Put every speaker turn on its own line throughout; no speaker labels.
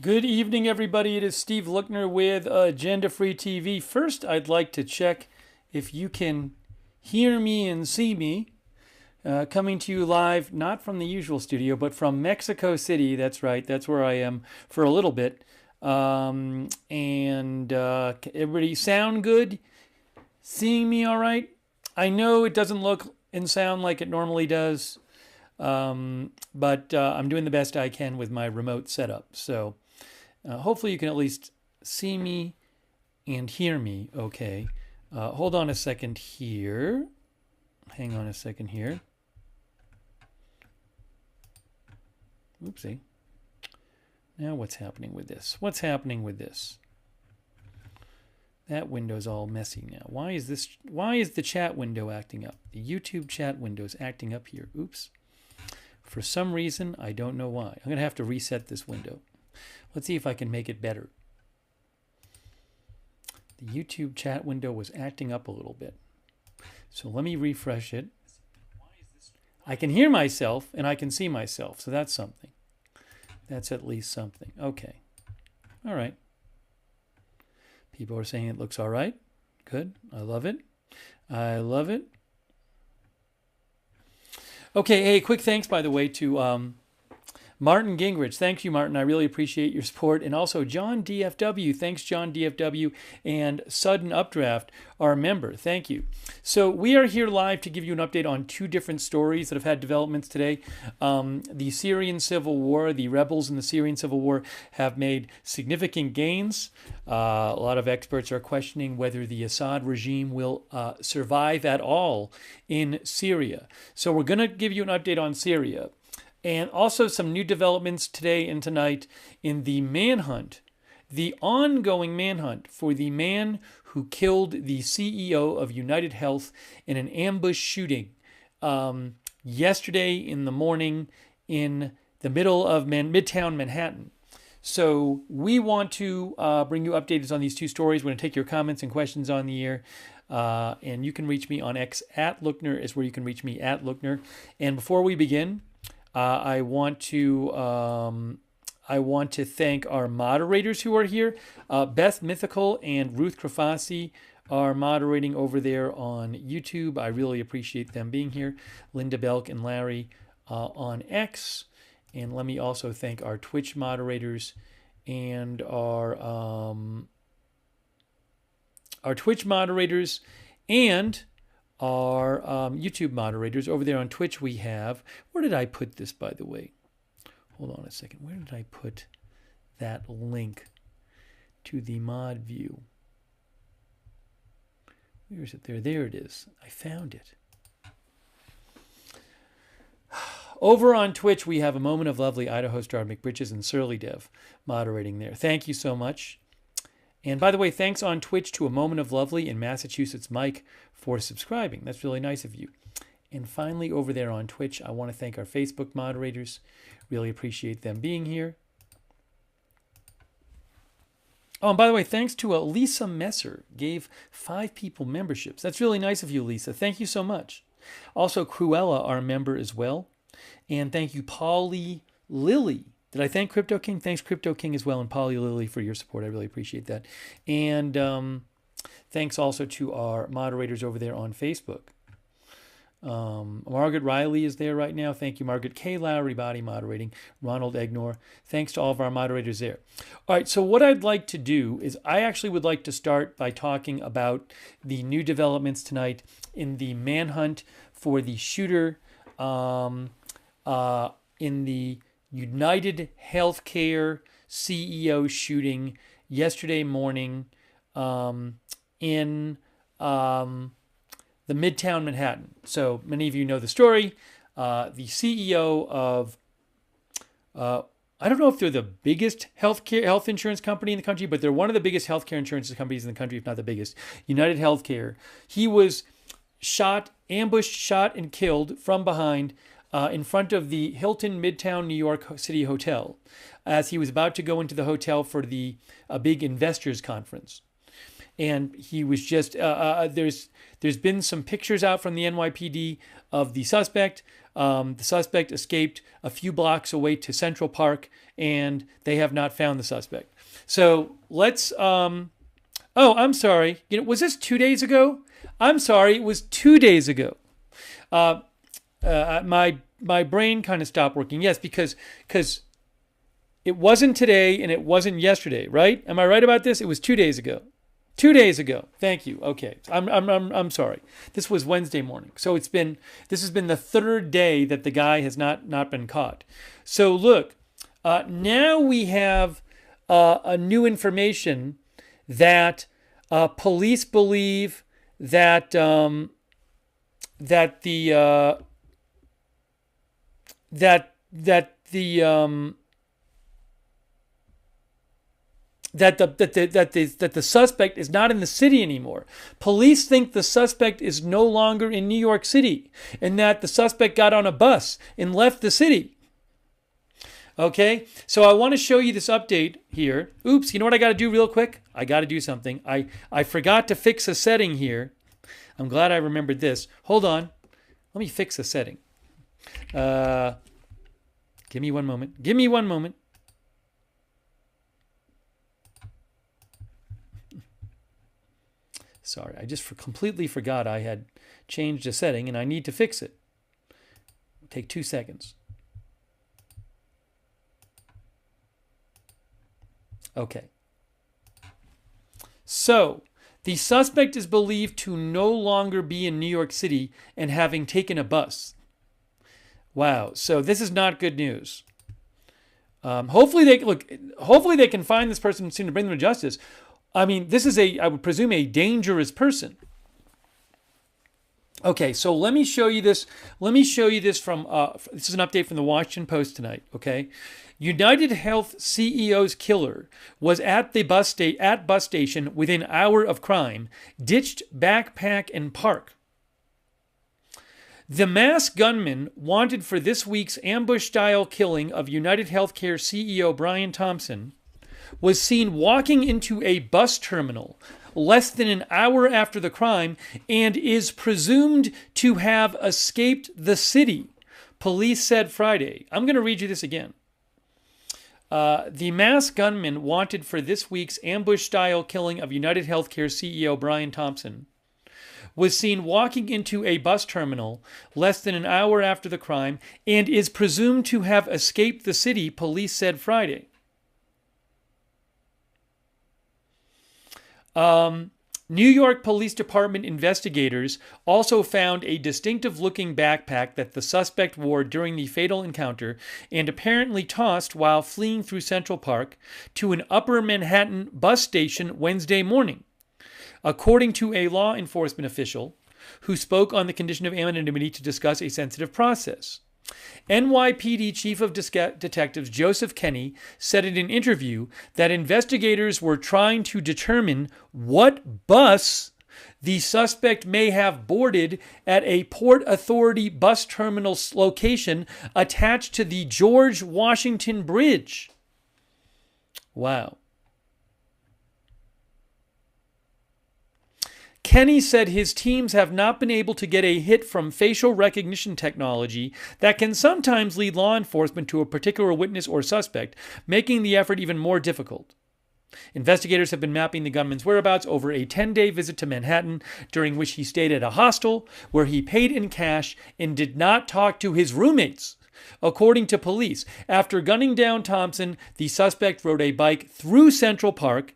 Good evening, everybody. It is Steve Lookner with Agenda Free TV. First, I'd like to check if you can hear me and see me. Coming to you live, not from the usual studio, but from Mexico City. That's right. That's where I am for a little bit. Everybody sound good? Seeing me all right? I know it doesn't look and sound like it normally does, but I'm doing the best I can with my remote setup. So hopefully you can at least see me and hear me okay. Hold on a second here. Hang on a second here. Oopsie. Now what's happening with this? What's happening with this? That window's all messy now. Why is the chat window acting up? The YouTube chat window's acting up here. Oops. For some reason, I don't know why. I'm going to have to reset this window. Let's see if I can make it better. The YouTube chat window was acting up a little bit. So let me refresh it. I can hear myself and I can see myself, so that's something. That's at least something. Okay. All right. People are saying it looks all right. Good. I love it. I love it. Okay. Hey, quick thanks, by the way, to Martin Gingrich. Thank you, Martin. I really appreciate your support. And also John DFW. Thanks, John DFW. And Sudden Updraft, our member. Thank you. So we are here live to give you an update on two different stories that have had developments today. The Syrian Civil War, the rebels in the Syrian Civil War have made significant gains. A lot of experts are questioning whether the Assad regime will survive at all in Syria. So we're going to give you an update on Syria. And also some new developments today and tonight in the manhunt, the ongoing manhunt for the man who killed the CEO of UnitedHealth in an ambush shooting yesterday in the morning in the middle of Midtown Manhattan. So we want to bring you updates on these two stories. We're going to take your comments and questions on the air. And you can reach me on X at Lookner is where you can reach me at Lookner. And before we begin, I want to thank our moderators who are here. Beth Mythical and Ruth Krafasi are moderating over there on YouTube. I really appreciate them being here. Linda Belk and Larry on X. And let me also thank our Twitch moderators and our Twitch moderators and our YouTube moderators. Over there on Twitch we have, where did I put this, by the way? Hold on a second. Where did I put that link to the mod view? Where is it there? There it is. I found it. Over on Twitch we have A Moment of Lovely, Idaho Star, McBritches, and Surly Dev moderating there. Thank you so much. And by the way, thanks on Twitch to A Moment of Lovely in Massachusetts, Mike, for subscribing. That's really nice of you. And finally, over there on Twitch, I want to thank our Facebook moderators. Really appreciate them being here. Oh, and by the way, thanks to Lisa Messer, gave 5 people memberships. That's really nice of you, Lisa. Thank you so much. Also, Cruella, our member as well. And thank you, Polly Lily. Did I thank Crypto King? Thanks, Crypto King, as well, and Polly Lily for your support. I really appreciate that. And thanks also to our moderators over there on Facebook. Margaret Riley is there right now. Thank you, Margaret. Kay Lowry Body moderating. Ronald Egnor. Thanks to all of our moderators there. All right, so what I'd like to do is I actually would like to start by talking about the new developments tonight in the manhunt for the shooter in the UnitedHealthcare CEO shooting yesterday morning in the Midtown Manhattan. So many of you know the story. The CEO of, I don't know if they're the biggest health insurance company in the country, but they're one of the biggest healthcare insurance companies in the country, if not the biggest, UnitedHealthcare. He was ambushed, shot, and killed from behind in front of the Hilton Midtown New York City Hotel as he was about to go into the hotel for a big investors conference. And he was just, there's been some pictures out from the NYPD of the suspect. The suspect escaped a few blocks away to Central Park, and they have not found the suspect. So let's. Oh, I'm sorry. Was this 2 days ago? I'm sorry. It was 2 days ago. My brain kind of stopped working. Yes, because it wasn't today and it wasn't yesterday, right? Am I right about this? It was 2 days ago. 2 days ago. Thank you. Okay. I'm sorry. This was Wednesday morning. So this has been the third day that the guy has not been caught. So look, now we have a new information that police believe that the suspect is not in the city anymore. Police think the suspect is no longer in New York City and that the suspect got on a bus and left the city. Okay, so I want to show you this update here. Oops, you know what I got to do real quick? I got to do something. I forgot to fix a setting here. I'm glad I remembered this. Hold on. Let me fix a setting. Give me one moment. Give me one moment. Sorry, I just completely forgot I had changed a setting and I need to fix it. It'll take 2 seconds. Okay. So, the suspect is believed to no longer be in New York City and having taken a bus. Wow. So this is not good news. Hopefully they can find this person soon to bring them to justice. I mean, this is I would presume, a dangerous person. Okay, so let me show you this. Let me show you this from, this is an update from the Washington Post tonight, okay? UnitedHealth CEO's killer was at the bus station within hour of crime, ditched backpack and park. The masked gunman wanted for this week's ambush-style killing of UnitedHealthcare CEO Brian Thompson was seen walking into a bus terminal less than an hour after the crime and is presumed to have escaped the city, police said Friday. I'm going to read you this again. The masked gunman wanted for this week's ambush-style killing of UnitedHealthcare CEO Brian Thompson was seen walking into a bus terminal less than an hour after the crime and is presumed to have escaped the city, police said Friday. New York Police Department investigators also found a distinctive-looking backpack that the suspect wore during the fatal encounter and apparently tossed while fleeing through Central Park to an Upper Manhattan bus station Wednesday morning, according to a law enforcement official who spoke on the condition of anonymity to discuss a sensitive process. NYPD Chief of Detectives Joseph Kenney said in an interview that investigators were trying to determine what bus the suspect may have boarded at a Port Authority bus terminal location attached to the George Washington Bridge. Wow. Kenney said his teams have not been able to get a hit from facial recognition technology that can sometimes lead law enforcement to a particular witness or suspect, making the effort even more difficult. Investigators have been mapping the gunman's whereabouts over a 10-day visit to Manhattan, during which he stayed at a hostel where he paid in cash and did not talk to his roommates. According to police, after gunning down Thompson, the suspect rode a bike through Central Park,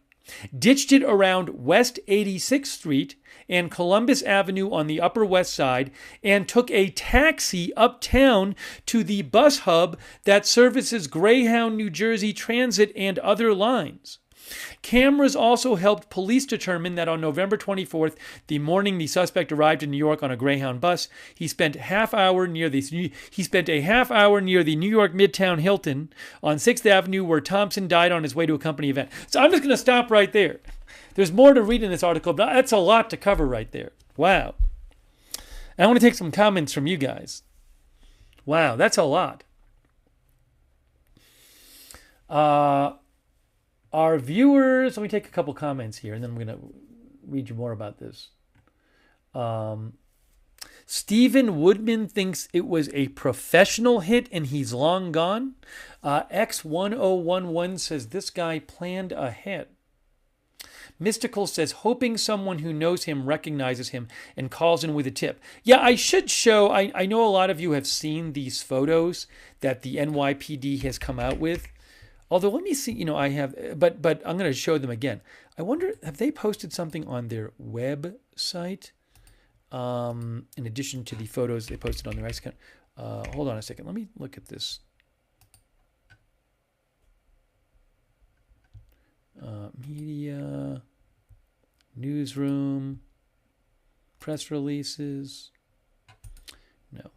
ditched it around West 86th Street and Columbus Avenue on the Upper West Side, and took a taxi uptown to the bus hub that services Greyhound, New Jersey Transit and other lines. Cameras also helped police determine that on November 24th, the morning the suspect arrived in New York on a Greyhound bus, he spent a half hour near the New York Midtown Hilton on 6th Avenue, where Thompson died on his way to a company event. So I'm just going to stop right there. There's more to read in this article, but that's a lot to cover right there. Wow. And I want to take some comments from you guys. Wow, that's a lot. Our viewers, let me take a couple comments here, and then I'm going to read you more about this. Stephen Woodman thinks it was a professional hit and he's long gone. X1011 says this guy planned ahead. Mystical says, hoping someone who knows him recognizes him and calls in with a tip. Yeah, I should show, I know a lot of you have seen these photos that the NYPD has come out with. Although, let me see, I have, but I'm going to show them again. I wonder, have they posted something on their website? In addition to the photos they posted on their X account. Hold on a second. Let me look at this. Media, newsroom, press releases. No.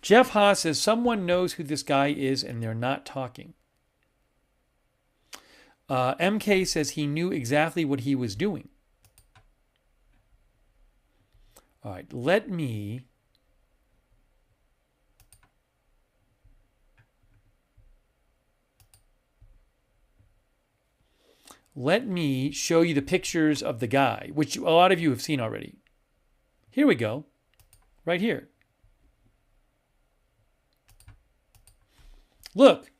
Jeff Haas says someone knows who this guy is and they're not talking. MK says he knew exactly what he was doing. All right, let me show you the pictures of the guy, which a lot of you have seen already. Here we go, right here. Look.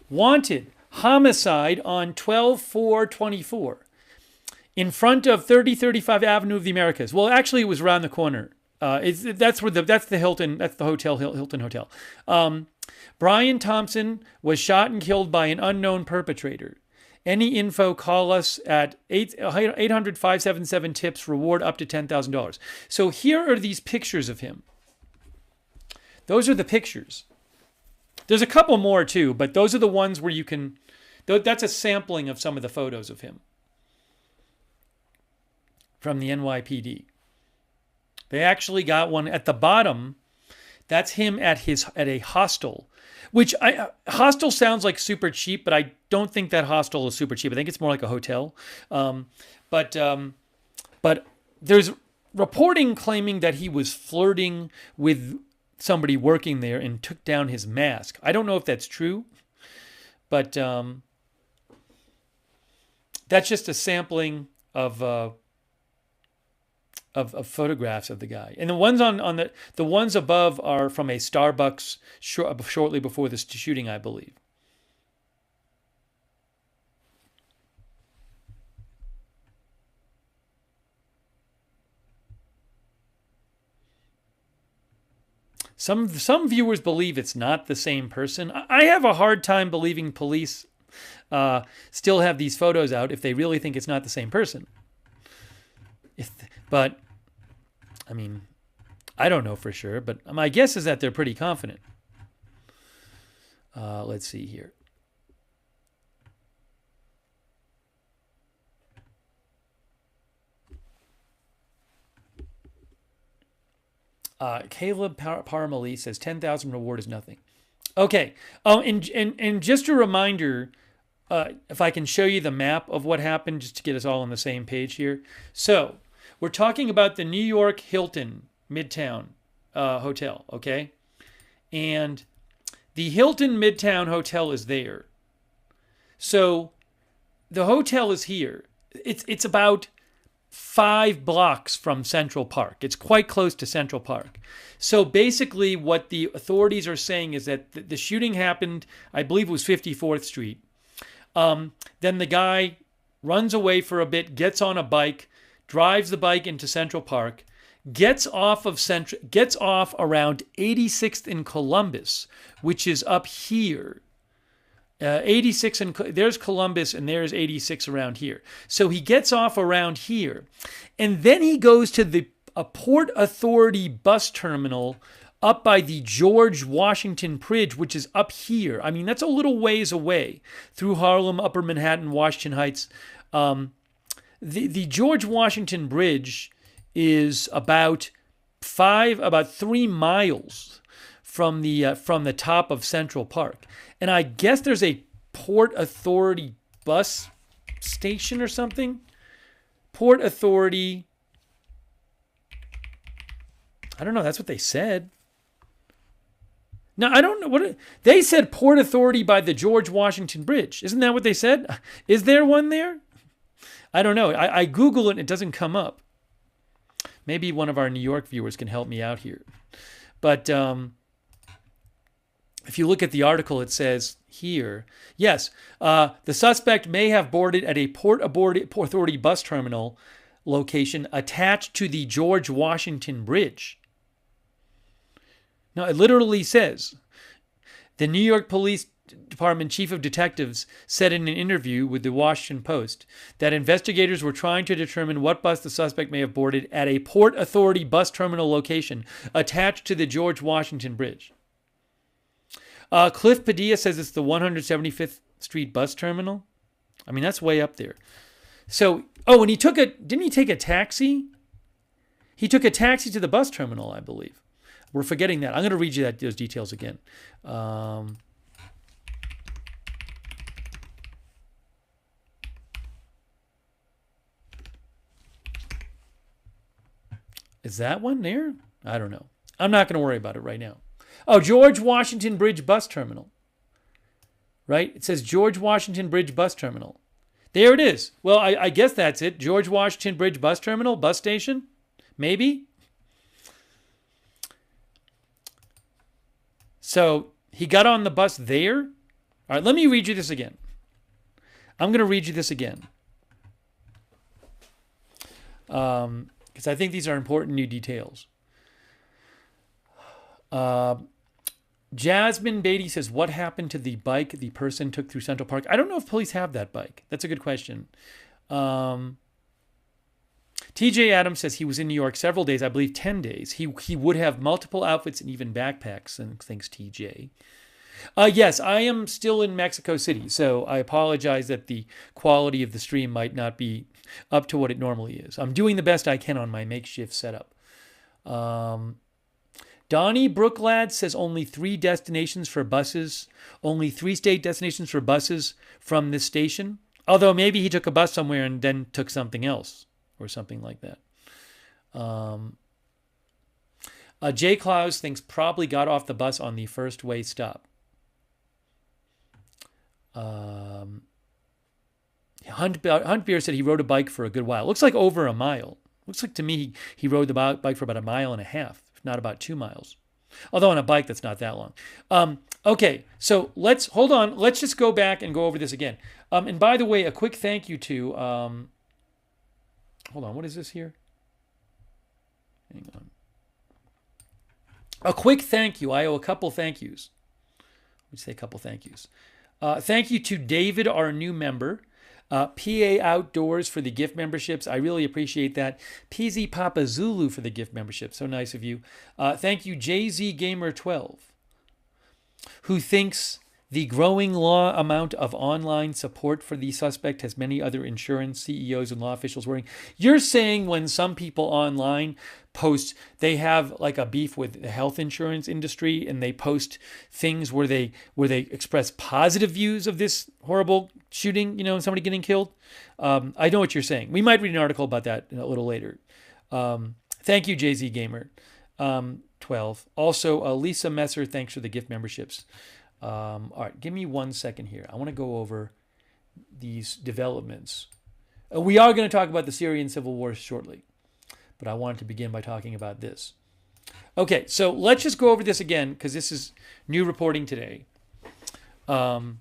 Wanted, homicide on 12/4/24 in front of 3035 Avenue of the Americas. Well, actually, it was around the corner. That's the Hilton. That's the hotel, Hilton Hotel. Brian Thompson was shot and killed by an unknown perpetrator. Any info, call us at 800-577-TIPS, reward up to $10,000. So here are these pictures of him. Those are the pictures. There's a couple more too, but those are the ones where you can, that's a sampling of some of the photos of him from the NYPD. They actually got one at the bottom. That's him at a hostel, which hostel sounds like super cheap, but I don't think that hostel is super cheap. I think it's more like a hotel. But there's reporting claiming that he was flirting with somebody working there and took down his mask. I don't know if that's true, but that's just a sampling of photographs of the guy. And the ones on the ones above are from a Starbucks shortly before this shooting, I believe. Some viewers believe it's not the same person. I have a hard time believing police still have these photos out if they really think it's not the same person. But, I mean, I don't know for sure, but my guess is that they're pretty confident. Let's see here. Caleb Parmalee says 10,000 reward is nothing. Okay. And just a reminder, if I can show you the map of what happened, just to get us all on the same page here. So we're talking about the New York Hilton Midtown Hotel, okay? And the Hilton Midtown Hotel is there. So the hotel is here. It's about 5 blocks from Central Park. It's quite close to Central Park. So basically what the authorities are saying is that the shooting happened, I believe it was 54th Street. Then the guy runs away for a bit, gets on a bike, drives the bike into Central Park, gets off around 86th and Columbus, which is up here. 86 and there's Columbus and there's 86 around here. So he gets off around here, and then he goes to a Port Authority bus terminal up by the George Washington Bridge, which is up here. I mean, that's a little ways away through Harlem, Upper Manhattan, Washington Heights. The George Washington Bridge is about 3 miles from the top of Central Park. And I guess there's a Port Authority bus station or something. Port Authority. I don't know. That's what they said. Now, I don't know they said. Port Authority by the George Washington Bridge. Isn't that what they said? Is there one there? I don't know. I Google it and it doesn't come up. Maybe one of our New York viewers can help me out here. But if you look at the article, it says here, yes, the suspect may have boarded at a Port Authority bus terminal location attached to the George Washington Bridge. Now, it literally says, the New York Police Department Chief of Detectives said in an interview with the Washington Post that investigators were trying to determine what bus the suspect may have boarded at a Port Authority bus terminal location attached to the George Washington Bridge. Cliff Padilla says it's the 175th Street bus terminal. I mean, that's way up there. So, and didn't he take a taxi? He took a taxi to the bus terminal, I believe. We're forgetting that. I'm going to read you those details again. Is that one there? I don't know. I'm not going to worry about it right now. Oh, George Washington Bridge Bus Terminal. Right? It says George Washington Bridge Bus Terminal. There it is. Well, I guess that's it. George Washington Bridge Bus Terminal, bus station? Maybe? So he got on the bus there. All right, let me read you this again. I'm going to read you this again. Because I think these are important new details. Jasmine Beatty says, what happened to the bike the person took through Central Park? I don't know if police have that bike. That's a good question. TJ Adams says he was in New York several days, I believe 10 days. He would have multiple outfits and even backpacks, and thanks TJ. Yes, I am still in Mexico City, so I apologize that the quality of the stream might not be up to what it normally is. I'm doing the best I can on my makeshift setup. Donnie Brooklad says only 3 destinations for buses, only 3 state destinations for buses from this station. Although maybe he took a bus somewhere and then took something else or something like that. Jay Klaus thinks probably got off the bus on the first way stop. Hunt Beer said he rode a bike for a good while. Looks like over a mile. Looks like to me he rode the bike for about 1.5 miles, if not about 2 miles. Although on a bike, that's not that long. Okay, so hold on. Let's just go back and go over this again. And by the way, a quick thank you to, hold on, what is this here? Hang on. A quick thank you. I owe a couple thank yous. Let me say a couple thank yous. Thank you to David, our new member. PA Outdoors for the gift memberships. I really appreciate that. PZ Papa Zulu for the gift membership. So nice of you. Thank you, JZ Gamer 12, who thinks the growing law amount of online support for the suspect has many other insurance CEOs and law officials worrying. You're saying when some people online post, they have like a beef with the health insurance industry and they post things where they express positive views of this horrible shooting, and somebody getting killed. I know what you're saying. We might read an article about that a little later. Thank you, JZ Gamer 12. Also, Lisa Messer, thanks for the gift memberships. All right, give me 1 second here. I want to go over these developments. We are going to talk about the Syrian Civil War shortly, but I wanted to begin by talking about this. Okay, so let's just go over this again because this is new reporting today. And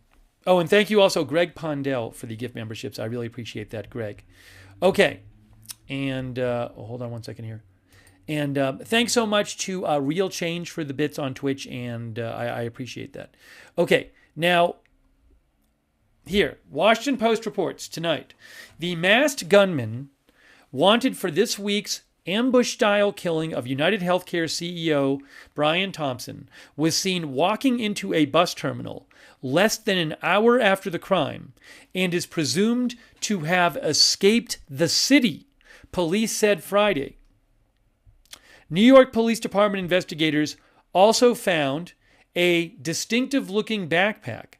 thank you also, Greg Pondell, for the gift memberships. I really appreciate that, Greg. Okay, and hold on 1 second here. And thanks so much to Real Change for the bits on Twitch, and I appreciate that. Okay, now, here, Washington Post reports tonight, the masked gunman wanted for this week's ambush-style killing of UnitedHealthcare CEO Brian Thompson was seen walking into a bus terminal less than an hour after the crime and is presumed to have escaped the city, police said Friday. New York Police Department investigators also found a distinctive-looking backpack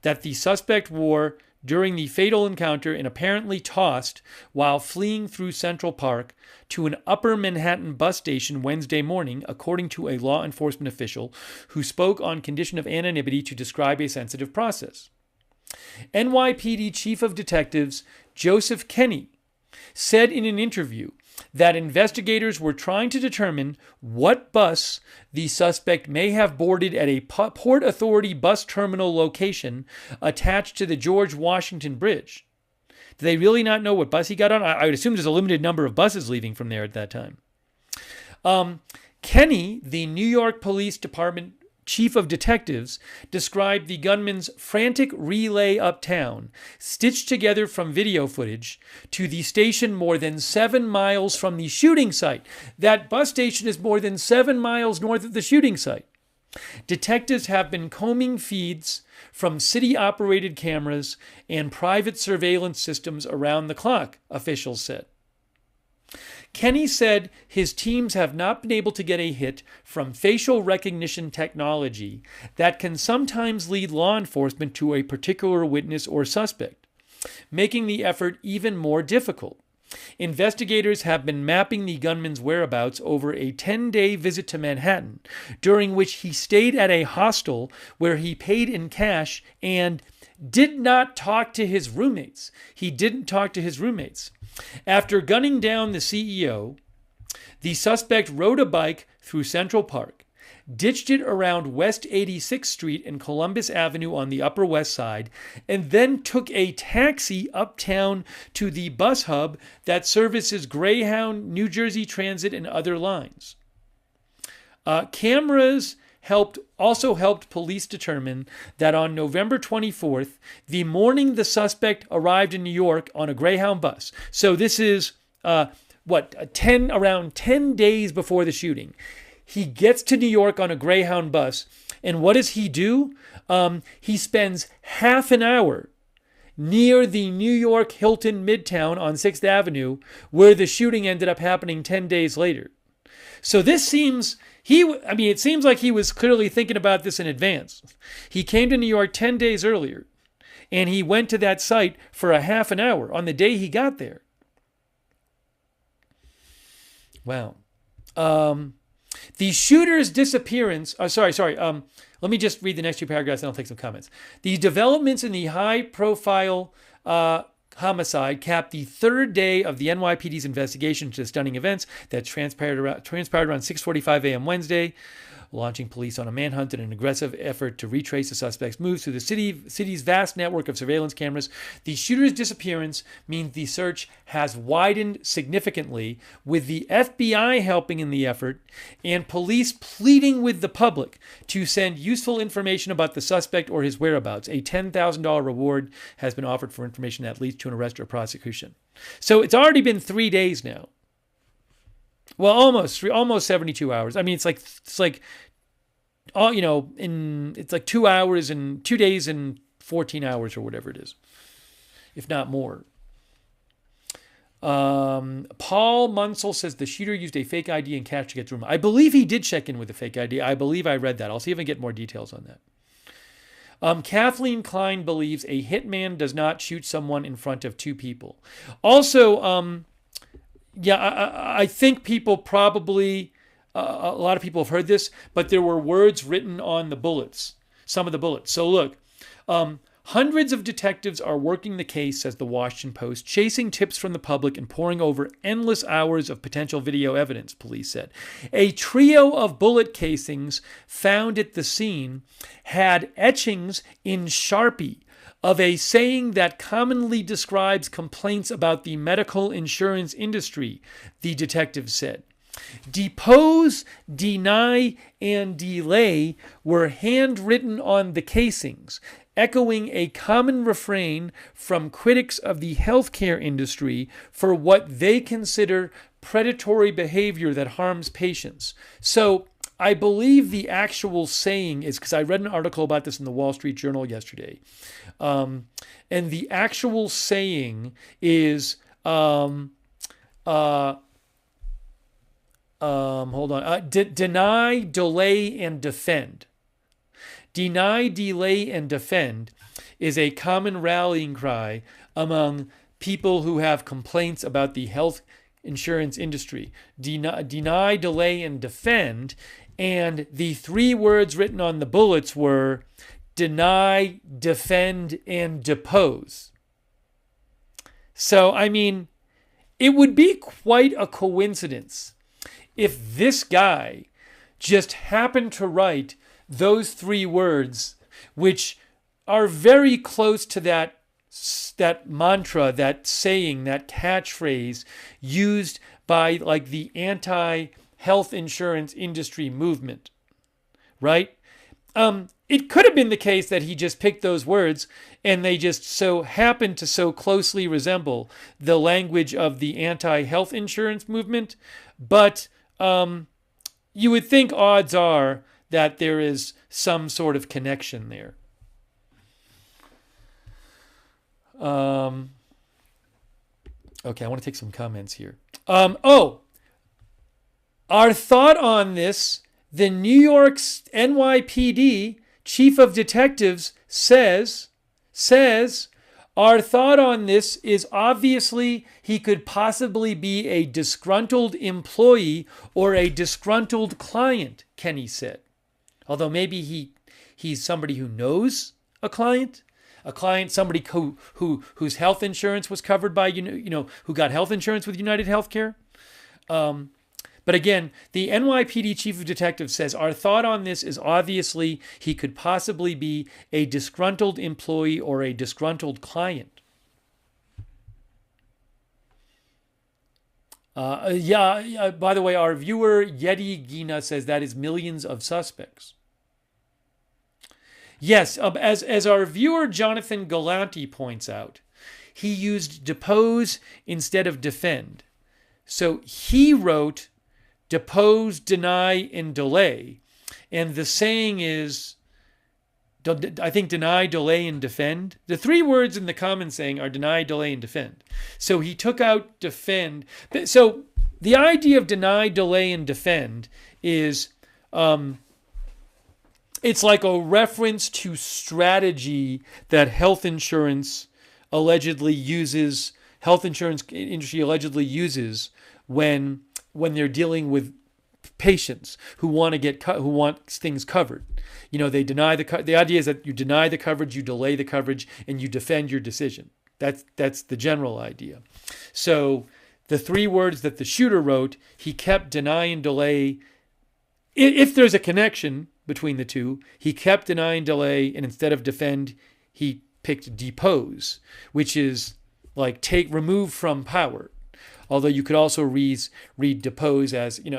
that the suspect wore during the fatal encounter and apparently tossed while fleeing through Central Park to an Upper Manhattan bus station Wednesday morning, according to a law enforcement official who spoke on condition of anonymity to describe a sensitive process. NYPD Chief of Detectives Joseph Kenney, said in an interview that investigators were trying to determine what bus the suspect may have boarded at a Port Authority bus terminal location attached to the George Washington Bridge. Do they really not know what bus he got on? I would assume there's a limited number of buses leaving from there at that time. Kenney, the New York Police Department chief of detectives, described the gunman's frantic relay uptown, stitched together from video footage, to the station more than 7 miles from the shooting site. That bus station is more than 7 miles north of the shooting site. Detectives have been combing feeds from city-operated cameras and private surveillance systems around the clock, officials said. Kenney said his teams have not been able to get a hit from facial recognition technology that can sometimes lead law enforcement to a particular witness or suspect, making the effort even more difficult. Investigators have been mapping the gunman's whereabouts over a 10-day visit to Manhattan, during which he stayed at a hostel where he paid in cash and did not talk to his roommates. He didn't talk to his roommates. After gunning down the CEO, the suspect rode a bike through Central Park, ditched it around West 86th Street and Columbus Avenue on the Upper West Side, and then took a taxi uptown to the bus hub that services Greyhound, New Jersey Transit, and other lines. Cameras also helped police determine that on November 24th, the morning the suspect arrived in New York on a Greyhound bus. So this is around 10 days before the shooting. He gets to New York on a Greyhound bus, and what does he do? He spends half an hour near the New York Hilton Midtown on 6th Avenue, where the shooting ended up happening 10 days later. So this seems, it seems like he was clearly thinking about this in advance. He came to New York 10 days earlier, and he went to that site for a half an hour on the day he got there. Wow. The shooter's disappearance, let me just read the next two paragraphs and I'll take some comments. The developments in the high-profile homicide capped the third day of the NYPD's investigation into the stunning events that transpired around 6:45 a.m. Wednesday, launching police on a manhunt in an aggressive effort to retrace the suspect's moves through the city's vast network of surveillance cameras. The shooter's disappearance means the search has widened significantly, with the FBI helping in the effort and police pleading with the public to send useful information about the suspect or his whereabouts. A $10,000 reward has been offered for information that leads to an arrest or prosecution. So it's already been 3 days now. Well, almost 72 hours. I mean, it's like 2 hours and 2 days and 14 hours or whatever it is, if not more. Paul Munsell says the shooter used a fake ID and cash to get to him. I believe he did check in with a fake ID. I believe I read that. I'll see if I can get more details on that. Kathleen Klein believes a hitman does not shoot someone in front of two people. Also, I think people probably, a lot of people have heard this, but there were words written on the bullets, some of the bullets. So look, hundreds of detectives are working the case, says the Washington Post, chasing tips from the public and poring over endless hours of potential video evidence, police said. A trio of bullet casings found at the scene had etchings in Sharpie of a saying that commonly describes complaints about the medical insurance industry, the detective said. Depose, deny, and delay were handwritten on the casings, echoing a common refrain from critics of the healthcare industry for what they consider predatory behavior that harms patients. So I believe the actual saying is, because I read an article about this in the Wall Street Journal yesterday, and the actual saying is, deny, delay, and defend. Deny, delay, and defend is a common rallying cry among people who have complaints about the health insurance industry. Deny, delay, and defend. And the three words written on the bullets were deny, defend, and depose. So, I mean, it would be quite a coincidence if this guy just happened to write those three words, which are very close to that mantra, that saying, that catchphrase used by like the anti-health insurance industry movement, right? It could have been the case that he just picked those words and they just so happened to so closely resemble the language of the anti-health insurance movement, but you would think odds are that there is some sort of connection there. Okay, I want to take some comments here. Our thought on this, the New York's NYPD chief of detectives says, our thought on this is obviously he could possibly be a disgruntled employee or a disgruntled client, Kenny said. Although maybe he's somebody who knows a client, somebody whose health insurance was covered by, who got health insurance with UnitedHealthcare. But again, the NYPD chief of detectives says, our thought on this is obviously he could possibly be a disgruntled employee or a disgruntled client. By the way, our viewer Yeti Gina says that is millions of suspects. Yes, as our viewer Jonathan Galanti points out, he used depose instead of defend. So he wrote depose, deny, and delay. And the saying is, I think, deny, delay, and defend. The three words in the common saying are deny, delay, and defend. So he took out defend. So the idea of deny, delay, and defend is it's like a reference to strategy that health insurance industry allegedly uses when they're dealing with patients who want things covered. They deny the idea is that you deny the coverage, you delay the coverage, and you defend your decision. That's the general idea. So the three words that the shooter wrote, he kept deny and delay. If there's a connection between the two, he kept deny and delay, and instead of defend, he picked depose, which is like remove from power. Although you could also read depose as, take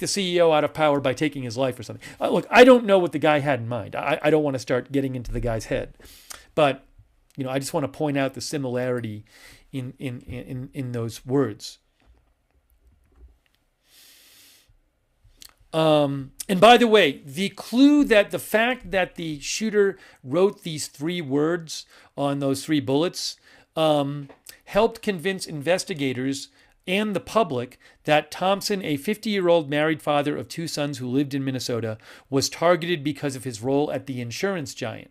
the CEO out of power by taking his life or something. Look, I don't know what the guy had in mind. I don't want to start getting into the guy's head. But, I just want to point out the similarity in those words. And by the way, the fact that the shooter wrote these three words on those three bullets helped convince investigators and the public that Thompson, a 50-year-old married father of two sons who lived in Minnesota, was targeted because of his role at the insurance giant.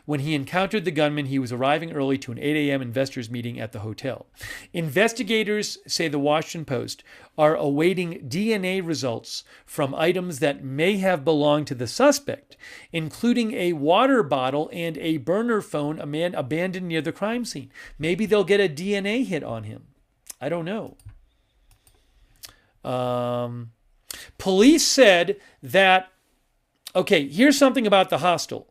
When he encountered the gunman, he was arriving early to an 8 a.m. investors meeting at the hotel. Investigators, say the Washington Post, are awaiting DNA results from items that may have belonged to the suspect, including a water bottle and a burner phone abandoned near the crime scene. Maybe they'll get a DNA hit on him. I don't know. Police said that, okay, here's something about the hostel.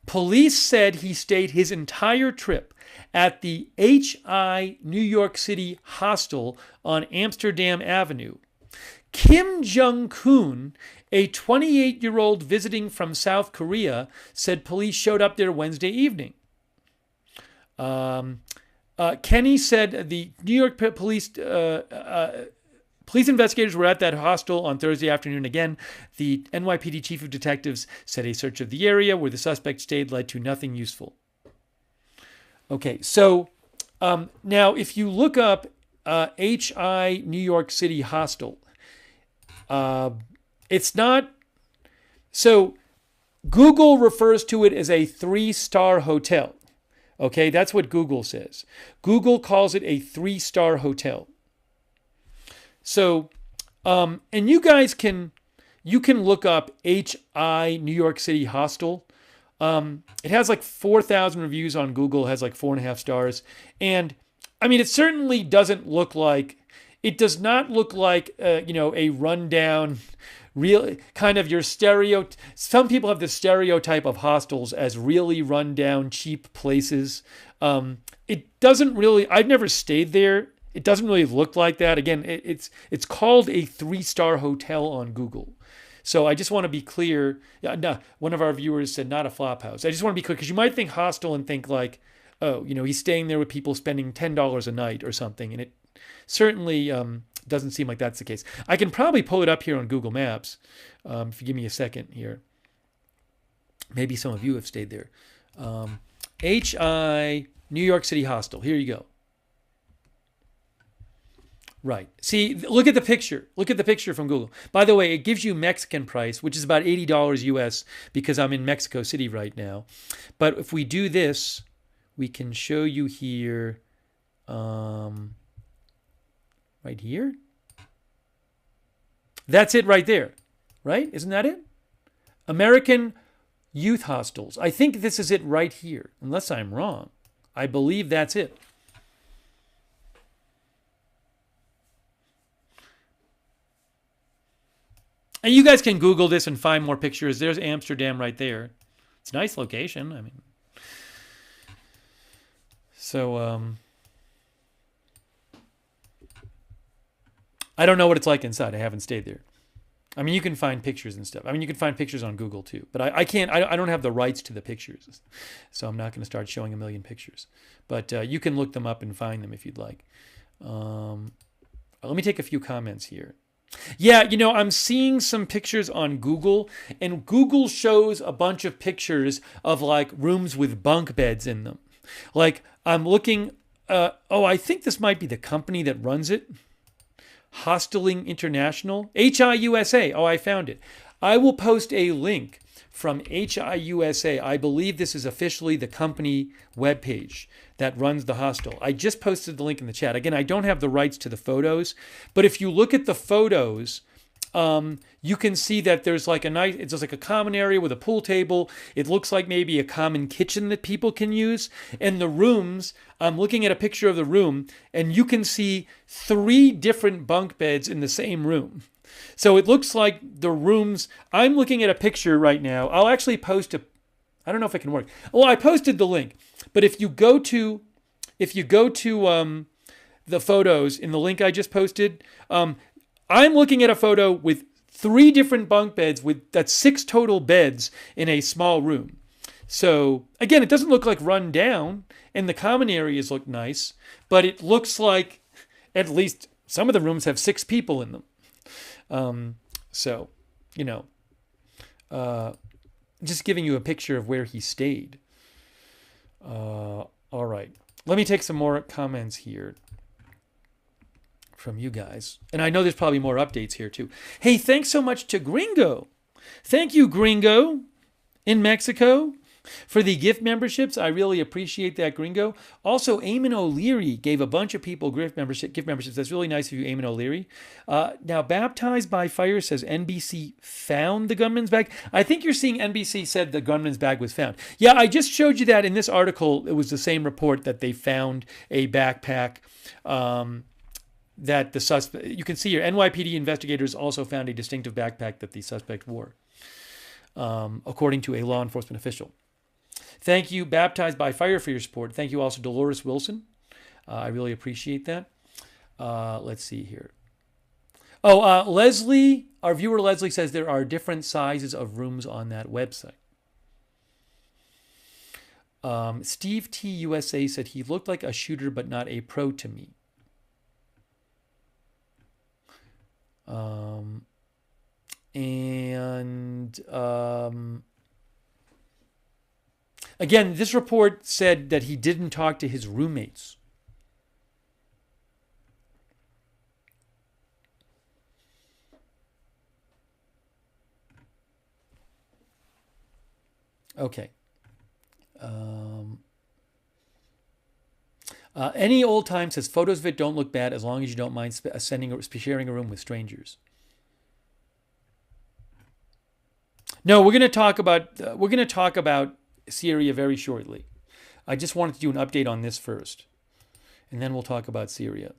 Police said he stayed his entire trip at the HI New York City hostel on Amsterdam Avenue. Kim Jung-koon, a 28-year-old visiting from South Korea, said police showed up there Wednesday evening. Kenny said the New York police investigators were at that hostel on Thursday afternoon again. The NYPD chief of detectives said a search of the area where the suspect stayed led to nothing useful. Okay, so now if you look up HI New York City hostel, it's not... So Google refers to it as a 3-star hotel. Okay, that's what Google says. Google calls it a 3-star hotel. So, and you guys can look up HI New York City hostel. It has like 4,000 reviews on Google, has like 4.5 stars. And I mean, it certainly doesn't look like, it does not look like, a rundown, real kind of your some people have the stereotype of hostels as really rundown, cheap places. It doesn't really, I've never stayed there. It doesn't really look like that. Again, it's called a 3-star hotel on Google. So I just want to be clear. No, one of our viewers said not a flop house. I just want to be clear because you might think hostel and think like, oh, he's staying there with people spending $10 a night or something. And it certainly doesn't seem like that's the case. I can probably pull it up here on Google Maps if you give me a second here. Maybe some of you have stayed there. HI New York City Hostel. Here you go. Right. See, look at the picture. Look at the picture from Google. By the way, it gives you Mexican price, which is about $80 US because I'm in Mexico City right now. But if we do this, we can show you here, right here. That's it right there, right? Isn't that it? American Youth Hostels. I think this is it right here, unless I'm wrong. I believe that's it. And you guys can Google this and find more pictures. There's Amsterdam right there. It's a nice location. I mean, so I don't know what it's like inside. I haven't stayed there. I mean, you can find pictures and stuff. I mean, you can find pictures on Google too. But I can't. I don't have the rights to the pictures, so I'm not going to start showing a million pictures. But you can look them up and find them if you'd like. Let me take a few comments here. Yeah, I'm seeing some pictures on Google, and Google shows a bunch of pictures of like rooms with bunk beds in them. Like I'm looking, I think this might be the company that runs it. Hosteling International, HIUSA. Oh, I found it. I will post a link from HIUSA. I believe this is officially the company webpage that runs the hostel. I just posted the link in the chat. Again, I don't have the rights to the photos, but if you look at the photos, you can see that there's like it's just like a common area with a pool table. It looks like maybe a common kitchen that people can use. And the rooms, I'm looking at a picture of the room, and you can see 3 different bunk beds in the same room. So it looks like the rooms, I'm looking at a picture right now. I'll actually post I don't know if it can work. Well, I posted the link, but if you go to the photos in the link I just posted, I'm looking at a photo with 3 different bunk beds that's 6 total beds in a small room. So again, it doesn't look like run down, and the common areas look nice, but it looks like at least some of the rooms have 6 people in them. Just giving you a picture of where he stayed. All right. Let me take some more comments here from you guys. And I know there's probably more updates here too. Hey, thanks so much to Gringo. Thank you, Gringo, in Mexico, for the gift memberships. I really appreciate that, Gringo. Also, Eamon O'Leary gave a bunch of people gift memberships. That's really nice of you, Eamon O'Leary. Now, Baptized by Fire says NBC found the gunman's bag. I think you're seeing NBC said the gunman's bag was found. Yeah, I just showed you that in this article. It was the same report that they found a backpack that the suspect, you can see here, NYPD investigators also found a distinctive backpack that the suspect wore, according to a law enforcement official. Thank you, Baptized by Fire, for your support. Thank you also, Dolores Wilson. I really appreciate that. Let's see here. Leslie, our viewer Leslie says there are different sizes of rooms on that website. Steve T. USA said he looked like a shooter but not a pro to me. Again, this report said that he didn't talk to his roommates. Okay. Any Old Time says photos of it don't look bad as long as you don't mind sharing a room with strangers. No, we're going to talk about Syria very shortly. I just wanted to do an update on this first, and then we'll talk about Syria.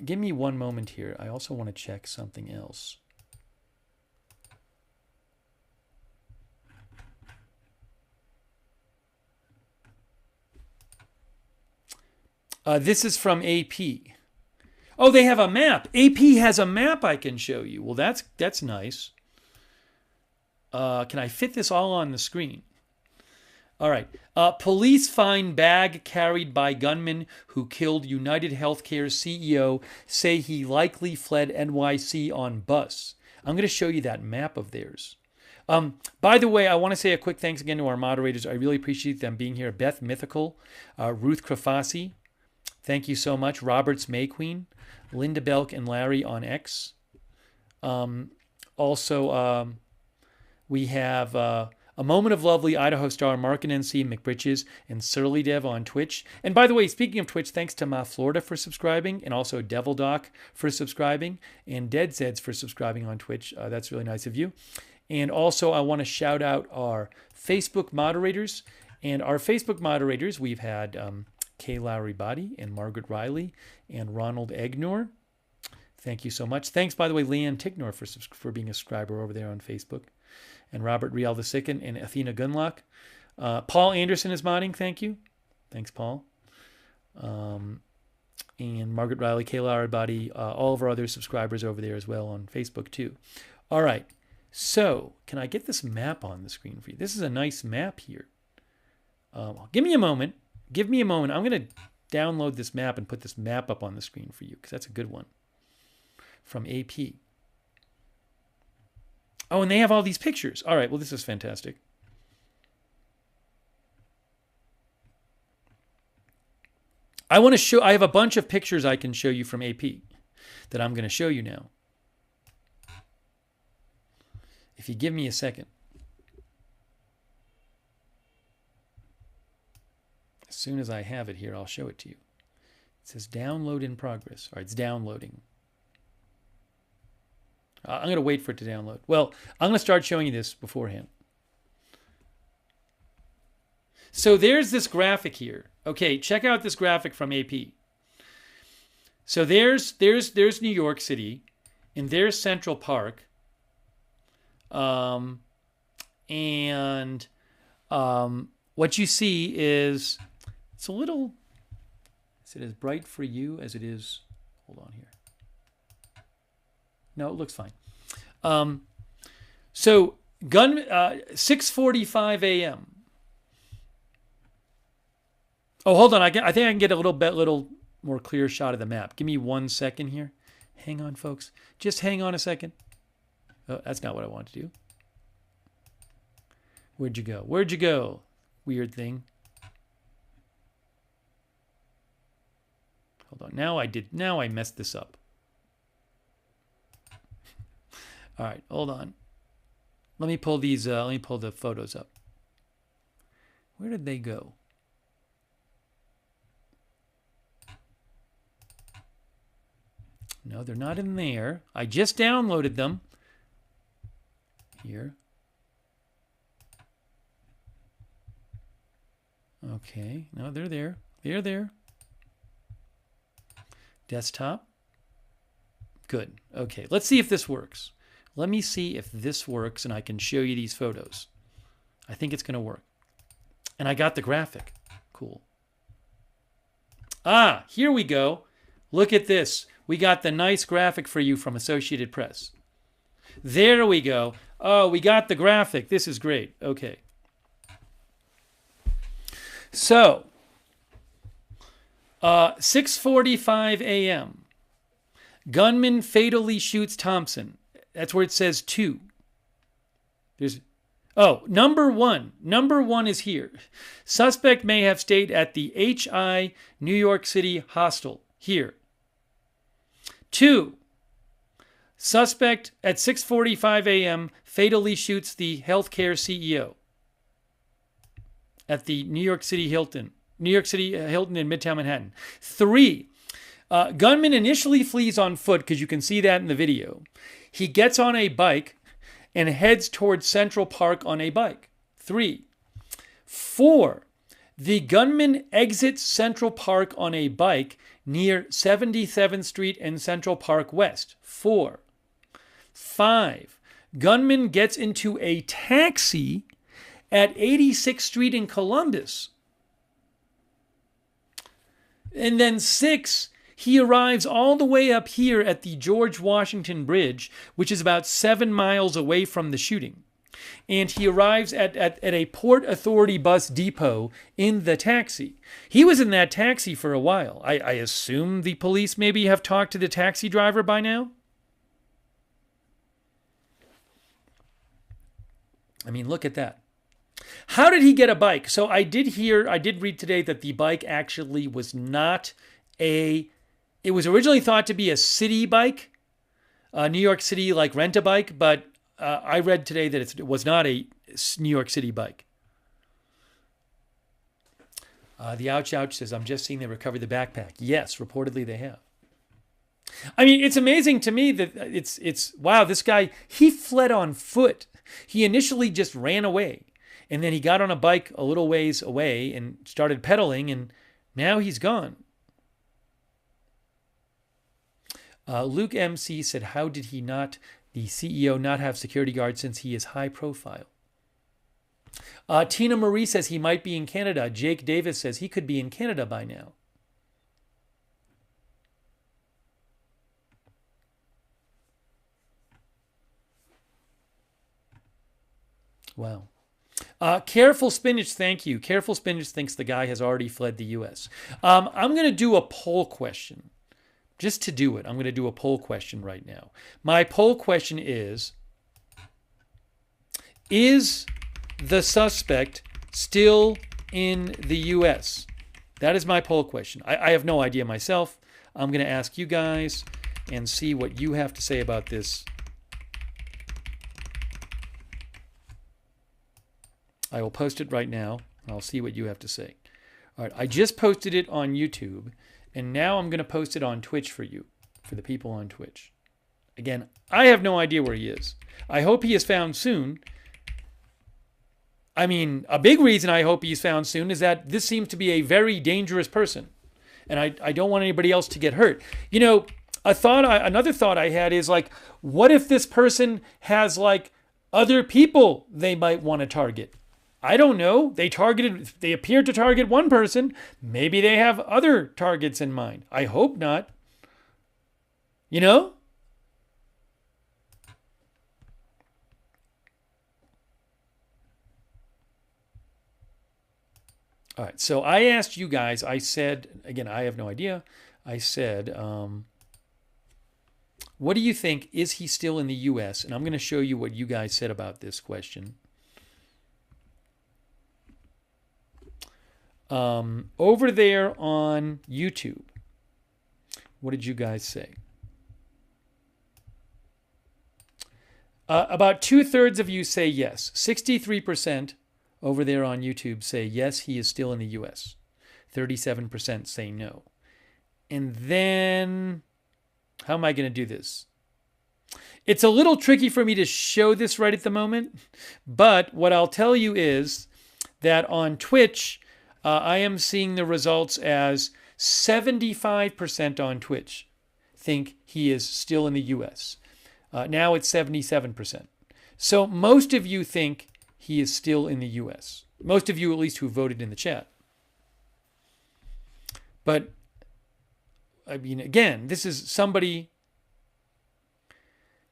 Give me one moment here. I also want to check something else. This is from AP. Oh, they have a map. AP has a map I can show you. Well, that's nice. Can I fit this all on the screen? All right. Police find bag carried by gunman who killed UnitedHealthcare CEO, say he likely fled NYC on bus. I'm going to show you that map of theirs. By the way, I want to say a quick thanks again to our moderators. I really appreciate them being here. Beth Mythical, Ruth Krafasi, thank you so much. Roberts May Queen, Linda Belk and Larry on X. Also, we have A Moment of Lovely, Idaho Star, Mark and NC, McBritches, and Surly Dev on Twitch. And by the way, speaking of Twitch, thanks to Ma Florida for subscribing, and also Devil Doc for subscribing, and Dead Zeds for subscribing on Twitch. That's really nice of you. And also, I want to shout out our Facebook moderators. And our Facebook moderators, we've had Kay Lowry Body and Margaret Riley and Ronald Egnor. Thank you so much. Thanks, by the way, Leanne Ticknor for being a subscriber over there on Facebook. And Robert Rial II and Athena Gunlock. Paul Anderson is modding. Thank you. Thanks, Paul. And Margaret Riley, Kay Lowry Body, all of our other subscribers over there as well on Facebook too. All right. So, can I get this map on the screen for you? This is a nice map here. Give me a moment. Give me a moment. I'm going to download this map and put this map up on the screen for you because that's a good one from AP. Oh, and they have all these pictures. All right, well, this is fantastic. I have a bunch of pictures I can show you from AP that I'm going to show you now. If you give me a second. As soon as I have it here, I'll show it to you. It says download in progress. All right, it's downloading. I'm going to wait for it to download. Well, I'm going to start showing you this beforehand. So there's this graphic here. Okay, check out this graphic from AP. So there's New York City, and there's Central Park. What you see is it's a little. Is it as bright for you as it is? Hold on here. No, it looks fine. So 6:45 a.m. Oh, hold on. I think I can get a little more clear shot of the map. Give me 1 second here. Hang on, folks. Just hang on a second. Oh, that's not what I want to do. Where'd you go? Where'd you go? Weird thing. Hold on. Now I messed this up. All right, hold on. Let me pull these. Let me pull the photos up. Where did they go? No, they're not in there. I just downloaded them. Here. Okay. No, they're there. They're there. Desktop. Good. Okay. Let's see if this works. Let me see if this works and I can show you these photos. I think it's going to work. And I got the graphic. Cool. Ah, here we go. Look at this. We got the nice graphic for you from Associated Press. There we go. Oh, we got the graphic. This is great. Okay. So, 6:45 a.m. Gunman fatally shoots Thompson. That's where it says 2. Number 1. Number 1 is here. Suspect may have stayed at the HI New York City hostel. Here. 2. Suspect at 6:45 a.m. fatally shoots the healthcare CEO at the New York City Hilton in Midtown Manhattan. 3. Gunman initially flees on foot, because you can see that in the video. He gets on a bike and heads towards Central Park on a bike. 3. 4. The gunman exits Central Park on a bike near 77th Street and Central Park West. 4. 5. Gunman gets into a taxi at 86th Street in Columbus. And then 6, he arrives all the way up here at the George Washington Bridge, which is about 7 miles away from the shooting. And he arrives at a Port Authority bus depot in the taxi. He was in that taxi for a while. I assume the police maybe have talked to the taxi driver by now. I mean, look at that. How did he get a bike? So I did read today that the bike actually was not it was originally thought to be a city bike, New York City, like rent a bike, but I read today that it was not a New York City bike. The Ouch Ouch says, I'm just seeing they recovered the backpack. Yes, reportedly they have. I mean, it's amazing to me that it's wow, this guy, he fled on foot. He initially just ran away. And then he got on a bike a little ways away and started pedaling, and now he's gone. Luke MC said, how did the CEO not have security guards since he is high profile? Tina Marie says he might be in Canada. Jake Davis says he could be in Canada by now. Wow. Careful Spinach, thank you. Careful Spinach thinks the guy has already fled the U.S. I'm going to do a poll question. Just to do it, I'm going to do a poll question right now. My poll question is the suspect still in the U.S.? That is my poll question. I have no idea myself. I'm going to ask you guys and see what you have to say about this. I will post it right now. I'll see what you have to say. All right, I just posted it on YouTube, and now I'm going to post it on Twitch for you, for the people on Twitch. Again, I have no idea where he is. I hope he is found soon. I mean, a big reason I hope he's found soon is that this seems to be a very dangerous person, and I don't want anybody else to get hurt. You know, another thought I had is like, what if this person has like other people they might want to target? I don't know. They appeared to target one person. Maybe they have other targets in mind. I hope not. You know? All right. So I asked you guys, I said, again, I have no idea. I said, what do you think? Is he still in the U.S.? And I'm going to show you what you guys said about this question. Over there on YouTube, what did you guys say? About 2/3 of you say yes. 63% over there on YouTube say yes, he is still in the U.S. 37% say no. And then, how am I going to do this? It's a little tricky for me to show this right at the moment, but what I'll tell you is that on Twitch, I am seeing the results as 75% on Twitch think he is still in the U.S. Now it's 77%. So most of you think he is still in the U.S. Most of you, at least, who voted in the chat. But, I mean, again, this is somebody...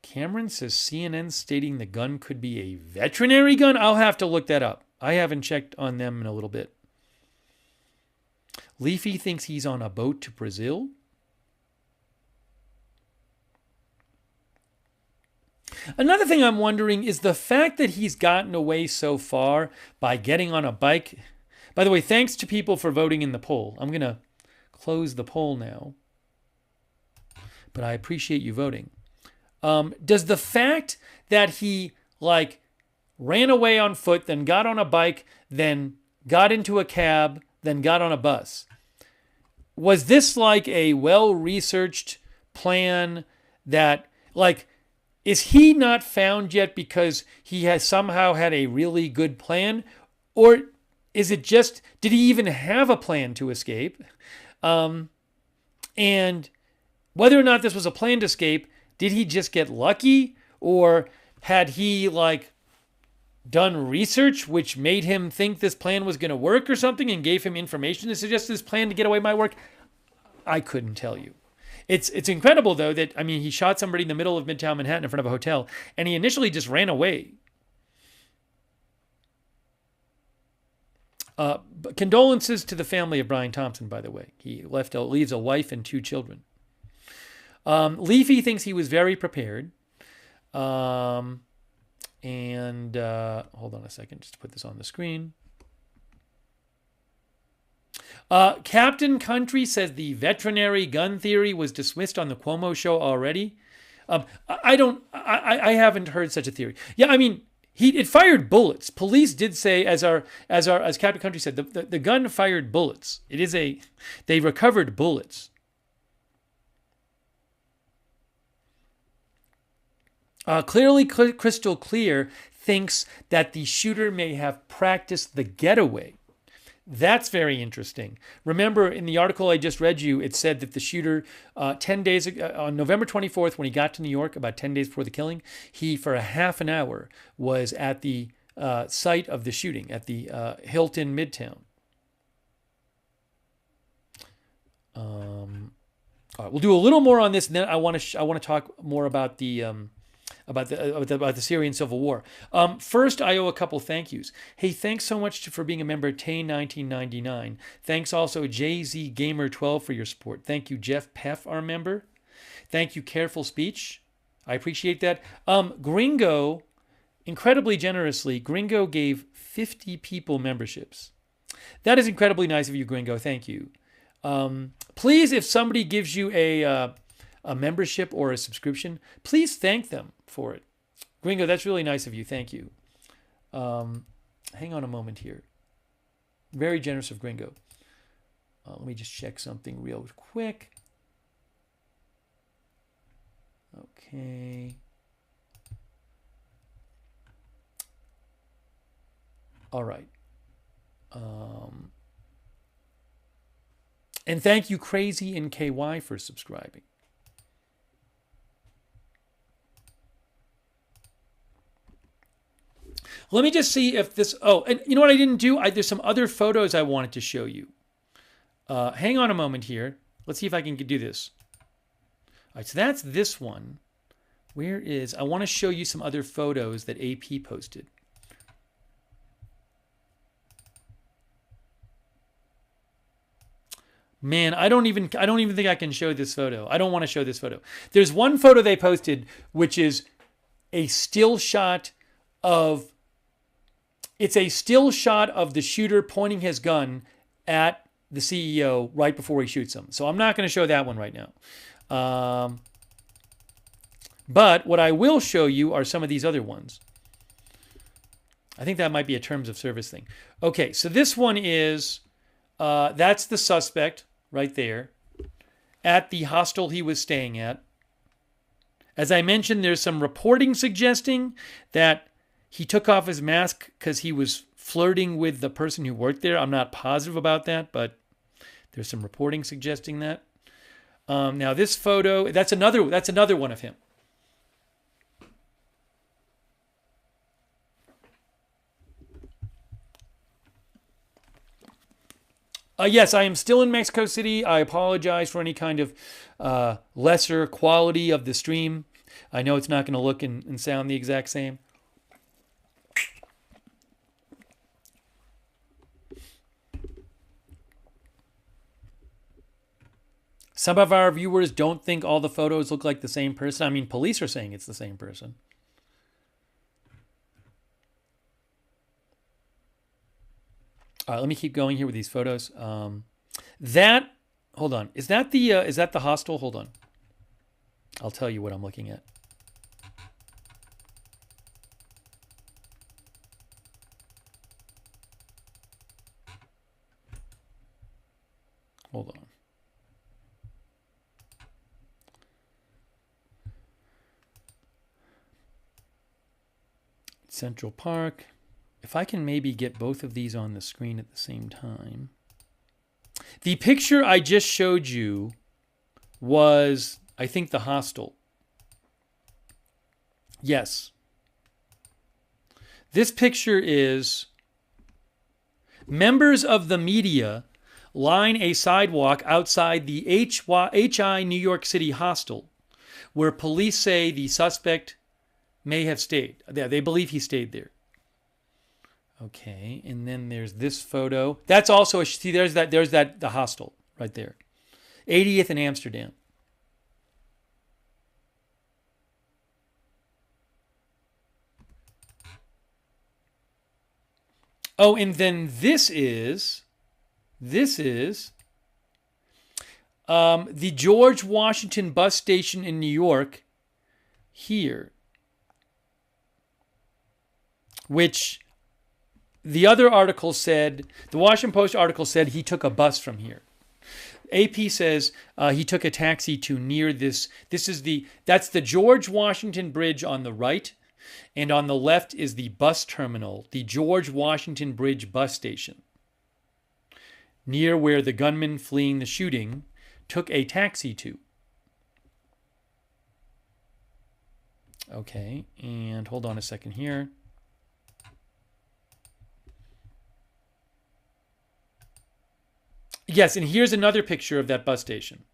Cameron says CNN stating the gun could be a veterinary gun? I'll have to look that up. I haven't checked on them in a little bit. Leafy thinks he's on a boat to Brazil. Another thing I'm wondering is the fact that he's gotten away so far by getting on a bike. By the way, thanks to people for voting in the poll. I'm going to close the poll now. But I appreciate you voting. Does the fact that he ran away on foot, then got on a bike, then got into a cab, then got on a bus, was this like a well-researched plan that is he not found yet because he has somehow had a really good plan? Or is it just, did he even have a plan to escape? And whether or not this was a planned escape, did he just get lucky? Or had he done research which made him think this plan was going to work or something and gave him information to suggest this plan to get away might work? I couldn't tell you. It's incredible, though, that, he shot somebody in the middle of Midtown Manhattan in front of a hotel, and he initially just ran away. Condolences to the family of Brian Thompson, by the way. He leaves a wife and 2 children. Leafy thinks he was very prepared. Hold on a second, just to put this on the screen. Captain Country says the veterinary gun theory was dismissed on the Cuomo show already. I haven't heard such a theory. Yeah, it fired bullets. Police did say, as Captain Country said, the gun fired bullets. They recovered bullets. Clearly Crystal Clear thinks that the shooter may have practiced the getaway. That's very interesting. Remember, in the article I just read you, it said that the shooter, 10 days ago, on November 24th, when he got to New York, about 10 days before the killing, he, for a half an hour, was at the site of the shooting, at the Hilton Midtown. All right, we'll do a little more on this, and then I want to talk more about the Syrian Civil War. First, I owe a couple thank yous. Hey, thanks so much for being a member, Tay1999. Thanks also JZ Gamer 12 for your support. Thank you, Jeff Peff, our member. Thank you, Careful Speech. I appreciate that. Gringo, incredibly generously, Gringo gave 50 people memberships. That is incredibly nice of you, Gringo. Thank you. Please, if somebody gives you a membership or a subscription, please thank them for it. Gringo, that's really nice of you. Thank you. Hang on a moment here. Very generous of Gringo. Let me just check something real quick. Okay. All right. And thank you, Crazy and KY, for subscribing. Let me just see if this... Oh, and you know what I didn't do? There's some other photos I wanted to show you. Hang on a moment here. Let's see if I can do this. All right, so that's this one. Where is... I want to show you some other photos that AP posted. Man, I don't even think I can show this photo. I don't want to show this photo. There's one photo they posted, which is a still shot of... It's a still shot of the shooter pointing his gun at the CEO right before he shoots him. So I'm not going to show that one right now. But what I will show you are some of these other ones. I think that might be a terms of service thing. Okay, so this one is, that's the suspect right there at the hostel he was staying at. As I mentioned, there's some reporting suggesting that he took off his mask because he was flirting with the person who worked there. I'm not positive about that, but there's some reporting suggesting that. Now this photo, that's another one of him. Yes, I am still in Mexico City. I apologize for any kind of lesser quality of the stream. I know it's not going to look and sound the exact same. Some of our viewers don't think all the photos look like the same person. I mean, police are saying it's the same person. All right, let me keep going here with these photos. Hold on. Is that the hostel? Hold on. I'll tell you what I'm looking at. Hold on. Central Park. If I can maybe get both of these on the screen at the same time. The picture I just showed you was, I think, the hostel. Yes. This picture is members of the media line a sidewalk outside the HI New York City hostel, where police say the suspect may have stayed. They believe he stayed there. Okay, and then there's this photo. That's also see. There's the hostel right there, 80th in Amsterdam. Oh, and then this is the George Washington bus station in New York here, which the other article said, the Washington Post article said he took a bus from here. AP says he took a taxi to near this. That's the George Washington Bridge on the right, and on the left is the bus terminal, the George Washington Bridge bus station, near where the gunman fleeing the shooting took a taxi to. Okay, and hold on a second here. Yes, and here's another picture of that bus station.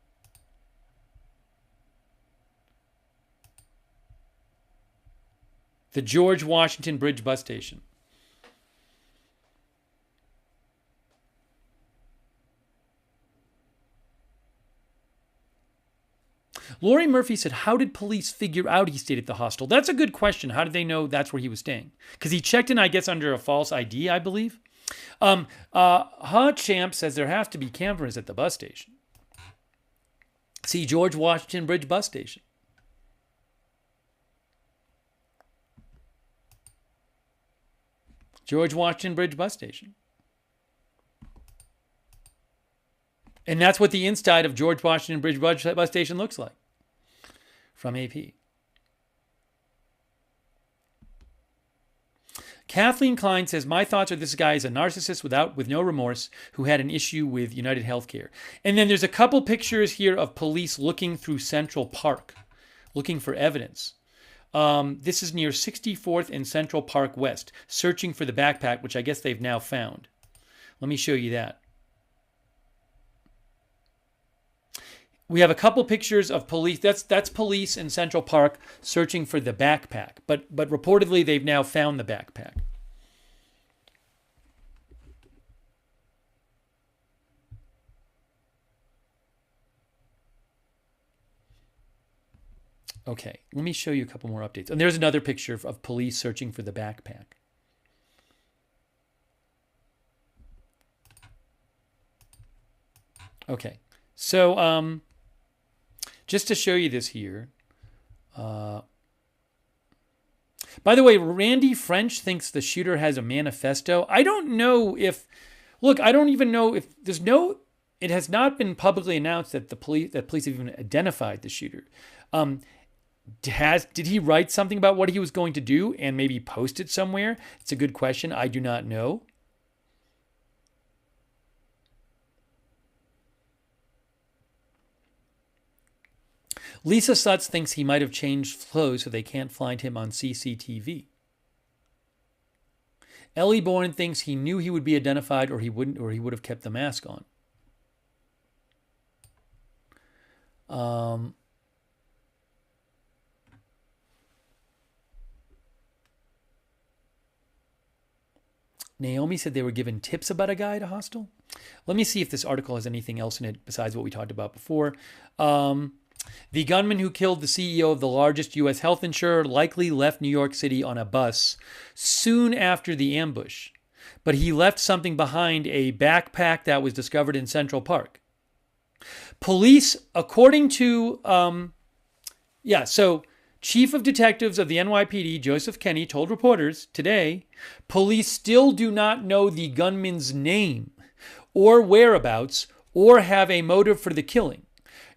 The George Washington Bridge bus station. Lori Murphy said, how did police figure out he stayed at the hostel? That's a good question. How did they know that's where he was staying? Because he checked in, I guess, under a false ID, I believe. Champ says there have to be cameras at the bus station. See, George Washington Bridge bus station. George Washington Bridge bus station. And that's what the inside of George Washington Bridge bus station looks like from AP. Kathleen Klein says, my thoughts are this guy is a narcissist with no remorse who had an issue with UnitedHealthcare. And then there's a couple pictures here of police looking through Central Park, looking for evidence. This is near 64th and Central Park West, searching for the backpack, which I guess they've now found. Let me show you that. We have a couple pictures of police. That's police in Central Park searching for the backpack. But reportedly, they've now found the backpack. Okay, let me show you a couple more updates. And there's another picture of police searching for the backpack. Okay, so just to show you this here. By the way, Randy French thinks the shooter has a manifesto. I don't know if, look, I don't even know if there's no, it has not been publicly announced that police have even identified the shooter. Did he write something about what he was going to do and maybe post it somewhere? It's a good question. I do not know. Lisa Sutz thinks he might have changed clothes so they can't find him on CCTV. Ellie Bourne thinks he knew he would be identified or he would have kept the mask on. Naomi said they were given tips about a guy at a hostel. Let me see if this article has anything else in it besides what we talked about before. The gunman who killed the CEO of the largest U.S. health insurer likely left New York City on a bus soon after the ambush. But he left something behind, a backpack that was discovered in Central Park. Police, according to, Chief of Detectives of the NYPD, Joseph Kenney, told reporters today, police still do not know the gunman's name or whereabouts or have a motive for the killing.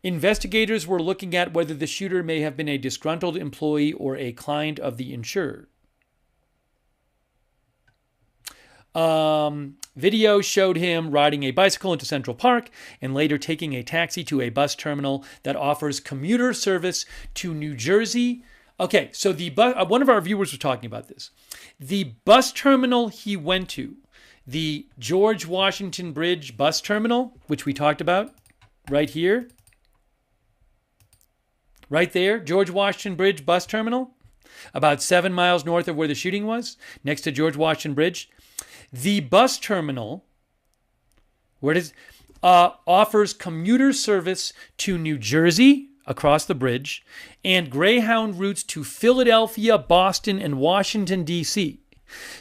Investigators were looking at whether the shooter may have been a disgruntled employee or a client of the insurer. Video showed him riding a bicycle into Central Park and later taking a taxi to a bus terminal that offers commuter service to New Jersey. Okay, so one of our viewers was talking about this. The bus terminal he went to, the George Washington Bridge bus terminal, which we talked about right here, right there, George Washington Bridge bus terminal, about 7 miles north of where the shooting was, next to George Washington Bridge. The bus terminal, offers commuter service to New Jersey across the bridge and Greyhound routes to Philadelphia, Boston, and Washington, D.C.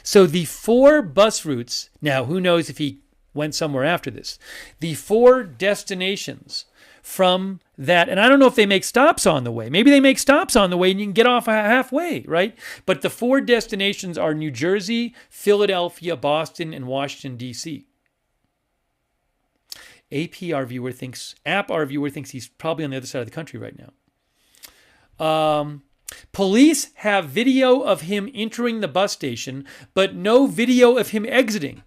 So the 4 bus routes, now who knows if he went somewhere after this, the 4 destinations from that, and I don't know if they make stops on the way. Maybe they make stops on the way and you can get off halfway, right? But the 4 destinations are New Jersey, Philadelphia, Boston, and Washington, D.C. Our viewer thinks he's probably on the other side of the country right now. Police have video of him entering the bus station, but no video of him exiting.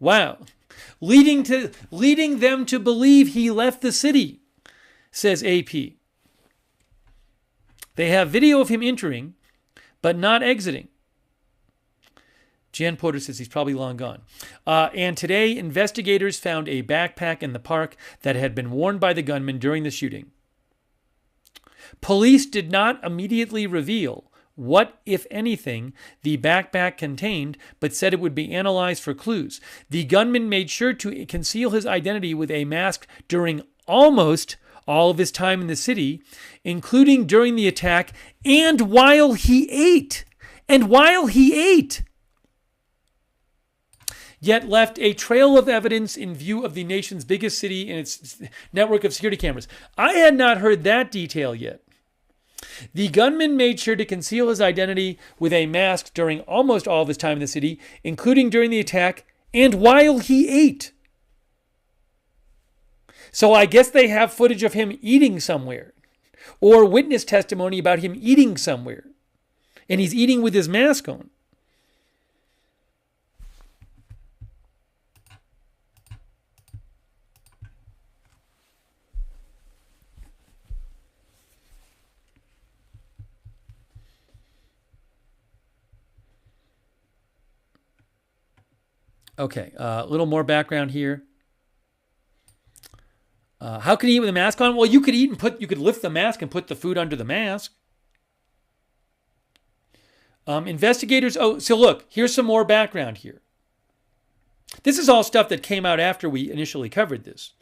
Wow. Leading them to believe he left the city, says AP. They have video of him entering, but not exiting. Jan Porter says he's probably long gone. And today, investigators found a backpack in the park that had been worn by the gunman during the shooting. Police did not immediately reveal what, if anything, the backpack contained, but said it would be analyzed for clues. The gunman made sure to conceal his identity with a mask during almost all of his time in the city, including during the attack and while he ate. Yet left a trail of evidence in view of the nation's biggest city and its network of security cameras. I had not heard that detail yet. The gunman made sure to conceal his identity with a mask during almost all of his time in the city, including during the attack and while he ate. So I guess they have footage of him eating somewhere or witness testimony about him eating somewhere. And he's eating with his mask on. Okay, a little more background here. How can he eat with a mask on? Well, you could lift the mask and put the food under the mask. Investigators, so look, here's some more background here. This is all stuff that came out after we initially covered this.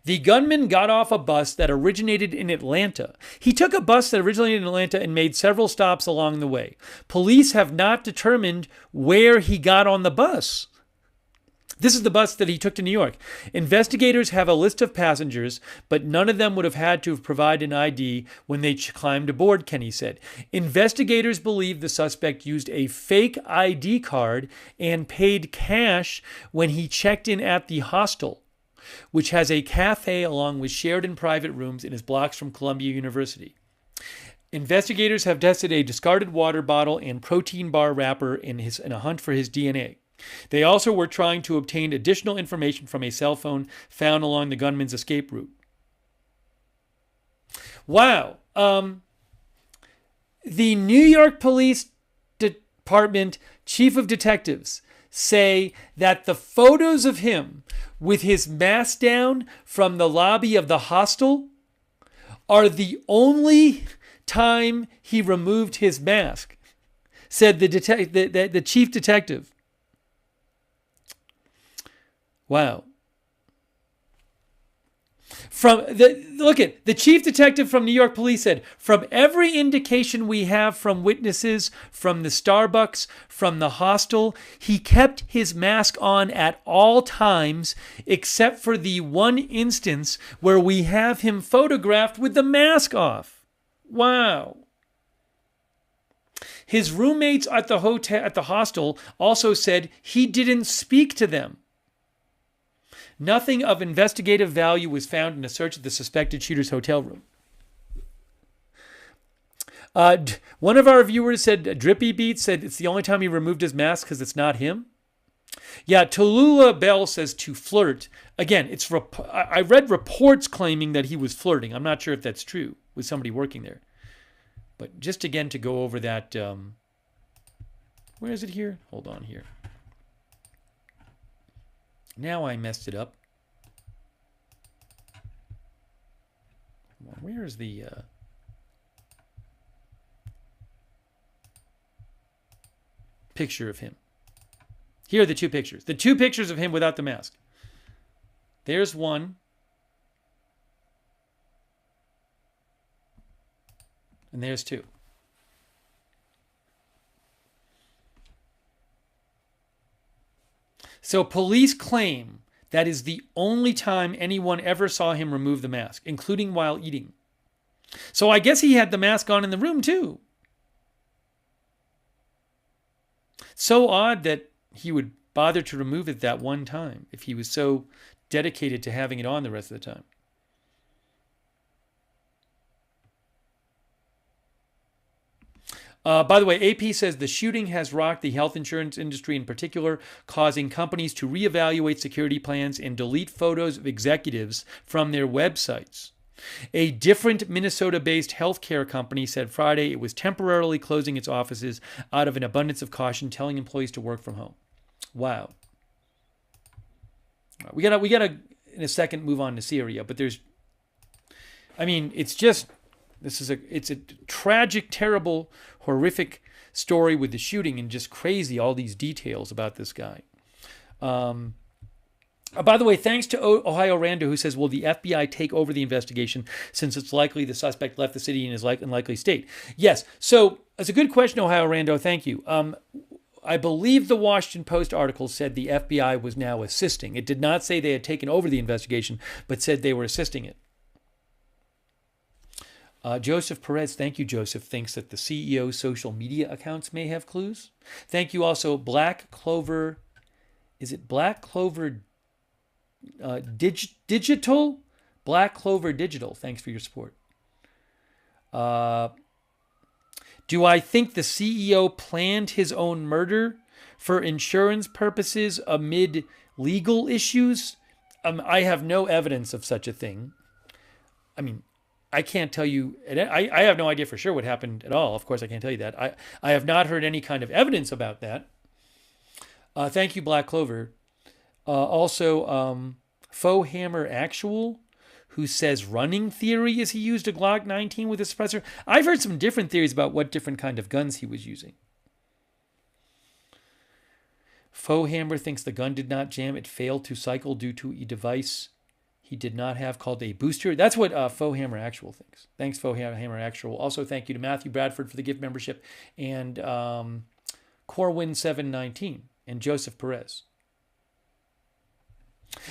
The gunman got off a bus that originated in Atlanta. He took a bus that originated in Atlanta and made several stops along the way. Police have not determined where he got on the bus. This is the bus that he took to New York. Investigators have a list of passengers, but none of them would have had to have provided an ID when they climbed aboard, Kenny said. Investigators believe the suspect used a fake ID card and paid cash when he checked in at the hostel, which has a cafe along with shared and private rooms and is blocks from Columbia University. Investigators have tested a discarded water bottle and protein bar wrapper in a hunt for his DNA. They also were trying to obtain additional information from a cell phone found along the gunman's escape route. Wow. The New York Police Department Chief of Detectives say that the photos of him with his mask down from the lobby of the hostel are the only time he removed his mask, said the chief detective. Wow. The chief detective from New York Police said, from every indication we have from witnesses, from the Starbucks, from the hostel, he kept his mask on at all times, except for the one instance where we have him photographed with the mask off. Wow. His roommates at the hostel also said he didn't speak to them. Nothing of investigative value was found in a search of the suspected shooter's hotel room. One of our viewers said, Drippy Beat said it's the only time he removed his mask because it's not him. Yeah, Tallulah Bell says to flirt. Again, I read reports claiming that he was flirting. I'm not sure if that's true with somebody working there. But just again to go over that, where is it here? Hold on here. Now I messed it up. Where is the... picture of him? Here are the two pictures. The two pictures of him without the mask. There's one. And there's two. So police claim that is the only time anyone ever saw him remove the mask, including while eating. So I guess he had the mask on in the room too. So odd that he would bother to remove it that one time if he was so dedicated to having it on the rest of the time. By the way, AP says the shooting has rocked the health insurance industry in particular, causing companies to reevaluate security plans and delete photos of executives from their websites. A different Minnesota-based healthcare company said Friday it was temporarily closing its offices out of an abundance of caution, telling employees to work from home. Wow. We gotta in a second move on to Syria, but it's a tragic, terrible, horrific story with the shooting and just crazy, all these details about this guy. By the way, thanks to Ohio Rando, who says, will the FBI take over the investigation since it's likely the suspect left the city in his unlikely state? Yes. So it's a good question, Ohio Rando. Thank you. I believe the Washington Post article said the FBI was now assisting. It did not say they had taken over the investigation, but said they were assisting it. Joseph Perez, thank you, Joseph, thinks that the CEO's social media accounts may have clues. Thank you also, Black Clover. Is it Black Clover Digital? Black Clover Digital, thanks for your support. Do I think the CEO planned his own murder for insurance purposes amid legal issues? I have no evidence of such a thing. I mean, I can't tell you. I have no idea for sure what happened at all. Of course, I can't tell you that. I have not heard any kind of evidence about that. Thank you, Black Clover. Also, Faux Hammer Actual, who says running theory is he used a Glock 19 with a suppressor. I've heard some different theories about what different kind of guns he was using. Faux Hammer thinks the gun did not jam. It failed to cycle due to a device he did not have called a booster. That's what Faux Hammer Actual thinks. Thanks, Faux Hammer Actual. Also, thank you to Matthew Bradford for the gift membership and Corwin719 and Joseph Perez.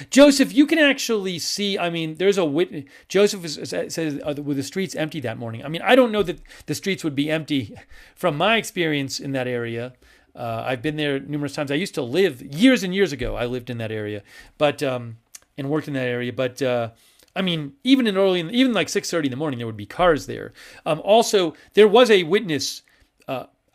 Joseph, you can actually see, there's a witness. Joseph says, were the streets empty that morning? I don't know that the streets would be empty from my experience in that area. I've been there numerous times. I used to live, years and years ago, I lived in that area, but and worked in that area. But, even like 6:30 in the morning, there would be cars there. Also, there was a witness.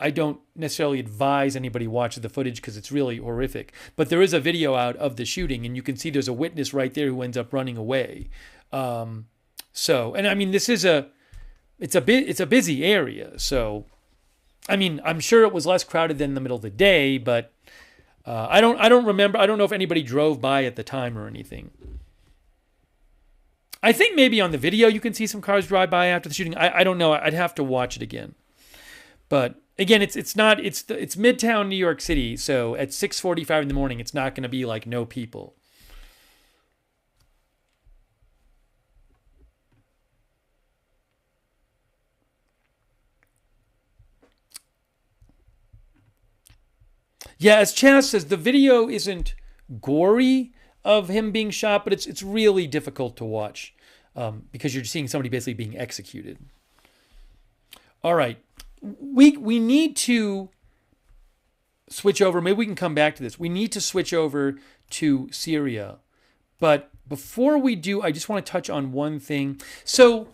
I don't necessarily advise anybody watch the footage because it's really horrific. But there is a video out of the shooting, and you can see there's a witness right there who ends up running away. This is it's a busy area. So, I'm sure it was less crowded than the middle of the day, but I don't remember. I don't know if anybody drove by at the time or anything. I think maybe on the video you can see some cars drive by after the shooting. I don't know. I'd have to watch it again. But again, it's Midtown New York City, so at 6:45 in the morning, it's not going to be like no people. Yeah, as Chaz says, the video isn't gory of him being shot, but it's really difficult to watch because you're seeing somebody basically being executed. All right. We need to switch over. Maybe we can come back to this. We need to switch over to Syria. But before we do, I just want to touch on one thing. So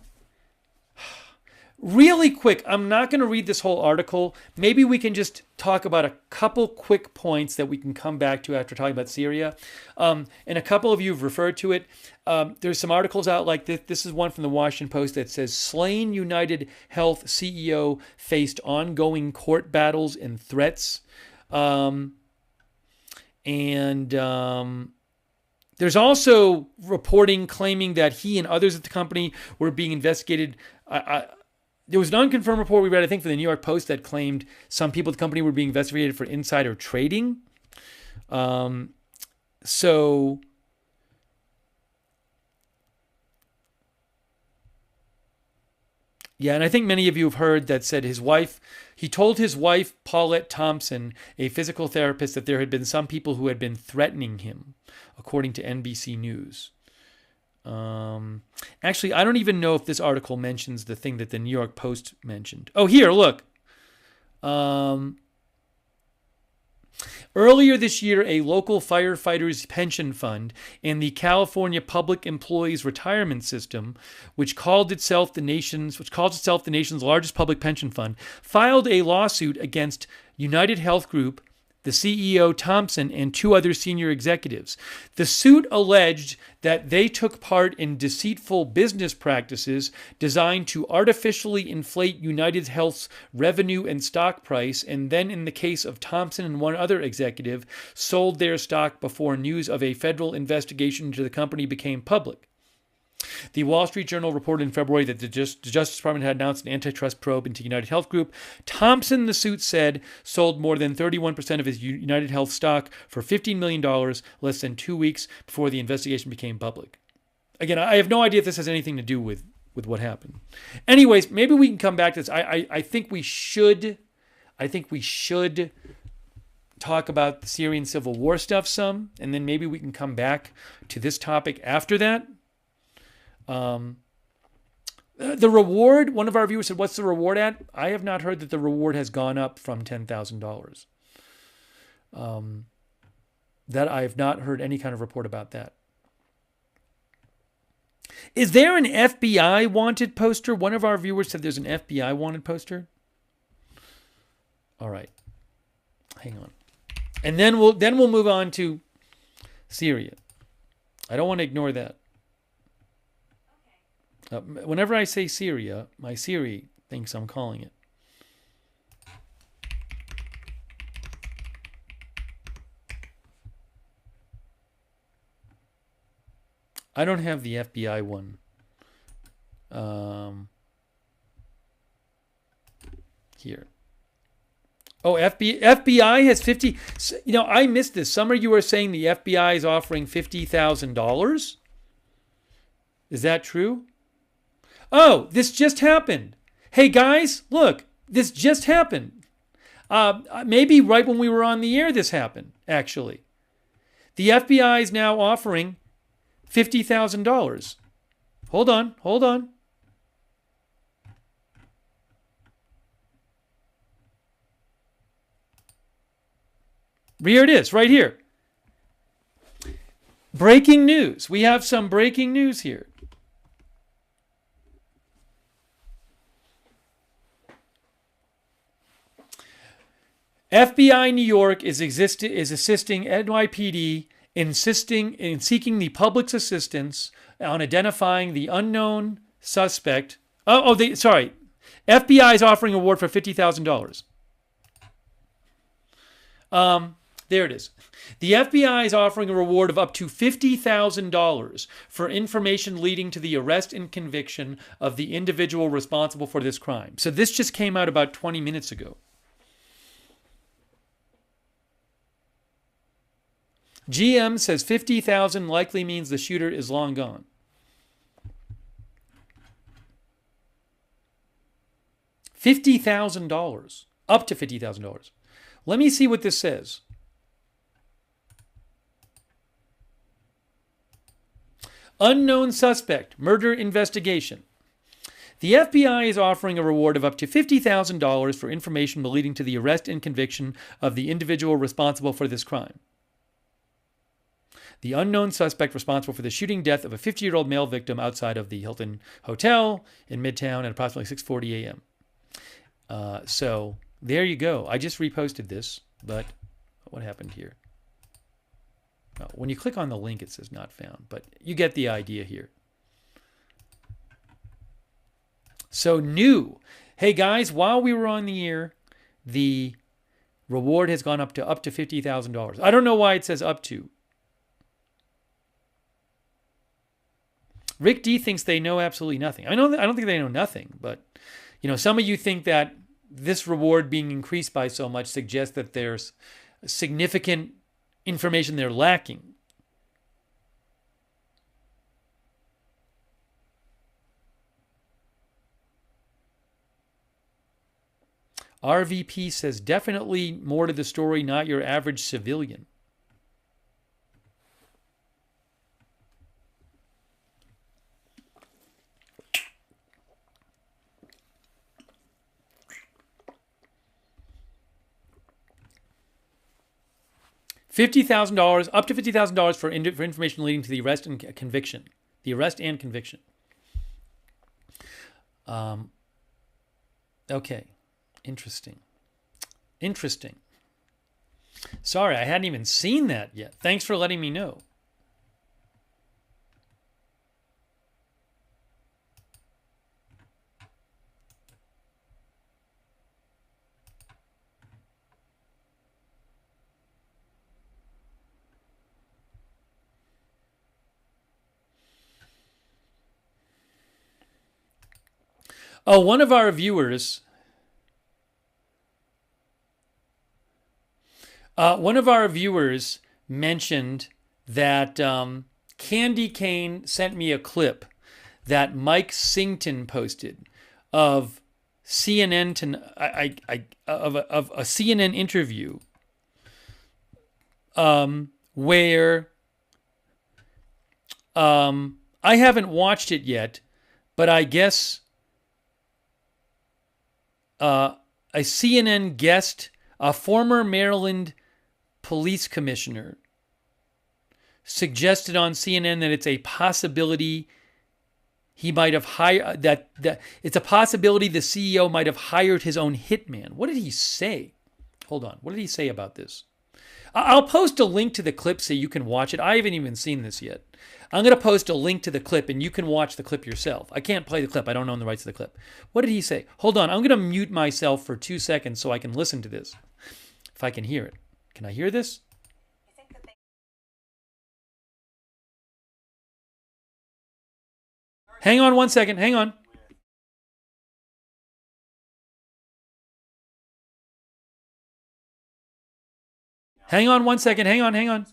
Really quick, I'm not going to read this whole article. Maybe we can just talk about a couple quick points that we can come back to after talking about Syria. And a couple of you have referred to it. There's some articles out like this. This is one from the Washington Post that says, slain United Health CEO faced ongoing court battles and threats. There's also reporting claiming that he and others at the company were being investigated. There was an unconfirmed report we read, I think, from the New York Post that claimed some people at the company were being investigated for insider trading. Yeah, and I think many of you have heard that said he told his wife, Paulette Thompson, a physical therapist, that there had been some people who had been threatening him, according to NBC News. Actually, I don't even know if this article mentions the thing that the New York Post mentioned. Oh, here, look. Earlier this year, a local firefighters pension fund and the California Public Employees Retirement System, which called itself the nation's largest public pension fund, filed a lawsuit against UnitedHealth Group, the CEO Thompson, and two other senior executives. The suit alleged that they took part in deceitful business practices designed to artificially inflate UnitedHealth's revenue and stock price, and then, in the case of Thompson and one other executive, sold their stock before news of a federal investigation into the company became public. The Wall Street Journal reported in February that the Justice Department had announced an antitrust probe into UnitedHealth Group. Thompson, the suit said, sold more than 31% of his UnitedHealth stock for $15 million less than 2 weeks before the investigation became public. Again, I have no idea if this has anything to do with what happened. Anyways, maybe we can come back to this. I think we should talk about the Syrian Civil War stuff some, and then maybe we can come back to this topic after that. The reward, one of our viewers said, what's the reward at? I have not heard that the reward has gone up from $10,000. That I have not heard any kind of report about that. Is there an FBI wanted poster? One of our viewers said there's an FBI wanted poster. All right. Hang on. And then we'll move on to Syria. I don't want to ignore that. Whenever I say Syria, my Siri thinks I'm calling it. I don't have the FBI one. Here. Oh, FBI has 50. You know, I missed this. Some of you are saying the FBI is offering $50,000. Is that true? Oh, this just happened. Hey guys, look, this just happened. Maybe right when we were on the air, this happened, actually. The FBI is now offering $50,000. Hold on. Here it is, right here. Breaking news. We have some breaking news here. FBI New York is assisting NYPD in seeking the public's assistance on identifying the unknown suspect. FBI is offering a reward for $50,000. There it is. The FBI is offering a reward of up to $50,000 for information leading to the arrest and conviction of the individual responsible for this crime. So this just came out about 20 minutes ago. GM says 50,000 likely means the shooter is long gone. $50,000. Up to $50,000. Let me see what this says. Unknown suspect, murder investigation. The FBI is offering a reward of up to $50,000 for information leading to the arrest and conviction of the individual responsible for this crime. the unknown suspect responsible for the shooting death of a 50-year-old male victim outside of the Hilton Hotel in Midtown at approximately 6:40 a.m. So there you go. I just reposted this, but what happened here? Oh, when you click on the link, it says not found, but you get the idea here. So new. Hey guys, while we were on the air, the reward has gone up to $50,000. I don't know why it says up to. Rick D thinks they know absolutely nothing. I don't think they know nothing, but some of you think that this reward being increased by so much suggests that there's significant information they're lacking. RVP says definitely more to the story, not your average civilian. $50,000, up to $50,000 for information leading to the arrest and conviction. The arrest and conviction. Okay. Interesting. Sorry, I hadn't even seen that yet. Thanks for letting me know. Oh, one of our viewers mentioned that Candy Cane sent me a clip that Mike Singleton posted of CNN of a CNN interview where I haven't watched it yet, but I guess a CNN guest, a former Maryland police commissioner, suggested on CNN that it's a possibility he might have hired, that it's a possibility the CEO might have hired his own hitman. What did he say? Hold on. What did he say about this? I'll post a link to the clip so you can watch it. I haven't even seen this yet. I'm going to post a link to the clip and you can watch the clip yourself. I can't play the clip. I don't own the rights to the clip. What did he say? Hold on. I'm going to mute myself for 2 seconds so I can listen to this. If I can hear it. Can I hear this? Hang on 1 second. Hang on. Hang on 1 second. Hang on. Hang on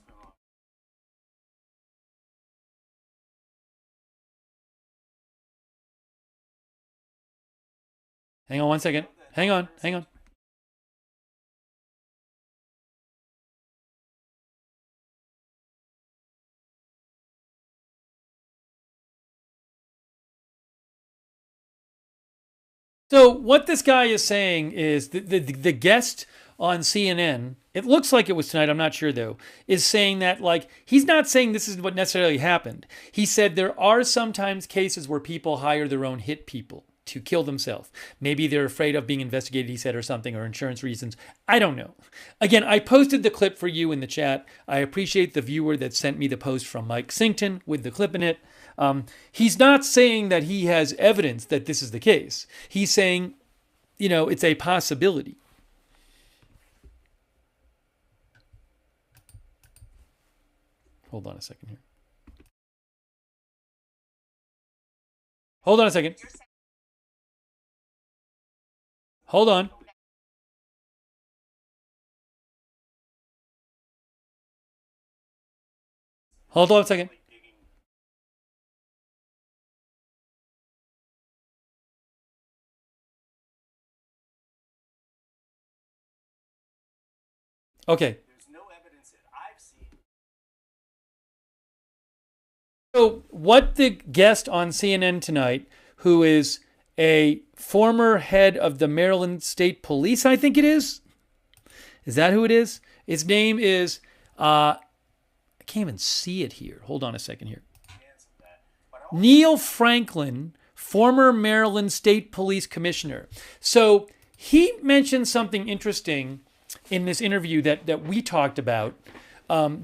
1 second. Hang on. So what this guy is saying is the guest on CNN, it looks like it was tonight, I'm not sure though, is saying that he's not saying this is what necessarily happened. He said there are sometimes cases where people hire their own hit people to kill themselves. Maybe they're afraid of being investigated, he said, or something, or insurance reasons. I don't know. Again, I posted the clip for you in the chat. I appreciate the viewer that sent me the post from Mike Singleton with the clip in it. He's not saying that he has evidence that this is the case. He's saying, it's a possibility. Hold on a second here. Hold on a second. Hold on. Hold on a second. Okay. There's no evidence that I've seen. So what the guest on CNN tonight, who is a former head of the Maryland State Police, I think it is. Is that who it is? His name is I can't even see it here. Hold on a second here. Neil Franklin, former Maryland State Police Commissioner. So he mentioned something interesting in this interview that we talked about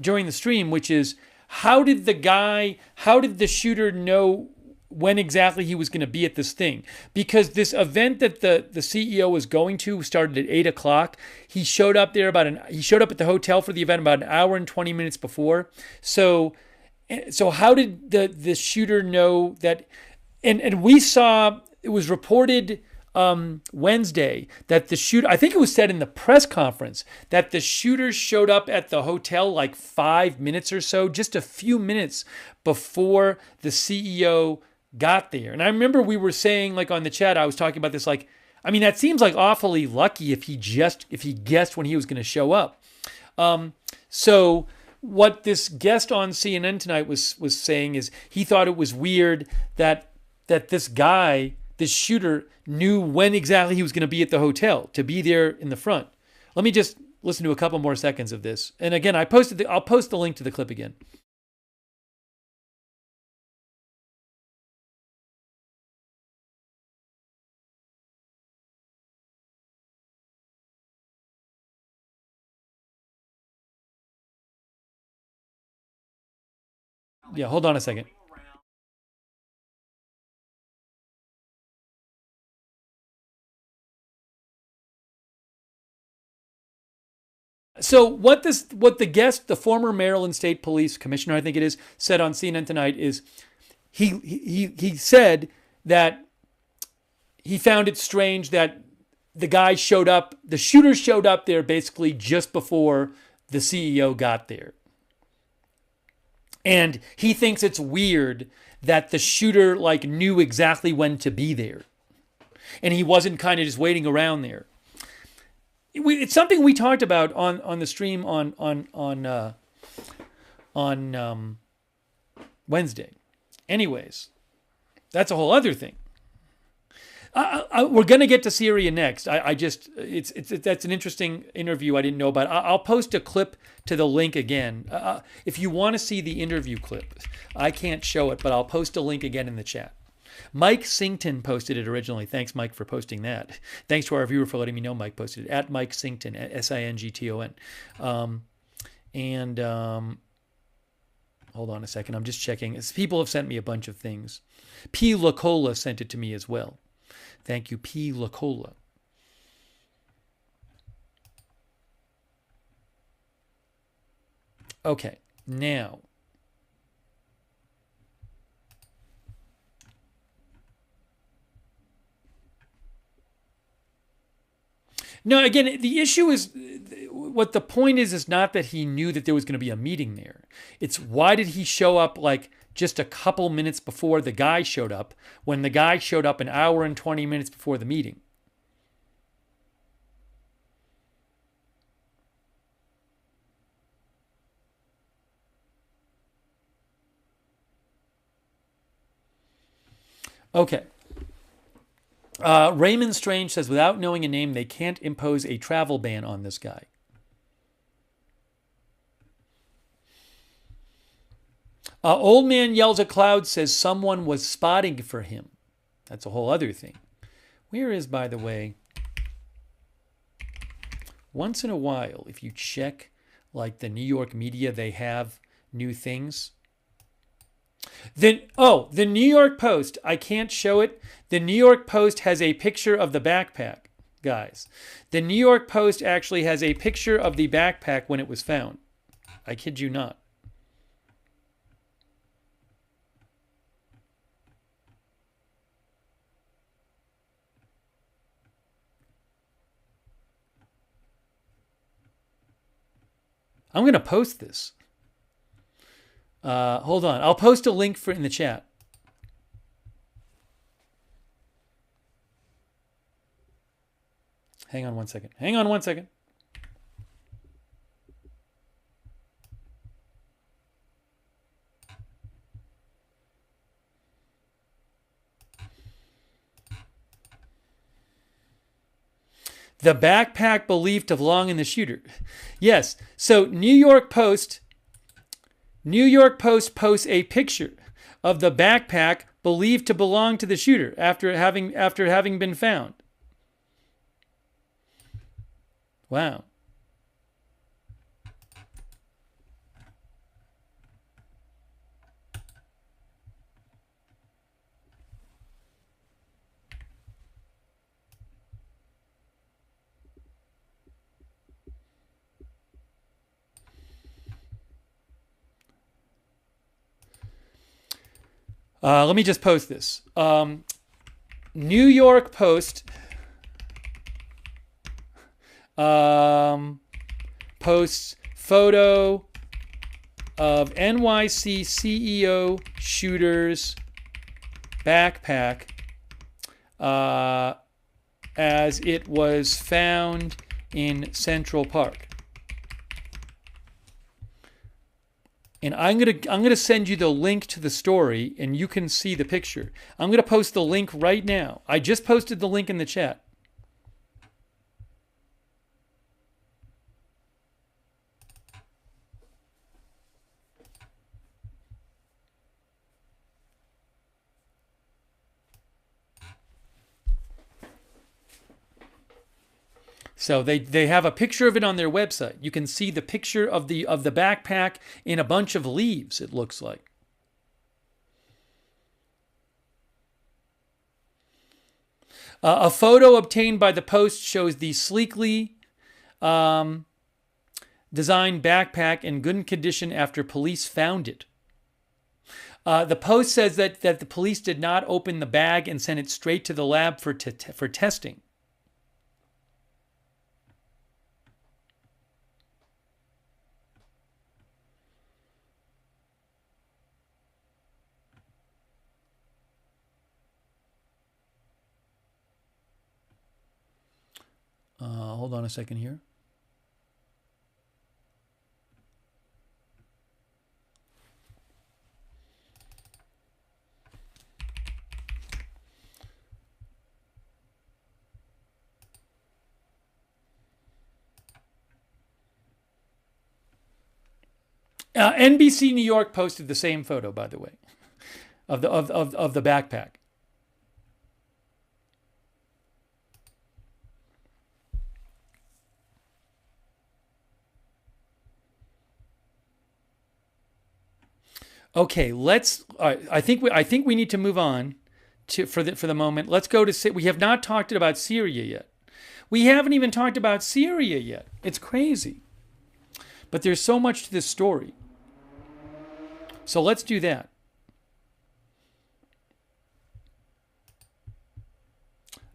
during the stream, which is how did the shooter know when exactly he was going to be at this thing? Because this event that the CEO was going to started at 8 o'clock. He showed up there he showed up at the hotel for the event about an hour and 20 minutes before. So how did the shooter know that? And we saw, it was reported Wednesday that the shooter, I think it was said in the press conference, that the shooter showed up at the hotel like 5 minutes or so, just a few minutes before the CEO got there. And I remember we were saying, like on the chat, I was talking about this, like, I mean, that seems like awfully lucky if he guessed when he was going to show up. So what this guest on CNN tonight was saying is he thought it was weird that this shooter knew when exactly he was going to be at the hotel, to be there in the front. Let me just listen to a couple more seconds of this. And again, I'll post the link to the clip again. Yeah, hold on a second. So what the former Maryland State Police Commissioner, I think it is, said on CNN tonight is he said that he found it strange that the shooter showed up there basically just before the CEO got there. And he thinks it's weird that the shooter like knew exactly when to be there. And he wasn't kind of just waiting around there. It's something we talked about on the stream on Wednesday. Anyways, that's a whole other thing. We're going to get to Syria next. That's an interesting interview I didn't know about. I'll post a clip to the link again. If you want to see the interview clip, I can't show it, but I'll post a link again in the chat. Mike Sington posted it originally. Thanks, Mike, for posting that. Thanks to our viewer for letting me know Mike posted it. At Mike Sington, Sington. Hold on a second. I'm just checking. People have sent me a bunch of things. P. Lacola sent it to me as well. Thank you, P. Lacola. Okay, now. No, again, the issue is, what the point is not that he knew that there was going to be a meeting there. It's why did he show up like just a couple minutes before the guy showed up, when the guy showed up an hour and 20 minutes before the meeting? Okay. Raymond Strange says, without knowing a name, they can't impose a travel ban on this guy. Old Man Yells at Cloud says someone was spotting for him. That's a whole other thing. Where is, by the way, once in a while, if you check like the New York media, they have new things. The New York Post, I can't show it. The New York Post has a picture of the backpack, guys. The New York Post actually has a picture of the backpack when it was found. I kid you not. I'm going to post this. Hold on. I'll post a link in the chat. Hang on one second. The backpack believed to belong in the shooter. Yes. So New York Post New York Post posts a picture of the backpack believed to belong to the shooter after having been found. Wow. Let me just post this. New York Post posts photo of NYC CEO shooter's backpack as it was found in Central Park. And I'm gonna send you the link to the story, and you can see the picture. I'm gonna post the link right now. I just posted the link in the chat. So they have a picture of it on their website. You can see the picture of the backpack in a bunch of leaves, it looks like. A photo obtained by the Post shows the sleekly designed backpack in good condition after police found it. The Post says that the police did not open the bag and sent it straight to the lab for testing. Hold on a second here. NBC New York posted the same photo, by the way, of the backpack. Okay, let's. I think we need to move on for the moment. Let's go to. We have not talked about Syria yet. We haven't even talked about Syria yet. It's crazy, but there's so much to this story. So let's do that.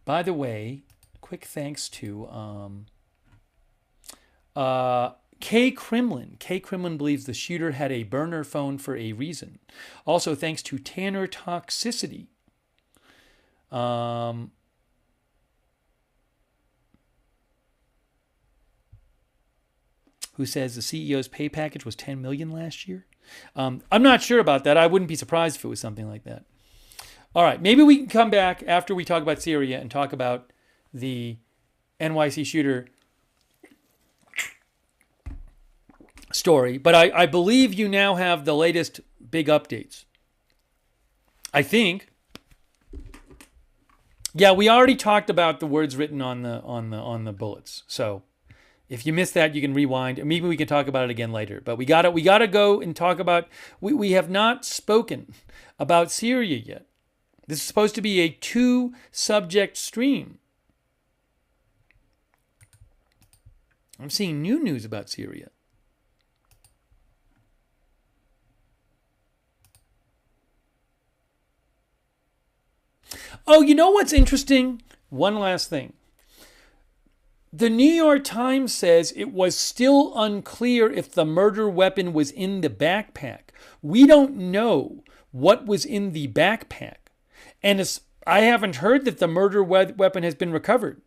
By the way, quick thanks to K. Kremlin. K. Kremlin believes the shooter had a burner phone for a reason. Also, thanks to Tanner Toxicity. Who says the CEO's pay package was $10 million last year? I'm not sure about that. I wouldn't be surprised if it was something like that. All right, maybe we can come back after we talk about Syria and talk about the NYC shooter story. But I believe you now have the latest big updates. I think. Yeah, we already talked about the words written on the bullets. So if you missed that, you can rewind. Maybe we can talk about it again later. But we gotta go and talk about. We have not spoken about Syria yet. This is supposed to be a 2-subject stream. I'm seeing new news about Syria. Oh, you know what's interesting? One last thing. The New York Times says it was still unclear if the murder weapon was in the backpack. We don't know what was in the backpack. And I haven't heard that the murder weapon has been recovered.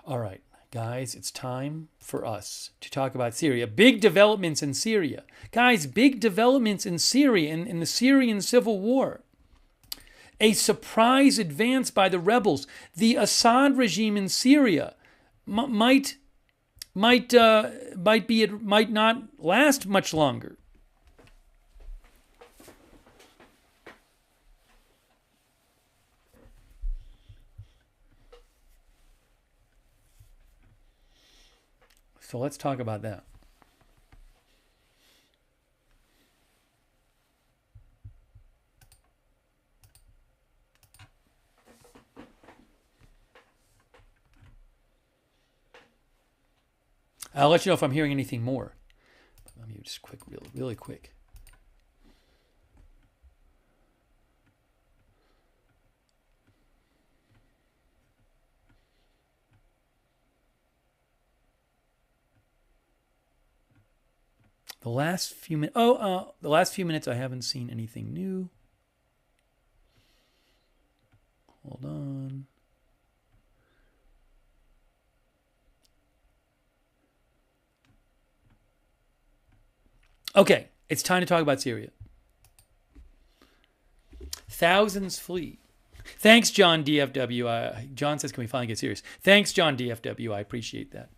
All right, guys, it's time for us to talk about Syria. Big developments in Syria. Guys, big developments in Syria, in the Syrian Civil War. A surprise advance by the rebels. The Assad regime in Syria might not last much longer. So let's talk about that. I'll let you know if I'm hearing anything more. Let me just really quick. The last few minutes. The last few minutes I haven't seen anything new. Hold on. Okay, it's time to talk about Syria. Thousands flee. Thanks, John DFW. John says, can we finally get serious? Thanks, John DFW. I appreciate that.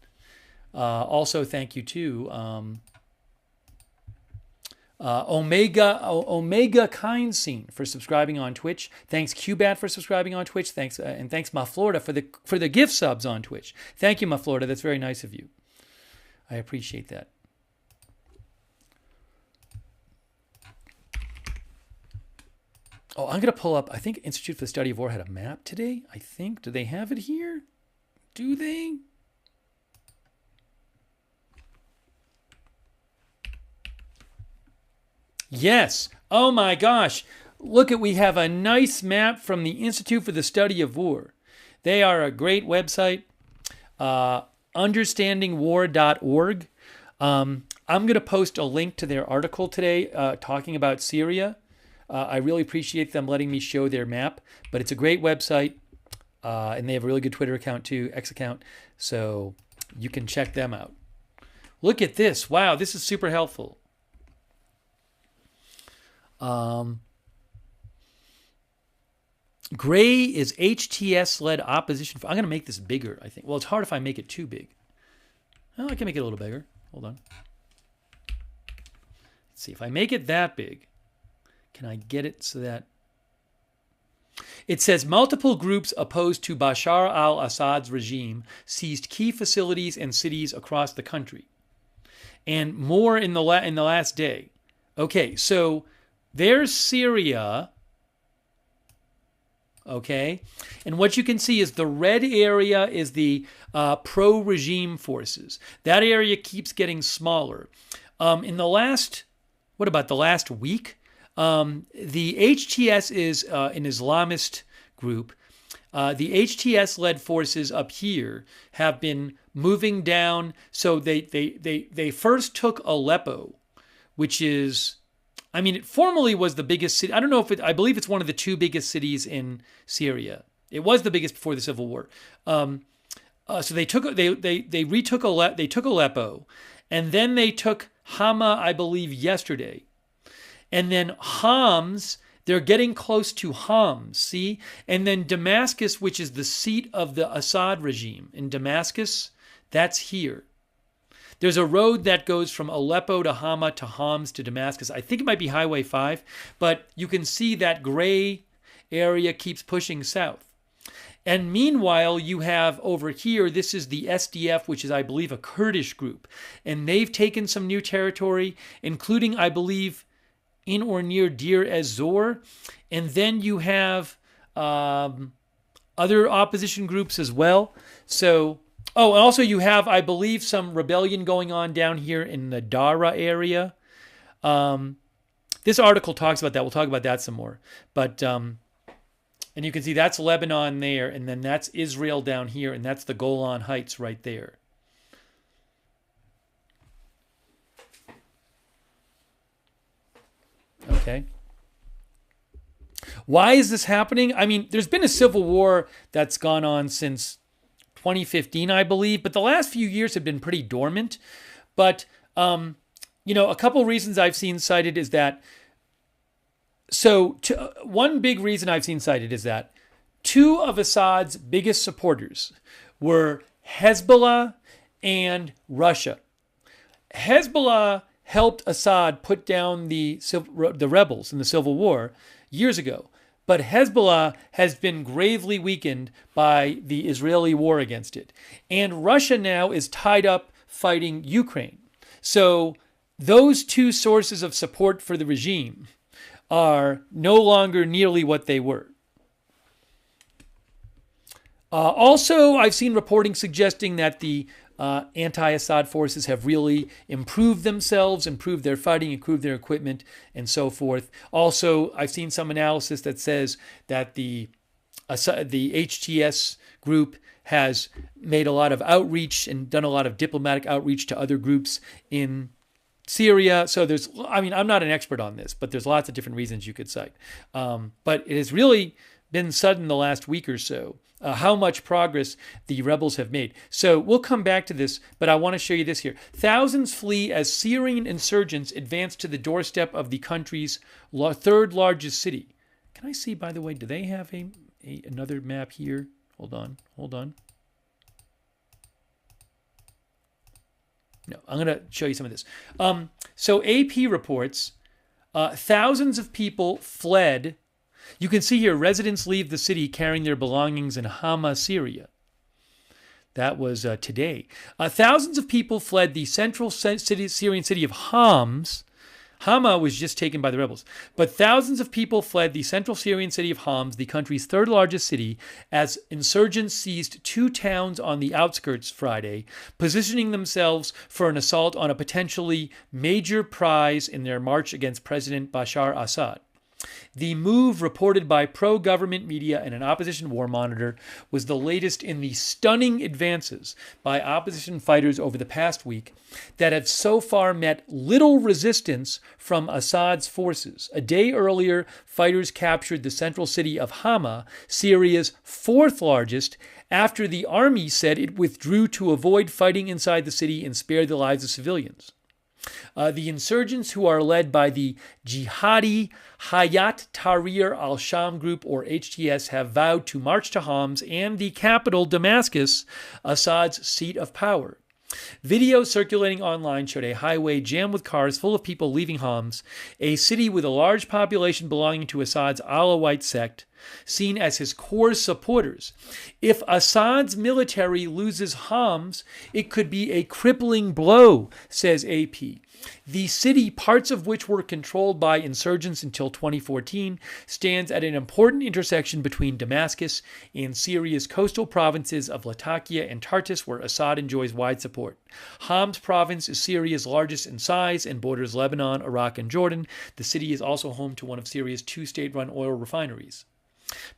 Also, thank you to Omega Kind Scene for subscribing on Twitch. Thanks, QBat, for subscribing on Twitch. Thanks, and thanks, Ma Florida, for the gift subs on Twitch. Thank you, Ma Florida. That's very nice of you. I appreciate that. Oh, I'm going to pull up, I think Institute for the Study of War had a map today, I think. Do they have it here? Do they? Yes. Oh my gosh. Look we have a nice map from the Institute for the Study of War. They are a great website, understandingwar.org. I'm going to post a link to their article today talking about Syria. I really appreciate them letting me show their map, but it's a great website, and they have a really good Twitter account too, X account, so you can check them out. Look at this. Wow, this is super helpful. Gray is HTS-led opposition. I'm going to make this bigger, I think. Well, it's hard if I make it too big. Well, I can make it a little bigger. Hold on. Let's see. If I make it that big, can I get it so that... It says multiple groups opposed to Bashar al-Assad's regime seized key facilities and cities across the country. And more in the last day. Okay, so there's Syria. Okay, and what you can see is the red area is the pro-regime forces. That area keeps getting smaller. In the last, what about the last week? The HTS is an Islamist group. The HTS-led forces up here have been moving down. So they first took Aleppo, which is, I mean, it formerly was the biggest city. I don't know if I believe it's one of the two biggest cities in Syria. It was the biggest before the Civil War. So they took Aleppo, and then they took Hama, I believe, yesterday. And then Homs, they're getting close to Homs, see? And then Damascus, which is the seat of the Assad regime. In Damascus, that's here. There's a road that goes from Aleppo to Hama to Homs to Damascus. I think it might be Highway 5, but you can see that gray area keeps pushing south. And meanwhile, you have over here, this is the SDF, which is, I believe, a Kurdish group. And they've taken some new territory, including, I believe, in or near Deir ez-Zor. And then you have other opposition groups as well. So, oh, and also you have, I believe, some rebellion going on down here in the Dara area. This article talks about that. We'll talk about that some more. But, and you can see that's Lebanon there, and then that's Israel down here, and that's the Golan Heights right there. Okay. Why is this happening? I mean, there's been a civil war that's gone on since 2015, I believe, but the last few years have been pretty dormant. But, you know, a couple reasons I've seen cited is that one big reason I've seen cited is that two of Assad's biggest supporters were Hezbollah and Russia. Hezbollah helped Assad put down the rebels in the Civil War years ago, but Hezbollah has been gravely weakened by the Israeli war against it. And Russia now is tied up fighting Ukraine. So those two sources of support for the regime are no longer nearly what they were. Also, I've seen reporting suggesting that the anti-Assad forces have really improved themselves, improved their fighting, improved their equipment, and so forth. Also, I've seen some analysis that says that the HTS group has made a lot of outreach and done a lot of diplomatic outreach to other groups in Syria. So I'm not an expert on this, but there's lots of different reasons you could cite. But it has really been sudden the last week or so, how much progress the rebels have made. So we'll come back to this, but I want to show you this here. Thousands flee as Syrian insurgents advance to the doorstep of the country's third largest city. Can I see, by the way, do they have another map here? Hold on. No, I'm going to show you some of this. So AP reports thousands of people fled. You can see here residents leave the city carrying their belongings in Hama, Syria. That was today. Thousands of people fled the central Syrian city of Homs. Hama was just taken by the rebels. But thousands of people fled the central Syrian city of Homs, the country's third largest city, as insurgents seized two towns on the outskirts Friday, positioning themselves for an assault on a potentially major prize in their march against President Bashar Assad. The move, reported by pro-government media and an opposition war monitor, was the latest in the stunning advances by opposition fighters over the past week that have so far met little resistance from Assad's forces. A day earlier, fighters captured the central city of Hama, Syria's fourth largest, after the army said it withdrew to avoid fighting inside the city and spare the lives of civilians. The insurgents, who are led by the Jihadi Hayat Tahrir al-Sham group, or HTS, have vowed to march to Homs and the capital, Damascus, Assad's seat of power. Videos circulating online showed a highway jammed with cars full of people leaving Homs, a city with a large population belonging to Assad's Alawite sect, seen as his core supporters. If Assad's military loses Homs, it could be a crippling blow, says AP. The city, parts of which were controlled by insurgents until 2014, stands at an important intersection between Damascus and Syria's coastal provinces of Latakia and Tartus, where Assad enjoys wide support. Homs province is Syria's largest in size and borders Lebanon, Iraq, and Jordan. The city is also home to one of Syria's two state-run oil refineries.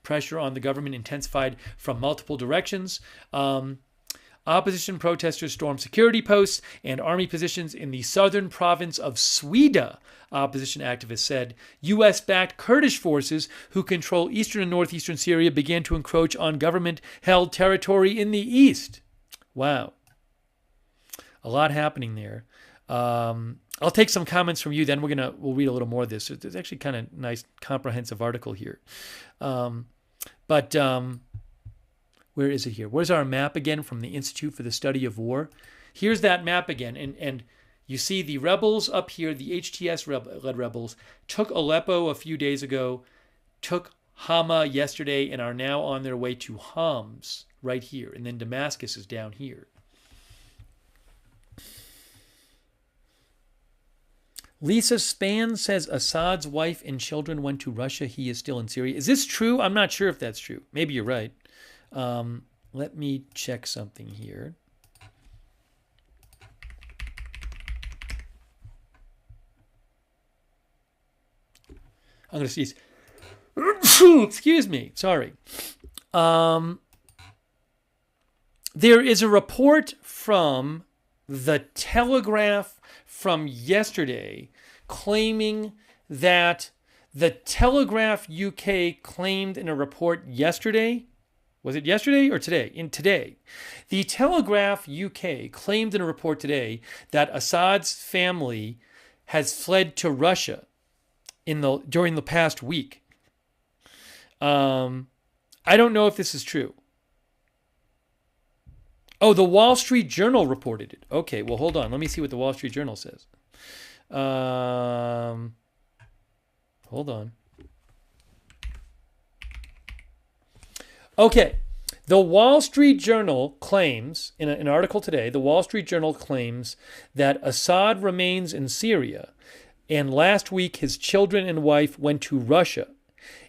Pressure on the government intensified from multiple directions. Opposition protesters stormed security posts and army positions in the southern province of Swida, opposition activists said. U.S.-backed Kurdish forces, who control eastern and northeastern Syria, began to encroach on government-held territory in the east. Wow. A lot happening there. I'll take some comments from you, then we'll read a little more of this. It's actually kind of nice, comprehensive article here. Where is it here? Where's our map again from the Institute for the Study of War? Here's that map again. And you see the rebels up here, the HTS-led rebels, took Aleppo a few days ago, took Hama yesterday, and are now on their way to Homs right here. And then Damascus is down here. Lisa Span says Assad's wife and children went to Russia. He is still in Syria. Is this true? I'm not sure if that's true. Maybe you're right. Let me check something here. I'm going to sneeze. Excuse me. Sorry. There is a report from the Telegraph from yesterday claiming that the Telegraph UK claimed in a report yesterday. Was it yesterday or today? Today. The Telegraph UK claimed in a report today that Assad's family has fled to Russia. during the past week. I don't know if this is true. Oh, the Wall Street Journal reported it. Okay, well, hold on. Let me see what the Wall Street Journal says. Hold on. Okay, the Wall Street Journal claims, in an article today, the Wall Street Journal claims that Assad remains in Syria, and last week his children and wife went to Russia,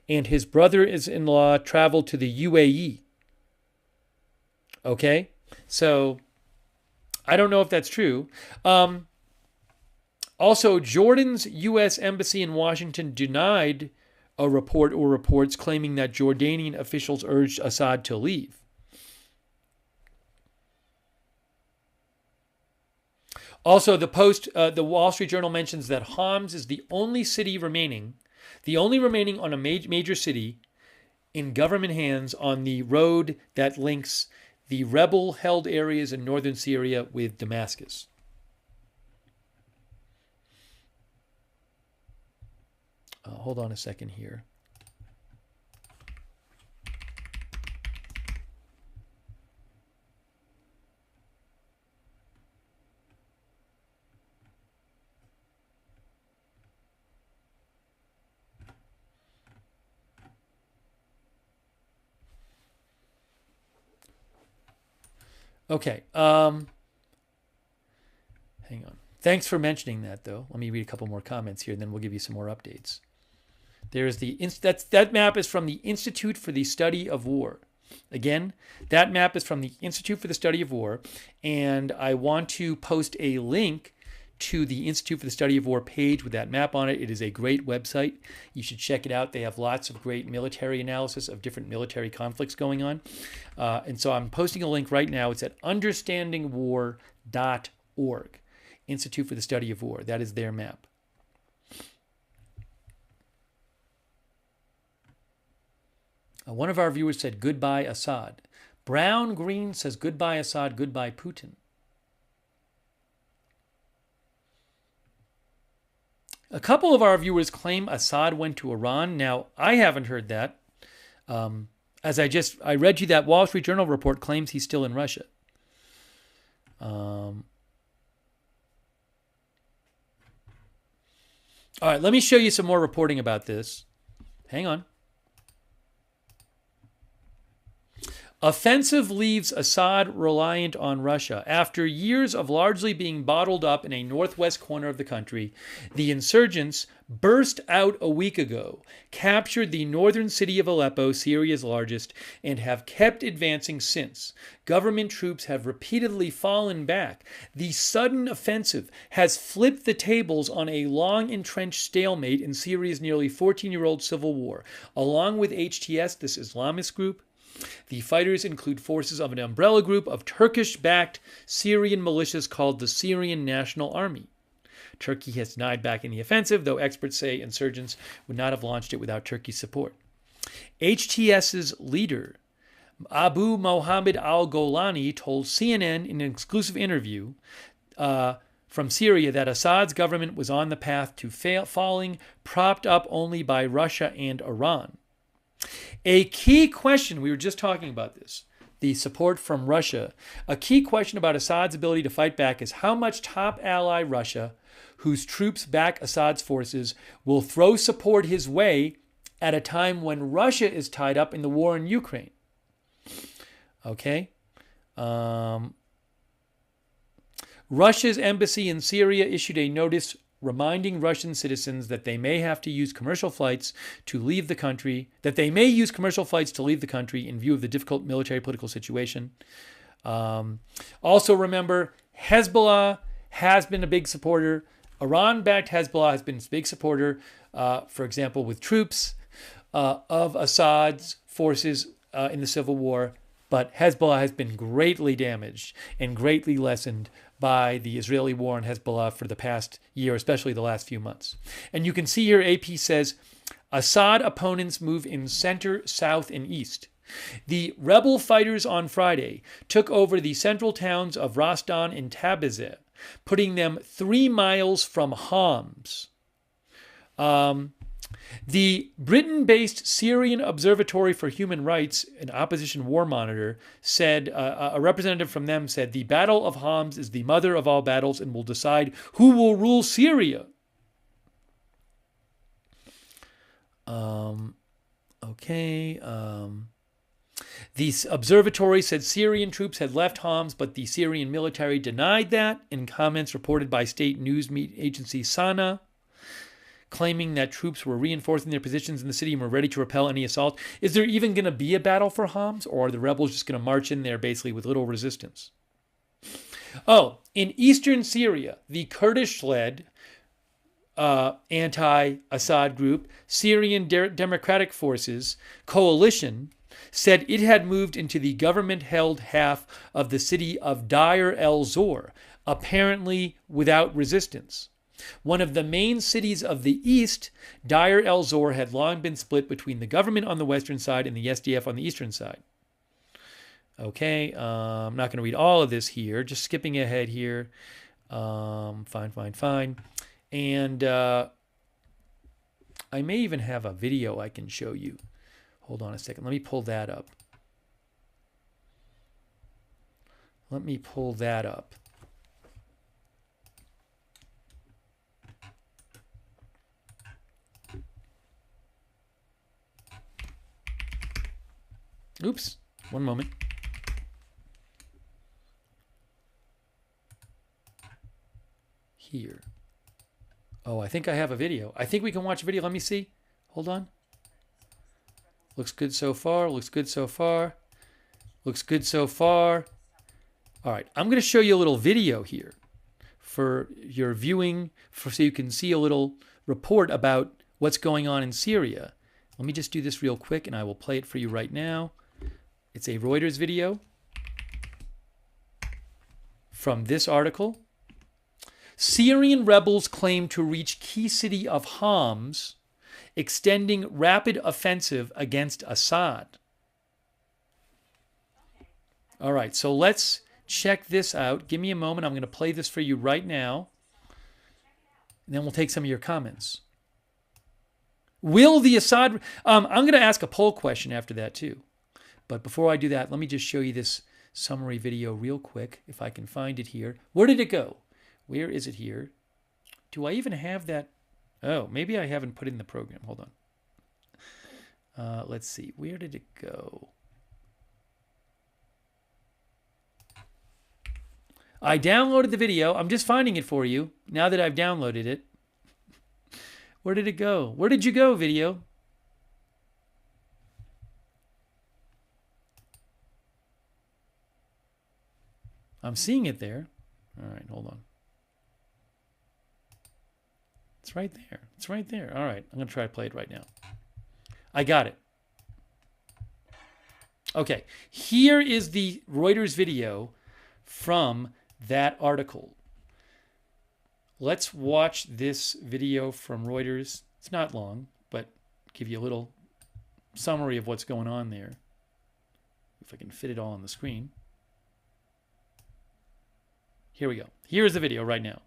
and his brother-in-law traveled to the UAE. Okay? So, I don't know if that's true. Also, Jordan's U.S. Embassy in Washington denied a report or reports claiming that Jordanian officials urged Assad to leave. Also, the Wall Street Journal mentions that Homs is the only remaining on a major city in government hands on the road that links the rebel-held areas in northern Syria with Damascus. Hold on a second here. Okay. Hang on. Thanks for mentioning that, though. Let me read a couple more comments here, and then we'll give you some more updates. There's that map is from the Institute for the Study of War. Again, that map is from the Institute for the Study of War, and I want to post a link to the Institute for the Study of War page with that map on it. It is a great website. You should check it out. They have lots of great military analysis of different military conflicts going on. And so I'm posting a link right now. It's at understandingwar.org, Institute for the Study of War. That is their map. One of our viewers said, goodbye, Assad. Brown Green says, goodbye, Assad, goodbye, Putin. A couple of our viewers claim Assad went to Iran. Now, I haven't heard that. As I read you that Wall Street Journal report claims he's still in Russia. All right, let me show you some more reporting about this. Hang on. Offensive leaves Assad reliant on Russia. After years of largely being bottled up in a northwest corner of the country, the insurgents burst out a week ago, captured the northern city of Aleppo, Syria's largest, and have kept advancing since. Government troops have repeatedly fallen back. The sudden offensive has flipped the tables on a long-entrenched stalemate in Syria's nearly 14-year-old civil war. Along with HTS, this Islamist group, the fighters include forces of an umbrella group of Turkish-backed Syrian militias called the Syrian National Army. Turkey has denied backing the offensive, though experts say insurgents would not have launched it without Turkey's support. HTS's leader, Abu Mohammed al-Golani, told CNN in an exclusive interview from Syria that Assad's government was on the path to falling, propped up only by Russia and Iran. A key question, we were just talking about this, the support from Russia. A key question about Assad's ability to fight back is how much top ally Russia, whose troops back Assad's forces, will throw support his way at a time when Russia is tied up in the war in Ukraine. Okay. Russia's embassy in Syria issued a notice reminding Russian citizens that they may have to use commercial flights to leave the country, in view of the difficult military political situation. Also remember, Hezbollah has been a big supporter. Iran-backed Hezbollah has been a big supporter, for example, with troops of Assad's forces in the civil war. But Hezbollah has been greatly damaged and greatly lessened by the Israeli war on Hezbollah for the past year, especially the last few months. And you can see here AP says, Assad opponents move in center, south, and east. The rebel fighters on Friday took over the central towns of Rastan and Tabizeh, putting them 3 miles from Homs. The Britain-based Syrian Observatory for Human Rights, an opposition war monitor, said, a representative from them said, the Battle of Homs is the mother of all battles and will decide who will rule Syria. The observatory said Syrian troops had left Homs, but the Syrian military denied that in comments reported by state news agency Sana, claiming that troops were reinforcing their positions in the city and were ready to repel any assault. Is there even going to be a battle for Homs, or are the rebels just going to march in there basically with little resistance? Oh, in eastern Syria, the Kurdish-led anti-Assad group, Syrian Democratic Forces Coalition, said it had moved into the government-held half of the city of Deir el-Zor, apparently without resistance. One of the main cities of the east, Deir el-Zor had long been split between the government on the western side and the SDF on the eastern side. Okay, I'm not going to read all of this here, just skipping ahead here. Fine. And I may even have a video I can show you. Hold on a second. Let me pull that up. Oops, one moment. Here. Oh, I think I have a video. I think we can watch a video. Let me see. Hold on. Looks good so far. All right, I'm going to show you a little video here for your viewing, so you can see a little report about what's going on in Syria. Let me just do this real quick, and I will play it for you right now. It's a Reuters video from this article. Syrian rebels claim to reach key city of Homs, extending rapid offensive against Assad. All right, so let's check this out. Give me a moment. I'm going to play this for you right now. And then we'll take some of your comments. Will the Assad... I'm going to ask a poll question after that too. But before I do that, let me just show you this summary video real quick, if I can find it here. Where did it go? Where is it here? Do I even have that? Oh, maybe I haven't put it in the program. Hold on. Let's see. Where did it go? I downloaded the video. I'm just finding it for you now that I've downloaded it. Where did it go? Where did you go, video? I'm seeing it there. All right, hold on. It's right there. It's right there. All right, I'm going to try to play it right now. I got it. Okay, here is the Reuters video from that article. Let's watch this video from Reuters. It's not long, but give you a little summary of what's going on there. If I can fit it all on the screen. Here we go. Here's the video right now.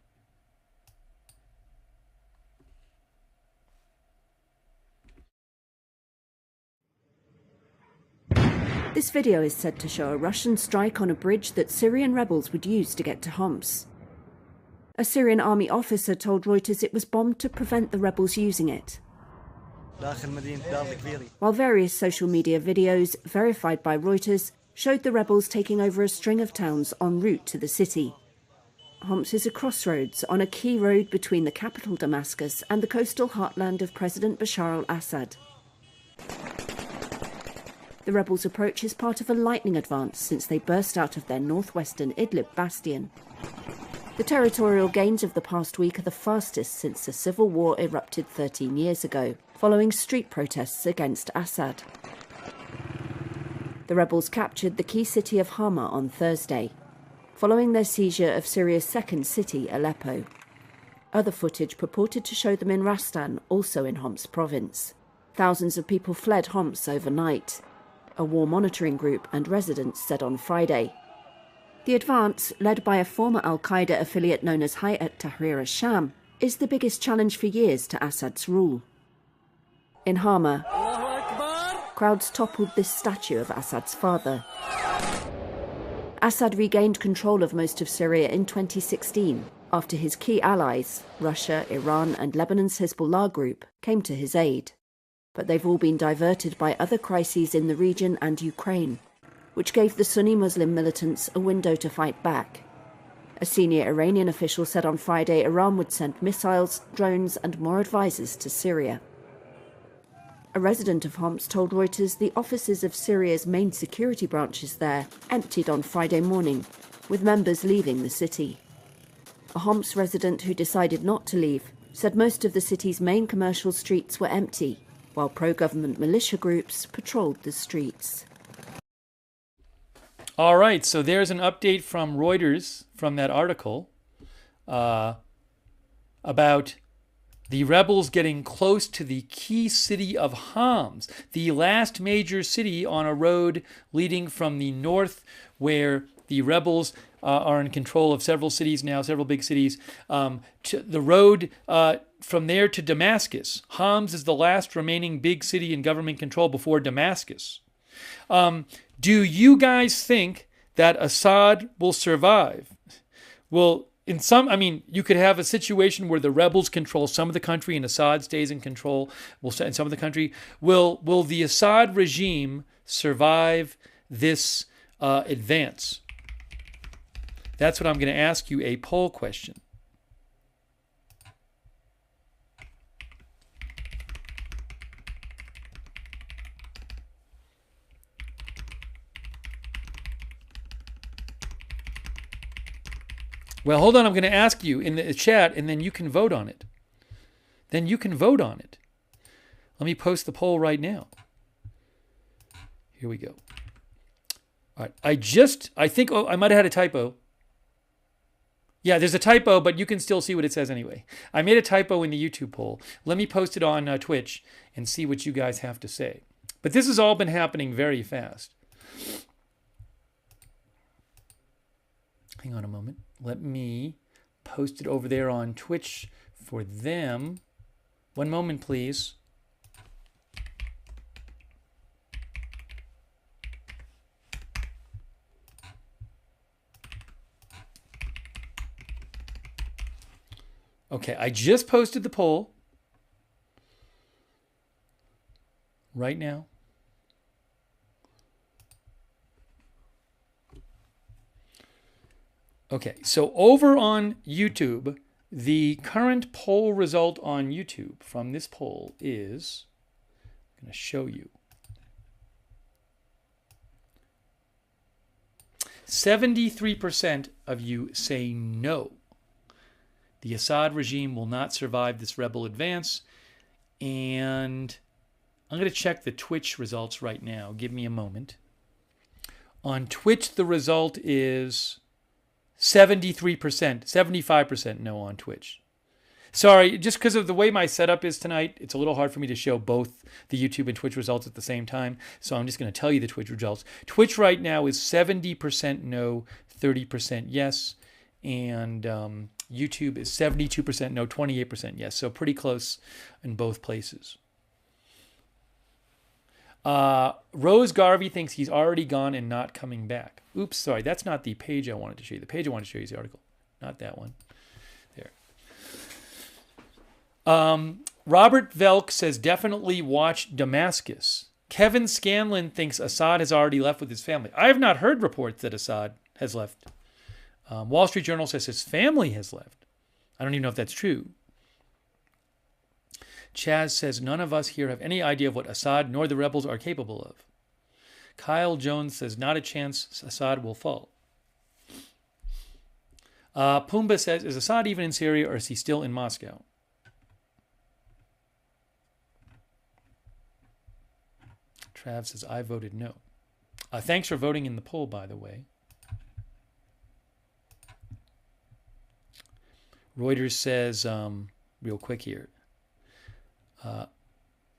This video is said to show a Russian strike on a bridge that Syrian rebels would use to get to Homs. A Syrian army officer told Reuters it was bombed to prevent the rebels using it. While various social media videos, verified by Reuters, showed the rebels taking over a string of towns en route to the city. Homs is a crossroads on a key road between the capital Damascus and the coastal heartland of President Bashar al-Assad. The rebels' approach is part of a lightning advance since they burst out of their northwestern Idlib bastion. The territorial gains of the past week are the fastest since the civil war erupted 13 years ago, following street protests against Assad. The rebels captured the key city of Hama on Thursday, following their seizure of Syria's second city, Aleppo. Other footage purported to show them in Rastan, also in Homs province. Thousands of people fled Homs overnight, a war monitoring group and residents said on Friday. The advance, led by a former al-Qaeda affiliate known as Hayat Tahrir al-Sham, is the biggest challenge for years to Assad's rule. In Hama, crowds toppled this statue of Assad's father. Assad regained control of most of Syria in 2016 after his key allies, Russia, Iran and Lebanon's Hezbollah group, came to his aid. But they've all been diverted by other crises in the region and Ukraine, which gave the Sunni Muslim militants a window to fight back. A senior Iranian official said on Friday Iran would send missiles, drones and more advisors to Syria. A resident of Homs told Reuters the offices of Syria's main security branches there emptied on Friday morning, with members leaving the city. A Homs resident who decided not to leave said most of the city's main commercial streets were empty, while pro-government militia groups patrolled the streets.
All right, so there's an update from Reuters from that article about the rebels getting close to the key city of Homs, the last major city on a road leading from the north, where the rebels are in control of several cities now, several big cities, to the road from there to Damascus. Homs is the last remaining big city in government control before Damascus. Do you guys think that Assad will survive? Well, you could have a situation where the rebels control some of the country and Assad stays in control in some of the country. Will the Assad regime survive this advance? That's what I'm going to ask you, a poll question. Well, hold on. I'm going to ask you in the chat, and then you can vote on it. Let me post the poll right now. Here we go. All right. I think I might have had a typo. Yeah, there's a typo, but you can still see what it says anyway. I made a typo in the YouTube poll. Let me post it on Twitch and see what you guys have to say. But this has all been happening very fast. Hang on a moment. Let me post it over there on Twitch for them. One moment, please. Okay, I just posted the poll right now. Okay, so over on YouTube, the current poll result on YouTube from this poll is, I'm going to show you. 73% of you say no. The Assad regime will not survive this rebel advance. And I'm going to check the Twitch results right now. Give me a moment. On Twitch, the result is 73%, 75% no on Twitch. Sorry, just because of the way my setup is tonight, it's a little hard for me to show both the YouTube and Twitch results at the same time. So I'm just going to tell you the Twitch results. Twitch right now is 70% no, 30% yes. And YouTube is 72% no, 28% yes. So pretty close in both places. Rose Garvey thinks he's already gone and not coming back. Oops, sorry, that's not the page I wanted to show you. The page I wanted to show you is the article, not that one. There. Robert Velk says definitely watch Damascus. Kevin Scanlon thinks Assad has already left with his family. I have not heard reports that Assad has left. Wall Street Journal says his family has left. I don't even know if that's true. Chaz says none of us here have any idea of what Assad nor the rebels are capable of. Kyle Jones says not a chance Assad will fall. Pumbaa says, is Assad even in Syria or is he still in Moscow? Trav says, I voted no. Thanks for voting in the poll, by the way. Reuters says, real quick here,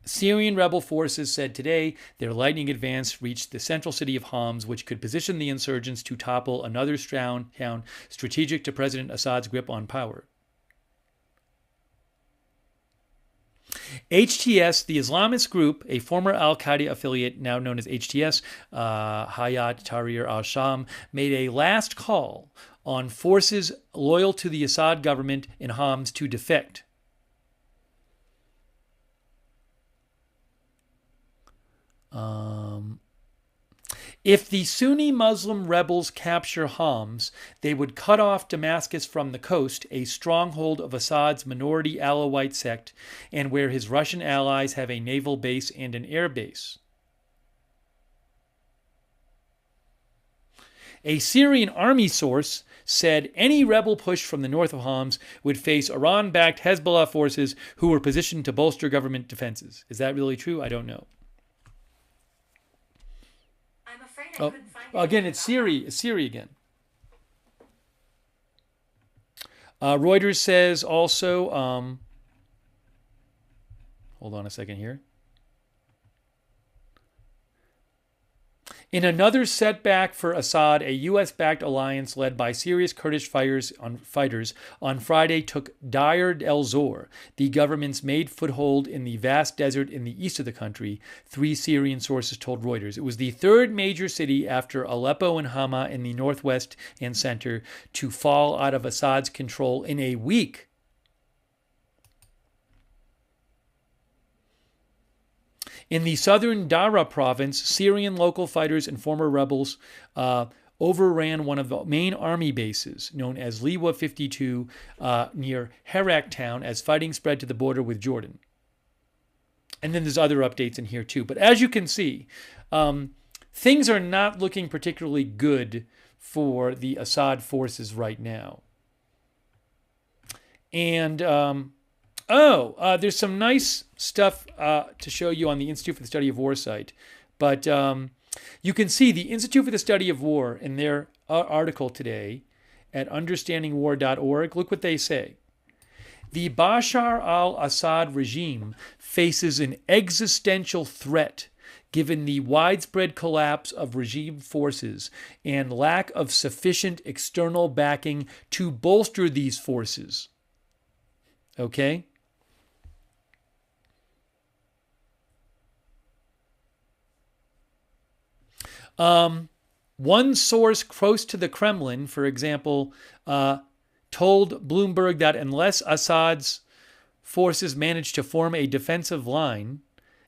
Syrian rebel forces said today their lightning advance reached the central city of Homs, which could position the insurgents to topple another town strategic to President Assad's grip on power. HTS, the Islamist group, a former al-Qaeda affiliate now known as HTS, Hayat Tahrir al-Sham, made a last call on forces loyal to the Assad government in Homs to defect. If the Sunni Muslim rebels capture Homs, they would cut off Damascus from the coast, a stronghold of Assad's minority Alawite sect, and where his Russian allies have a naval base and an air base. A Syrian army source said any rebel push from the north of Homs would face Iran-backed Hezbollah forces who were positioned to bolster government defenses. Is that really true? I don't know. Again, it's Syria. It's Syria again. Reuters says also, hold on a second here. In another setback for Assad, a U.S.-backed alliance led by Syria's Kurdish fighters on Friday took Deir el-Zor, the government's made foothold in the vast desert in the east of the country, 3 Syrian sources told Reuters. It was the third major city after Aleppo and Hama in the northwest and center to fall out of Assad's control in a week. In the southern Dara province, Syrian local fighters and former rebels overran one of the main army bases, known as Liwa 52, near Herak town, as fighting spread to the border with Jordan. And then there's other updates in here too. But as you can see, things are not looking particularly good for the Assad forces right now. And there's some nice stuff to show you on the Institute for the Study of War site. But you can see the Institute for the Study of War in their article today at understandingwar.org. Look what they say. The Bashar al-Assad regime faces an existential threat given the widespread collapse of regime forces and lack of sufficient external backing to bolster these forces. Okay? One source close to the Kremlin, for example, told Bloomberg that unless Assad's forces manage to form a defensive line,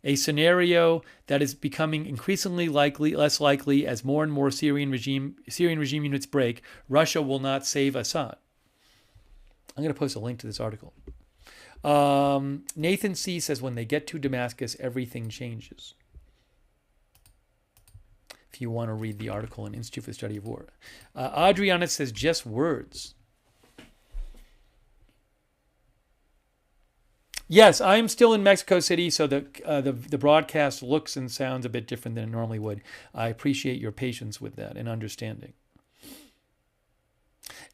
a scenario that is becoming increasingly less likely as more and more Syrian regime units break, Russia will not save Assad. I'm going to post a link to this article. Nathan C. says when they get to Damascus, everything changes. If you want to read the article in Institute for the Study of War. Adriana says just words. Yes, I'm still in Mexico City, so the broadcast looks and sounds a bit different than it normally would. I appreciate your patience with that and understanding.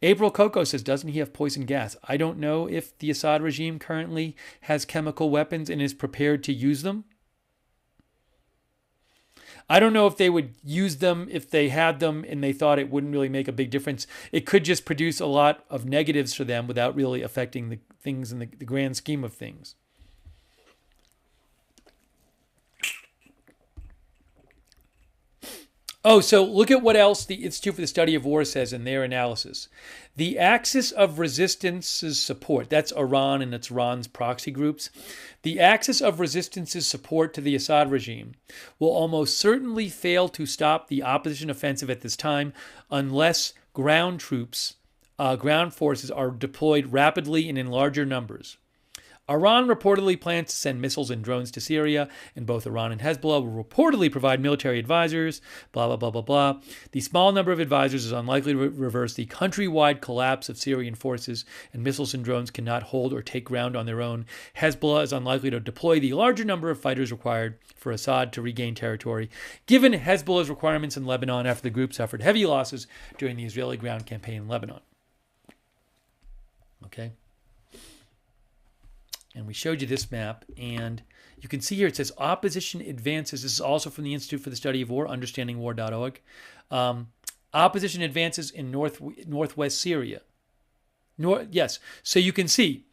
April Coco says, doesn't he have poison gas? I don't know if the Assad regime currently has chemical weapons and is prepared to use them. I don't know if they would use them if they had them and they thought it wouldn't really make a big difference. It could just produce a lot of negatives for them without really affecting the things in the grand scheme of things. Oh, so look at what else the Institute for the Study of War says in their analysis. The axis of resistance's support, that's Iran and it's Iran's proxy groups. The axis of resistance's support to the Assad regime will almost certainly fail to stop the opposition offensive at this time unless ground forces are deployed rapidly and in larger numbers. Iran reportedly plans to send missiles and drones to Syria, and both Iran and Hezbollah will reportedly provide military advisors, blah, blah, blah, blah, blah. The small number of advisors is unlikely to reverse the countrywide collapse of Syrian forces, and missiles and drones cannot hold or take ground on their own. Hezbollah is unlikely to deploy the larger number of fighters required for Assad to regain territory, given Hezbollah's requirements in Lebanon after the group suffered heavy losses during the Israeli ground campaign in Lebanon. Okay? And we showed you this map, and you can see here it says opposition advances. This is also from the Institute for the Study of War, understandingwar.org. Opposition advances in northwest Syria. Yes, so you can see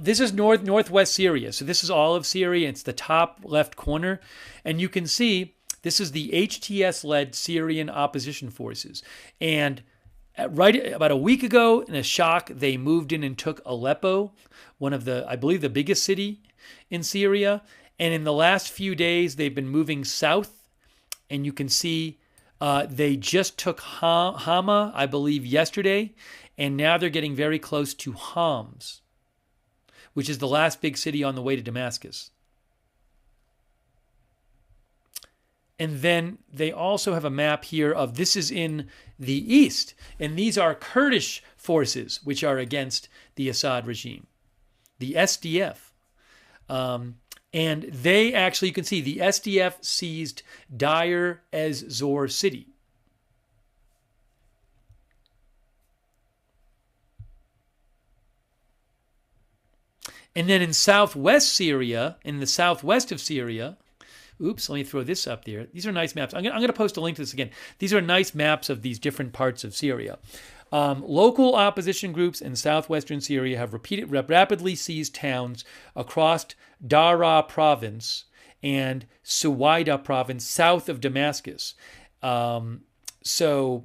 This is northwest Syria. So this is all of Syria. It's the top left corner. And you can see this is the HTS-led Syrian opposition forces. And right about a week ago, in a shock, they moved in and took Aleppo, one of the, I believe, the biggest city in Syria. And in the last few days, they've been moving south. And you can see they just took Hama, I believe, yesterday. And now they're getting very close to Homs, which is the last big city on the way to Damascus. And then they also have a map here of this is in the east. And these are Kurdish forces, which are against the Assad regime, the SDF. And they actually, you can see the SDF seized Deir ez-Zor city. And then in southwest Syria, in the southwest of Syria, oops, let me throw this up there. These are nice maps. I'm going to post a link to this again. These are nice maps of these different parts of Syria. Local opposition groups in southwestern Syria have rapidly seized towns across Daraa province and Suwaida province south of Damascus. So,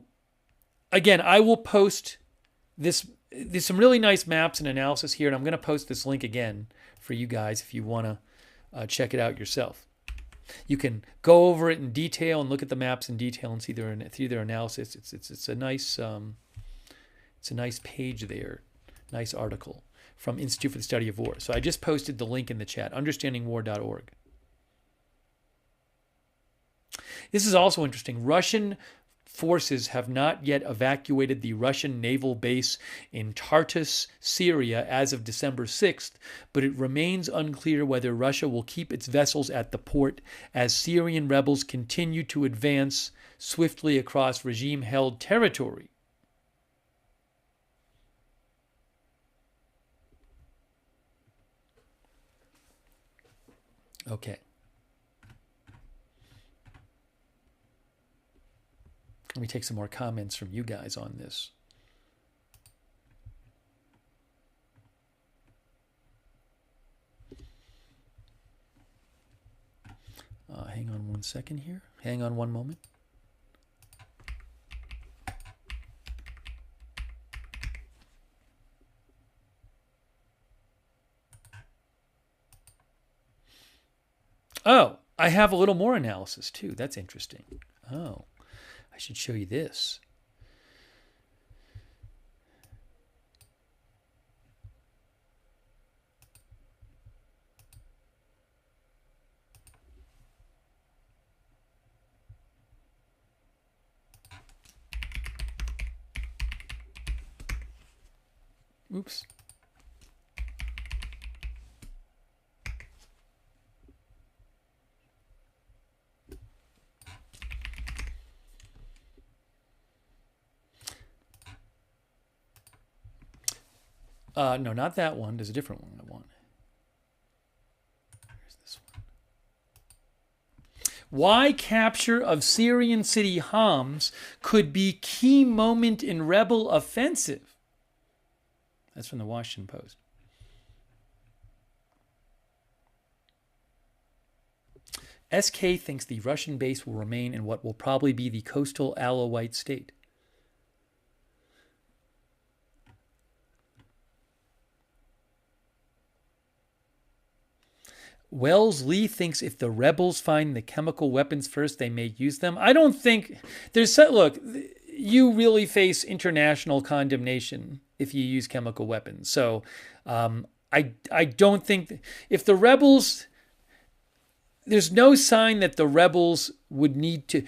again, I will post this. There's some really nice maps and analysis here, and I'm going to post this link again for you guys if you want to check it out yourself. You can go over it in detail and look at the maps in detail and see their analysis. It's a nice page there, nice article from Institute for the Study of War. So I just posted the link in the chat, understandingwar.org. This is also interesting. Russian forces have not yet evacuated the Russian naval base in Tartus, Syria, as of December 6th, but it remains unclear whether Russia will keep its vessels at the port as Syrian rebels continue to advance swiftly across regime-held territory. Okay. Let me take some more comments from you guys on this. Hang on one second here. Hang on one moment. Oh, I have a little more analysis too. That's interesting. Oh. I should show you this. Oops. No, not that one. There's a different one I want. Here's this one. Why capture of Syrian city Homs could be key moment in rebel offensive. That's from the Washington Post. SK thinks the Russian base will remain in what will probably be the coastal Alawite state. Wells Lee thinks if the rebels find the chemical weapons first, they may use them. I don't think there's look, you really face international condemnation if you use chemical weapons. So I don't think if the rebels, there's no sign that the rebels would need to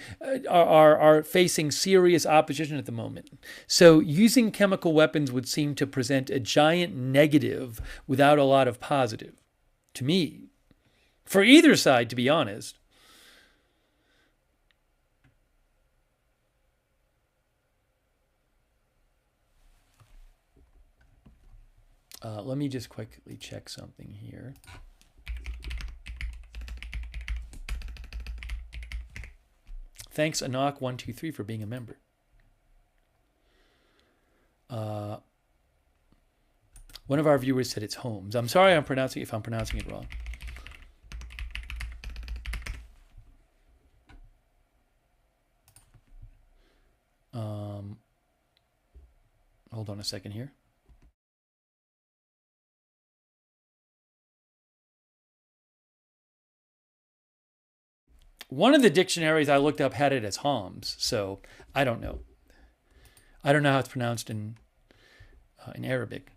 are facing serious opposition at the moment. So using chemical weapons would seem to present a giant negative without a lot of positive to me. For either side, to be honest. Let me just quickly check something here. Thanks, Anak123, for being a member. One of our viewers said it's Homs. I'm sorry if I'm pronouncing it wrong. Hold on a second here. One of the dictionaries I looked up had it as Homs, so I don't know. I don't know how it's pronounced in Arabic.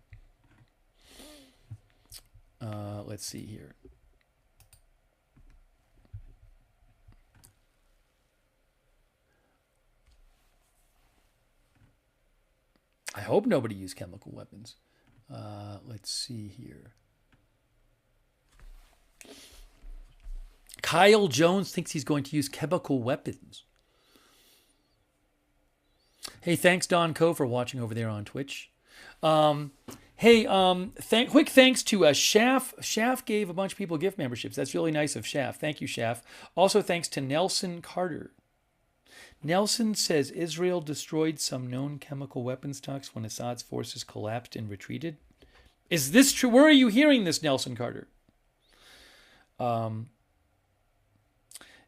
Let's see here. I hope nobody used chemical weapons. Let's see here. Kyle Jones thinks he's going to use chemical weapons. Hey, thanks, Don Coe, for watching over there on Twitch. Hey, quick thanks to Shaf. Shaf gave a bunch of people gift memberships. That's really nice of Shaf. Thank you, Shaf. Also, thanks to Nelson Carter. Nelson says Israel destroyed some known chemical weapon stocks when Assad's forces collapsed and retreated. Is this true? Where are you hearing this, Nelson Carter?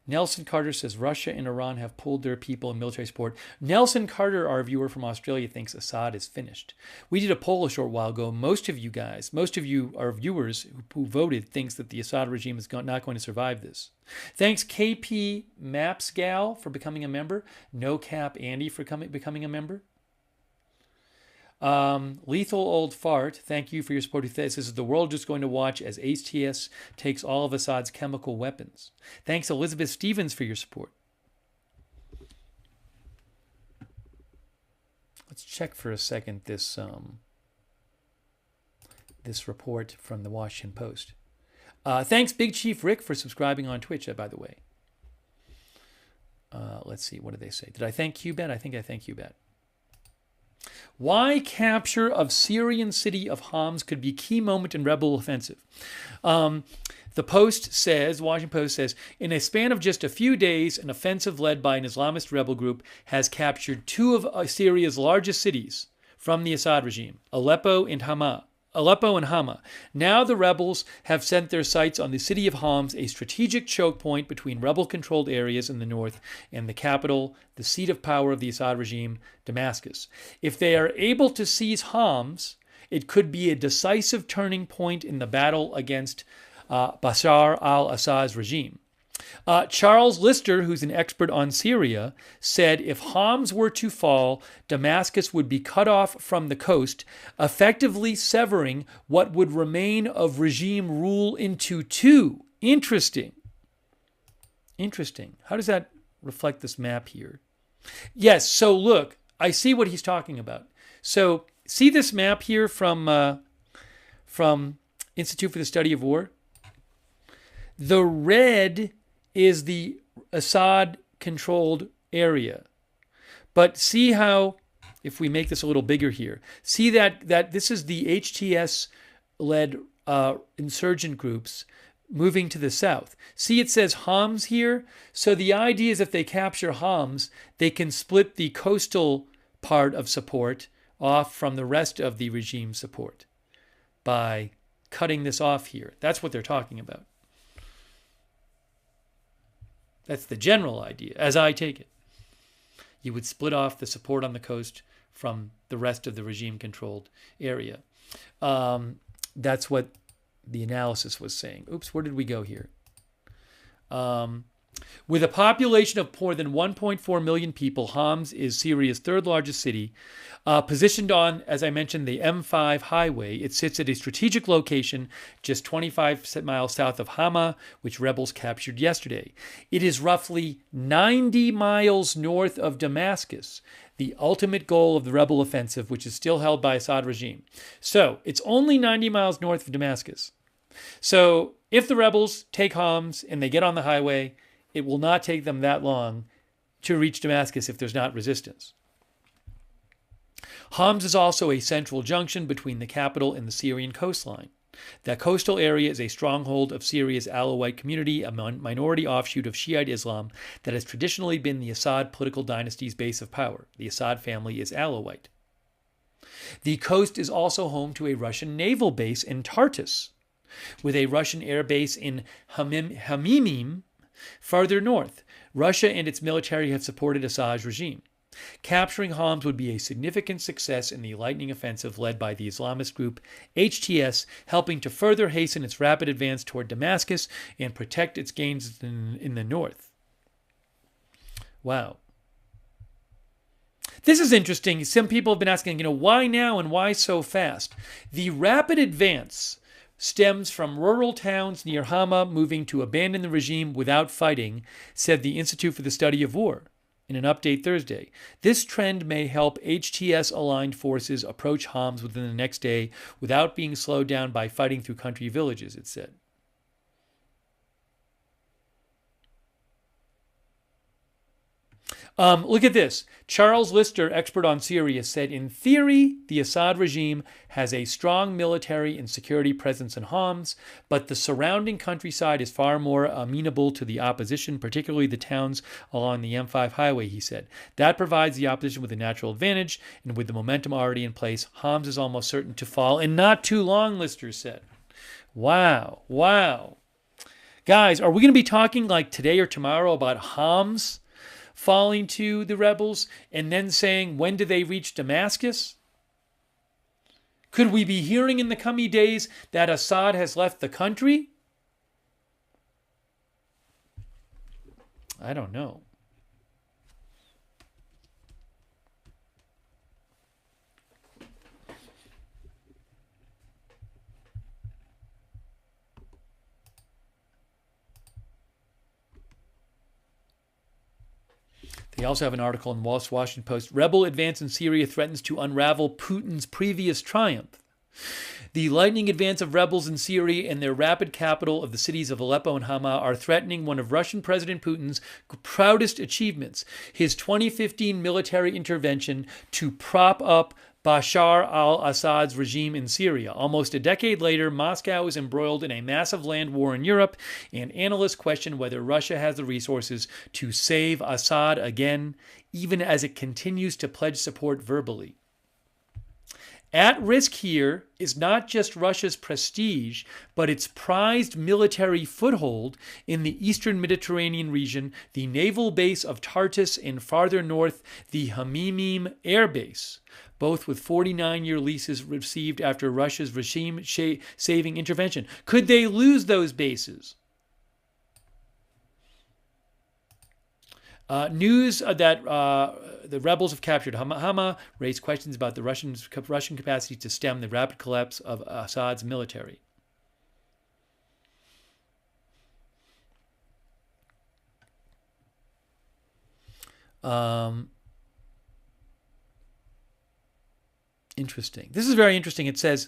Nelson Carter says Russia and Iran have pulled their people in military support. Nelson Carter, our viewer from Australia, thinks Assad is finished. We did a poll a short while ago. Most of you, our viewers who voted, thinks that the Assad regime is not going to survive this. Thanks KP Mapsgal for becoming a member. No Cap Andy for becoming a member. Lethal Old Fart, thank you for your support. This is the world just going to watch as HTS takes all of Assad's chemical weapons. Thanks Elizabeth Stevens for your support. Let's check for a second this report from the Washington Post. Thanks Big Chief Rick for subscribing on Twitch, by the way. Let's see, what did they say? Did I thank QBet? I think I thank QBet. Why capture of Syrian city of Homs could be key moment in rebel offensive. The Post says, Washington Post says, in a span of just a few days, an offensive led by an Islamist rebel group has captured two of Syria's largest cities from the Assad regime, Aleppo and Hama. Now the rebels have sent their sights on the city of Homs, a strategic choke point between rebel-controlled areas in the north and the capital, the seat of power of the Assad regime, Damascus. If they are able to seize Homs, it could be a decisive turning point in the battle against Bashar al-Assad's regime. Charles Lister, who's an expert on Syria, said if Homs were to fall, Damascus would be cut off from the coast, effectively severing what would remain of regime rule into two. Interesting. How does that reflect this map here? Yes, so look, I see what he's talking about. So see this map here from Institute for the Study of War? The red is the Assad-controlled area. But see how, if we make this a little bigger here, see that this is the HTS-led insurgent groups moving to the south. See, it says Homs here. So the idea is if they capture Homs, they can split the coastal part of support off from the rest of the regime support by cutting this off here. That's what they're talking about. That's the general idea, as I take it. You would split off the support on the coast from the rest of the regime-controlled area. That's what the analysis was saying. Oops, where did we go here? With a population of more than 1.4 million people, Homs is Syria's third largest city. Positioned on, as I mentioned, the M5 highway, it sits at a strategic location just 25 miles south of Hama, which rebels captured yesterday. It is roughly 90 miles north of Damascus, the ultimate goal of the rebel offensive, which is still held by Assad regime. So it's only 90 miles north of Damascus. So if the rebels take Homs and they get on the highway, it will not take them that long to reach Damascus if there's not resistance. Homs is also a central junction between the capital and the Syrian coastline. That coastal area is a stronghold of Syria's Alawite community, a minority offshoot of Shiite Islam that has traditionally been the Assad political dynasty's base of power. The Assad family is Alawite. The coast is also home to a Russian naval base in Tartus, with a Russian air base in Hamimim farther north. Russia and its military have supported Assad's regime. Capturing Homs would be a significant success in the lightning offensive led by the Islamist group HTS, helping to further hasten its rapid advance toward Damascus and protect its gains in the north. Wow. This is interesting. Some people have been asking, why now and why so fast? The rapid advance stems from rural towns near Hama moving to abandon the regime without fighting, said the Institute for the Study of War in an update Thursday. This trend may help HTS-aligned forces approach Homs within the next day without being slowed down by fighting through country villages, it said. Look at this. Charles Lister, expert on Syria, said, in theory, the Assad regime has a strong military and security presence in Homs, but the surrounding countryside is far more amenable to the opposition, particularly the towns along the M5 highway, he said. That provides the opposition with a natural advantage, and with the momentum already in place, Homs is almost certain to fall in not too long, Lister said. Wow. Guys, are we going to be talking like today or tomorrow about Homs falling to the rebels and then saying, when do they reach Damascus? Could we be hearing in the coming days that Assad has left the country? I don't know. They also have an article in Washington Post. Rebel advance in Syria threatens to unravel Putin's previous triumph. The lightning advance of rebels in Syria and their rapid capital of the cities of Aleppo and Hama are threatening one of Russian President Putin's proudest achievements, his 2015 military intervention to prop up Bashar al-Assad's regime in Syria. Almost a decade later, Moscow is embroiled in a massive land war in Europe, and analysts question whether Russia has the resources to save Assad again, even as it continues to pledge support verbally. At risk here is not just Russia's prestige, but its prized military foothold in the eastern Mediterranean region, the naval base of Tartus, and farther north, the Hamimim Air Base, both with 49-year leases received after Russia's regime-saving intervention. Could they lose those bases? News that the rebels have captured Hama raised questions about the Russian capacity to stem the rapid collapse of Assad's military. Interesting. This is very interesting. It says,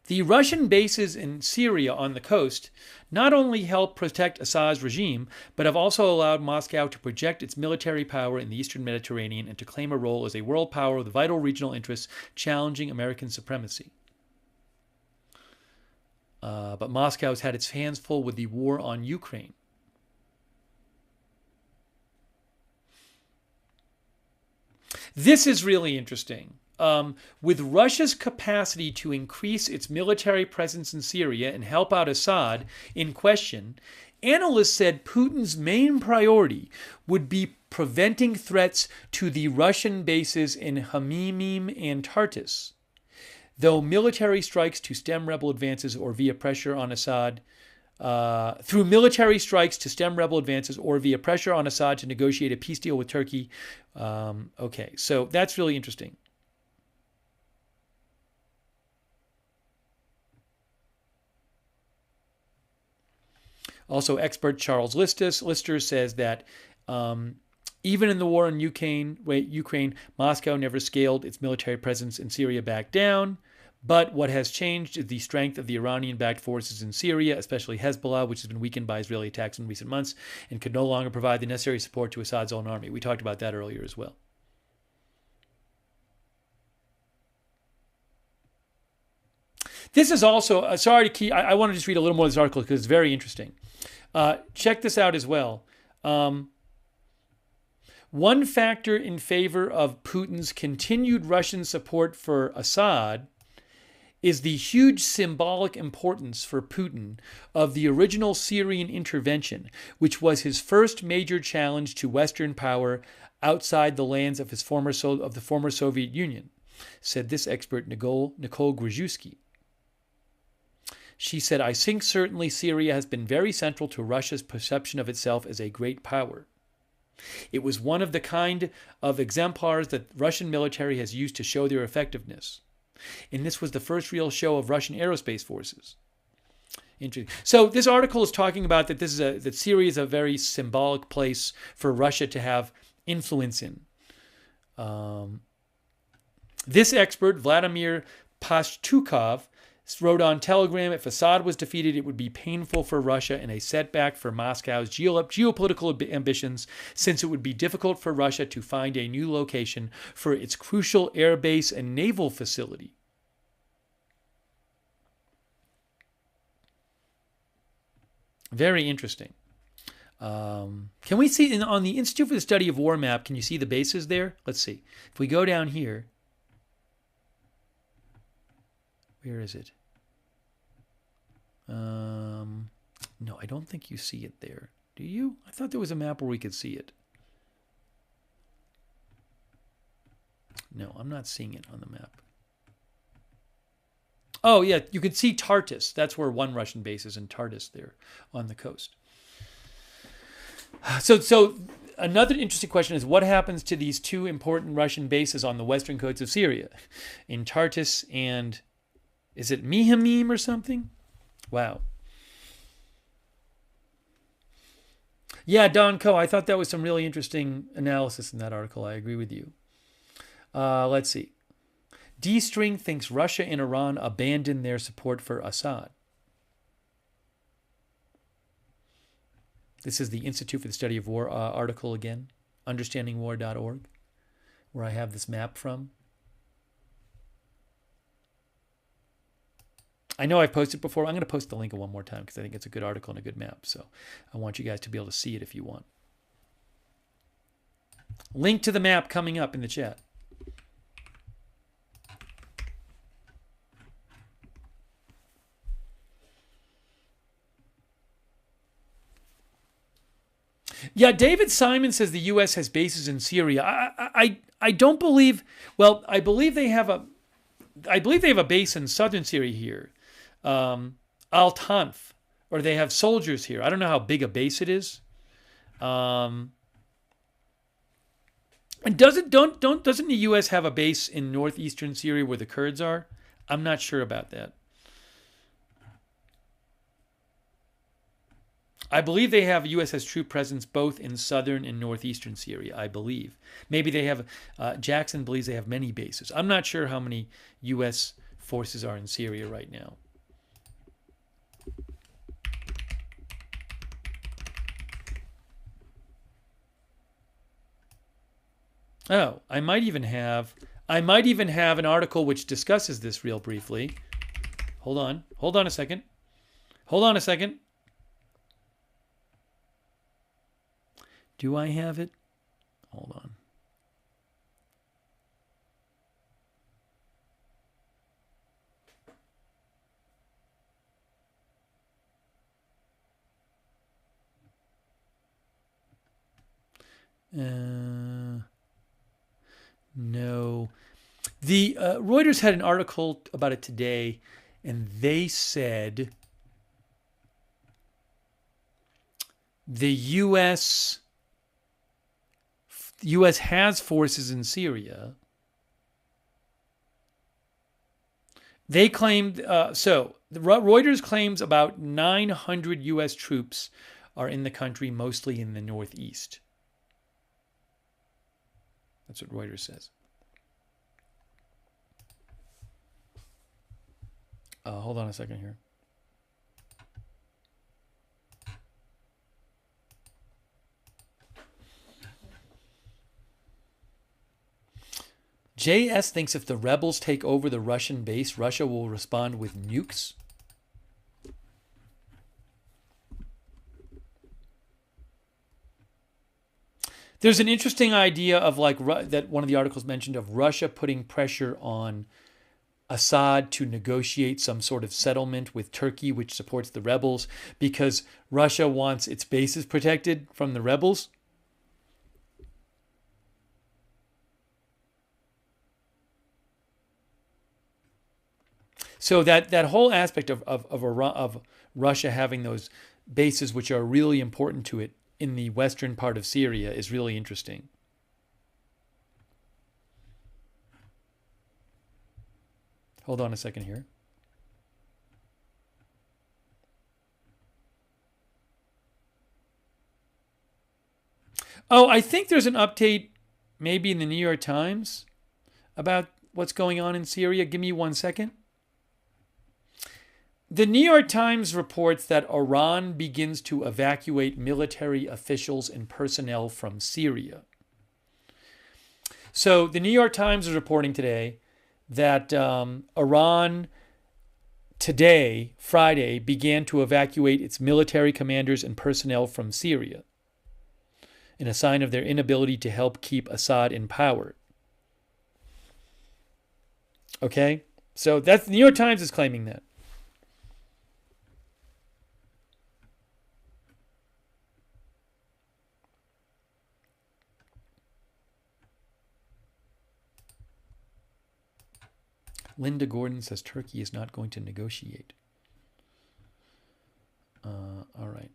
the Russian bases in Syria on the coast not only help protect Assad's regime, but have also allowed Moscow to project its military power in the eastern Mediterranean and to claim a role as a world power with vital regional interests challenging American supremacy. But Moscow has had its hands full with the war on Ukraine. This is really interesting. With Russia's capacity to increase its military presence in Syria and help out Assad in question, analysts said Putin's main priority would be preventing threats to the Russian bases in Hamimim and Tartus. Though military strikes to stem rebel advances or via pressure on Assad through military strikes to stem rebel advances or via pressure on Assad to negotiate a peace deal with Turkey. Okay, so that's really interesting. Also, expert Charles Lister says that even in the war in Ukraine, Moscow never scaled its military presence in Syria back down. But what has changed is the strength of the Iranian-backed forces in Syria, especially Hezbollah, which has been weakened by Israeli attacks in recent months and could no longer provide the necessary support to Assad's own army. We talked about that earlier as well. This is also, I want to just read a little more of this article because it's very interesting. Check this out as well. One factor in favor of Putin's continued Russian support for Assad is the huge symbolic importance for Putin of the original Syrian intervention, which was his first major challenge to Western power outside the lands of the former Soviet Union, said this expert, Nicole Grzyuski. She said, I think certainly Syria has been very central to Russia's perception of itself as a great power. It was one of the kind of exemplars that Russian military has used to show their effectiveness. And this was the first real show of Russian aerospace forces. Interesting. So this article is talking about that that Syria is a very symbolic place for Russia to have influence in. This expert, Vladimir Pashtukov, wrote on Telegram, if Assad was defeated, it would be painful for Russia and a setback for Moscow's geopolitical ambitions, since it would be difficult for Russia to find a new location for its crucial air base and naval facility. Very interesting. Can we see on the Institute for the Study of War map, can you see the bases there? Let's see. If we go down here, where is it? No, I don't think you see it there. Do you? I thought there was a map where we could see it. No, I'm not seeing it on the map. Oh, yeah, you can see Tartus. That's where one Russian base is in Tartus there on the coast. So another interesting question is what happens to these two important Russian bases on the western coast of Syria? In Tartus and, is it Mihamim or something? Wow. Yeah, Don Coe, I thought that was some really interesting analysis in that article. I agree with you. Let's see. D-String thinks Russia and Iran abandoned their support for Assad. This is the Institute for the Study of War article again, understandingwar.org, where I have this map from. I know I've posted before. I'm going to post the link one more time because I think it's a good article and a good map. So I want you guys to be able to see it if you want. Link to the map coming up in the chat. Yeah, David Simon says the U.S. has bases in Syria. I don't believe. Well, I believe they have a base in southern Syria here, Al-Tanf, or they have soldiers here. I don't know how big a base it is. And doesn't the U.S. have a base in northeastern Syria where the Kurds are? I'm not sure about that. I believe they have, U.S. has troop presence both in southern and northeastern Syria, I believe. Maybe they have, Jackson believes they have many bases. I'm not sure how many U.S. forces are in Syria right now. Oh, I might even have an article which discusses this real briefly. Hold on a second. Do I have it? Hold on. No. The Reuters had an article about it today, and they said the U.S. has forces in Syria. They claimed, Reuters claims about 900 U.S. troops are in the country, mostly in the northeast. That's what Reuters says. Hold on a second here. JS thinks if the rebels take over the Russian base, Russia will respond with nukes. There's an interesting idea of that one of the articles mentioned of Russia putting pressure on Assad to negotiate some sort of settlement with Turkey, which supports the rebels, because Russia wants its bases protected from the rebels. So that whole aspect of Russia having those bases, which are really important to it in the western part of Syria, is really interesting. Hold on a second here. Oh, I think there's an update maybe in the New York Times about what's going on in Syria. Give me 1 second. The New York Times reports that Iran begins to evacuate military officials and personnel from Syria. So the New York Times is reporting today that Iran today, Friday, began to evacuate its military commanders and personnel from Syria in a sign of their inability to help keep Assad in power. Okay? So that's the New York Times is claiming that. Linda Gordon says Turkey is not going to negotiate. All right.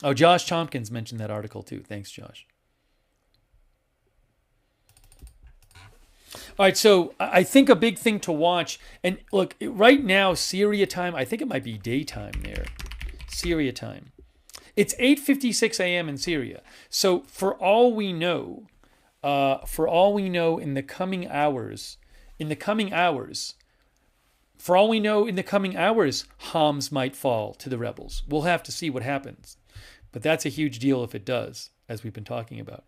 Oh, Josh Tompkins mentioned that article too. Thanks, Josh. All right, so I think a big thing to watch, and look, right now, Syria time, I think it might be daytime there. Syria time. It's 8:56 a.m. in Syria. So for all we know, in the coming hours, Homs might fall to the rebels. We'll have to see what happens. But that's a huge deal if it does, as we've been talking about.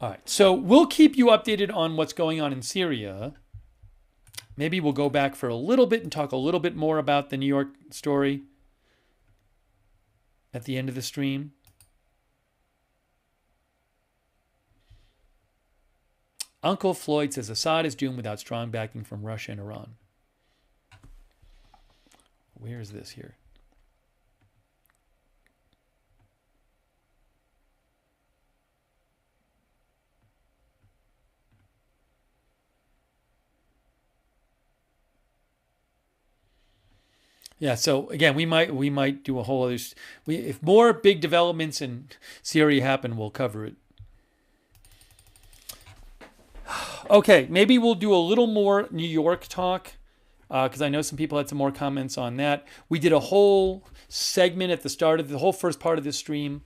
All right, so we'll keep you updated on what's going on in Syria. Maybe we'll go back for a little bit and talk a little bit more about the New York story at the end of the stream. Uncle Floyd says Assad is doomed without strong backing from Russia and Iran. Where is this here? Yeah, so again, we might do a whole other. If more big developments in Syria happen, we'll cover it. Okay, maybe we'll do a little more New York talk because I know some people had some more comments on that. We did a whole segment at the start of the whole first part of this stream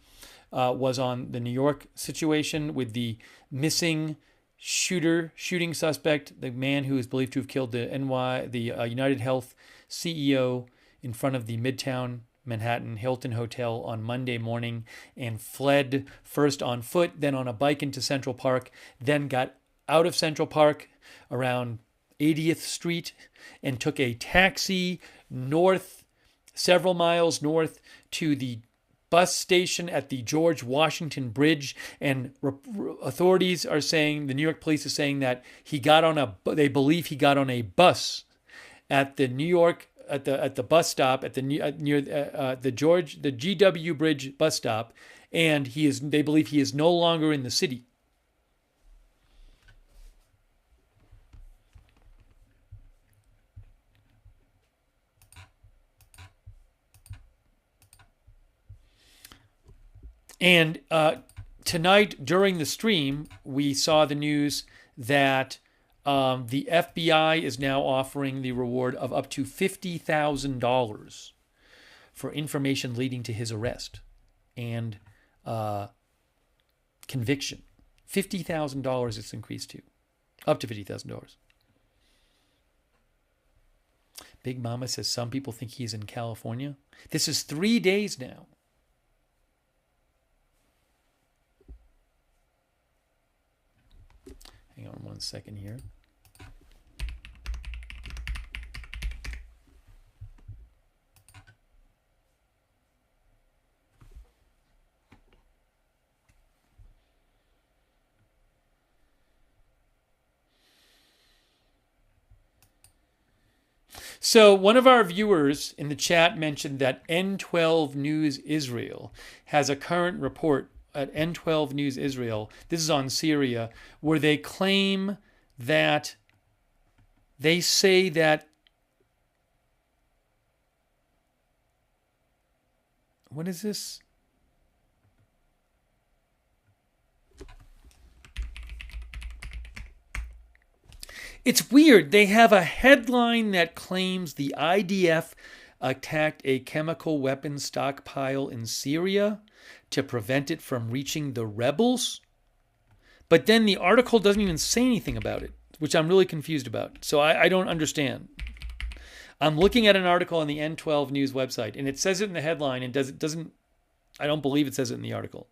was on the New York situation with the missing shooting suspect, the man who is believed to have killed the UnitedHealth CEO in front of the Midtown Manhattan Hilton Hotel on Monday morning and fled first on foot, then on a bike into Central Park, then got out of Central Park around 80th Street and took a taxi north, several miles north to the bus station at the George Washington Bridge. And authorities are saying, the New York police is saying that they believe he got on a bus at the New York at the bus stop at the near the GW Bridge bus stop, and they believe he is no longer in the city. And tonight during the stream, we saw the news that the FBI is now offering the reward of up to $50,000 for information leading to his arrest and conviction. $50,000 it's increased to. Up to $50,000. Big Mama says some people think he's in California. This is 3 days now. 1 second here. So one of our viewers in the chat mentioned that N12 News Israel has a current report at N12 News Israel. This is on Syria, where they claim that they say that, what is this? It's weird. They have a headline that claims the IDF attacked a chemical weapons stockpile in Syria to prevent it from reaching the rebels. But then the article doesn't even say anything about it, which I'm really confused about. So I don't understand. I'm looking at an article on the N12 News website, and it says it in the headline, and I don't believe it says it in the article.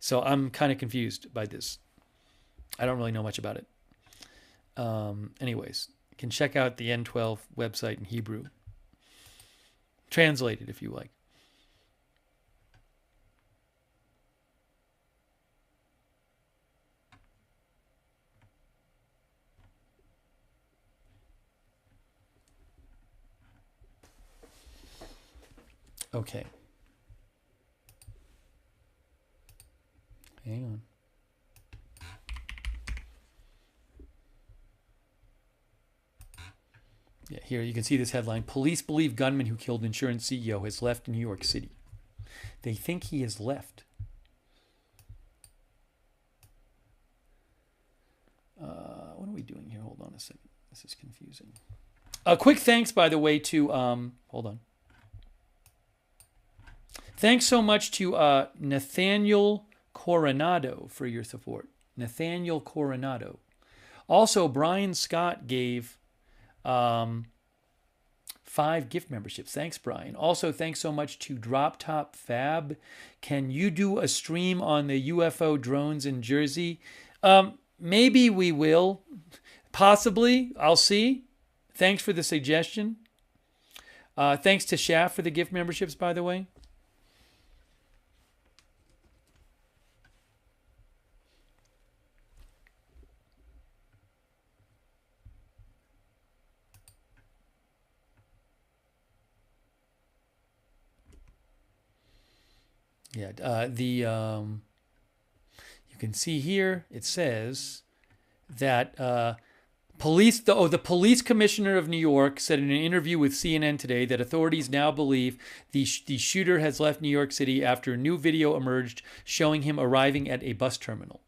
So I'm kind of confused by this. I don't really know much about it. Anyways, you can check out the N12 website in Hebrew. Translate it if you like. Okay. Hang on. Yeah, here you can see this headline. Police believe gunman who killed insurance CEO has left New York City. They think he has left. What are we doing here? Hold on a second. This is confusing. A quick thanks, by the way, to... hold on. Thanks so much to Nathaniel Coronado for your support. Nathaniel Coronado. Also, Brian Scott gave 5 gift memberships. Thanks, Brian. Also, thanks so much to Drop Top Fab. Can you do a stream on the UFO drones in Jersey? Maybe we will. Possibly. I'll see. Thanks for the suggestion. Thanks to Shaft for the gift memberships, by the way. Yeah, you can see here it says that the police commissioner of New York said in an interview with CNN today that authorities now believe the shooter has left New York City after a new video emerged showing him arriving at a bus terminal.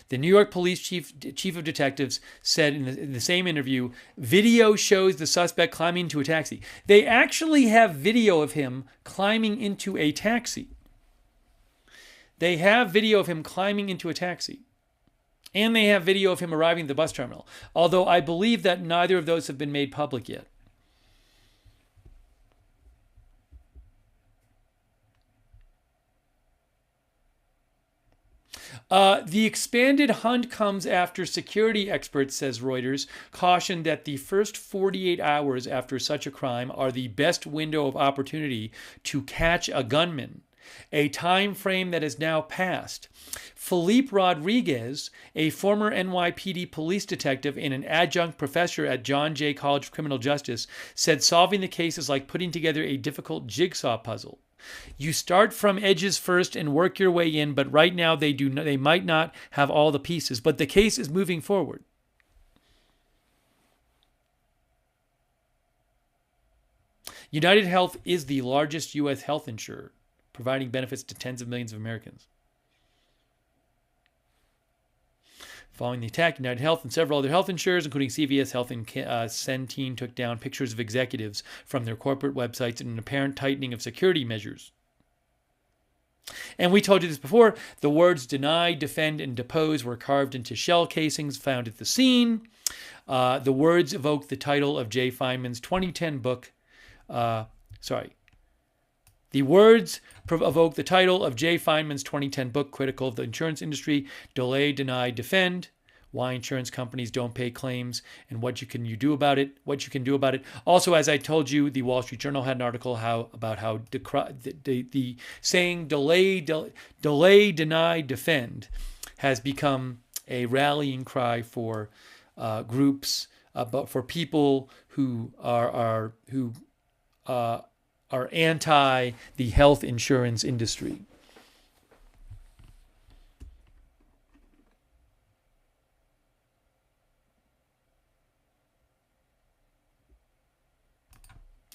The New York Police chief of detectives said in the same interview, video shows the suspect climbing into a taxi. They actually have video of him climbing into a taxi. They have video of him climbing into a taxi. And they have video of him arriving at the bus terminal. Although I believe that neither of those have been made public yet. The expanded hunt comes after security experts, says Reuters, cautioned that the first 48 hours after such a crime are the best window of opportunity to catch a gunman, a time frame that is now passed. Philippe Rodriguez, a former NYPD police detective and an adjunct professor at John Jay College of Criminal Justice, said solving the case is like putting together a difficult jigsaw puzzle. You start from edges first and work your way in, but right now they might not have all the pieces, but the case is moving forward. UnitedHealth is the largest U.S. health insurer, providing benefits to tens of millions of Americans. Following the attack, UnitedHealth and several other health insurers, including CVS Health and Centene, took down pictures of executives from their corporate websites in an apparent tightening of security measures. And we told you this before, the words deny, defend, and depose were carved into shell casings found at the scene. The words evoke the title of Jay Feynman's 2010 book, The words evoke the title of Jay Feinman's 2010 book, critical of the insurance industry, Delay, Deny, Defend, Why Insurance Companies Don't Pay Claims and What You Can Do About It. Also, as I told you, the Wall Street Journal had an article about how the saying delay, deny, defend has become a rallying cry for groups, but for people who are anti the health insurance industry.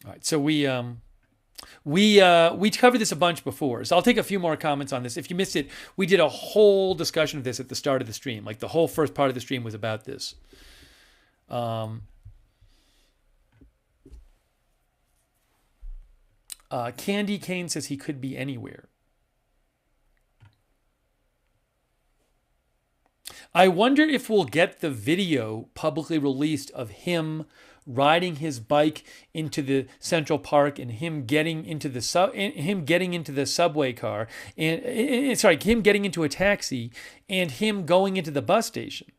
All right, so we covered this a bunch before, so I'll take a few more comments on this. If you missed it, we did a whole discussion of this at the start of the stream. Like the whole first part of the stream was about this. Candy Kane says he could be anywhere. I wonder if we'll get the video publicly released of him riding his bike into the Central Park and him getting into the subway car and him getting into a taxi and him going into the bus station.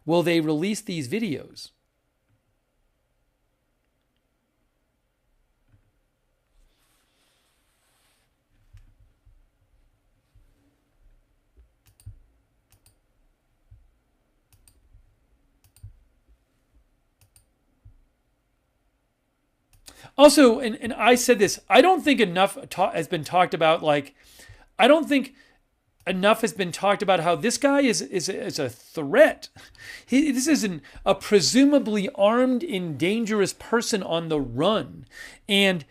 Will they release these videos? Also, and I said this, I don't think enough has been talked about. I don't think enough has been talked about how this guy is a threat. This is a presumably armed and dangerous person on the run. And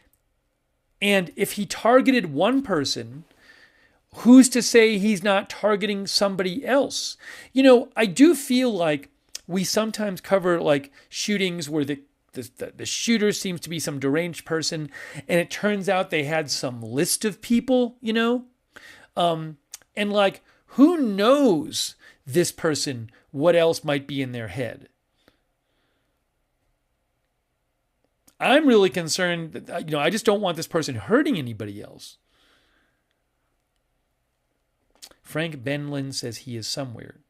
if he targeted one person, who's to say he's not targeting somebody else? You know, I do feel like we sometimes cover like shootings where the shooter seems to be some deranged person, and it turns out they had some list of people, you know? And like, who knows this person, what else might be in their head? I'm really concerned that, I just don't want this person hurting anybody else. Frank Benlin says he is somewhere.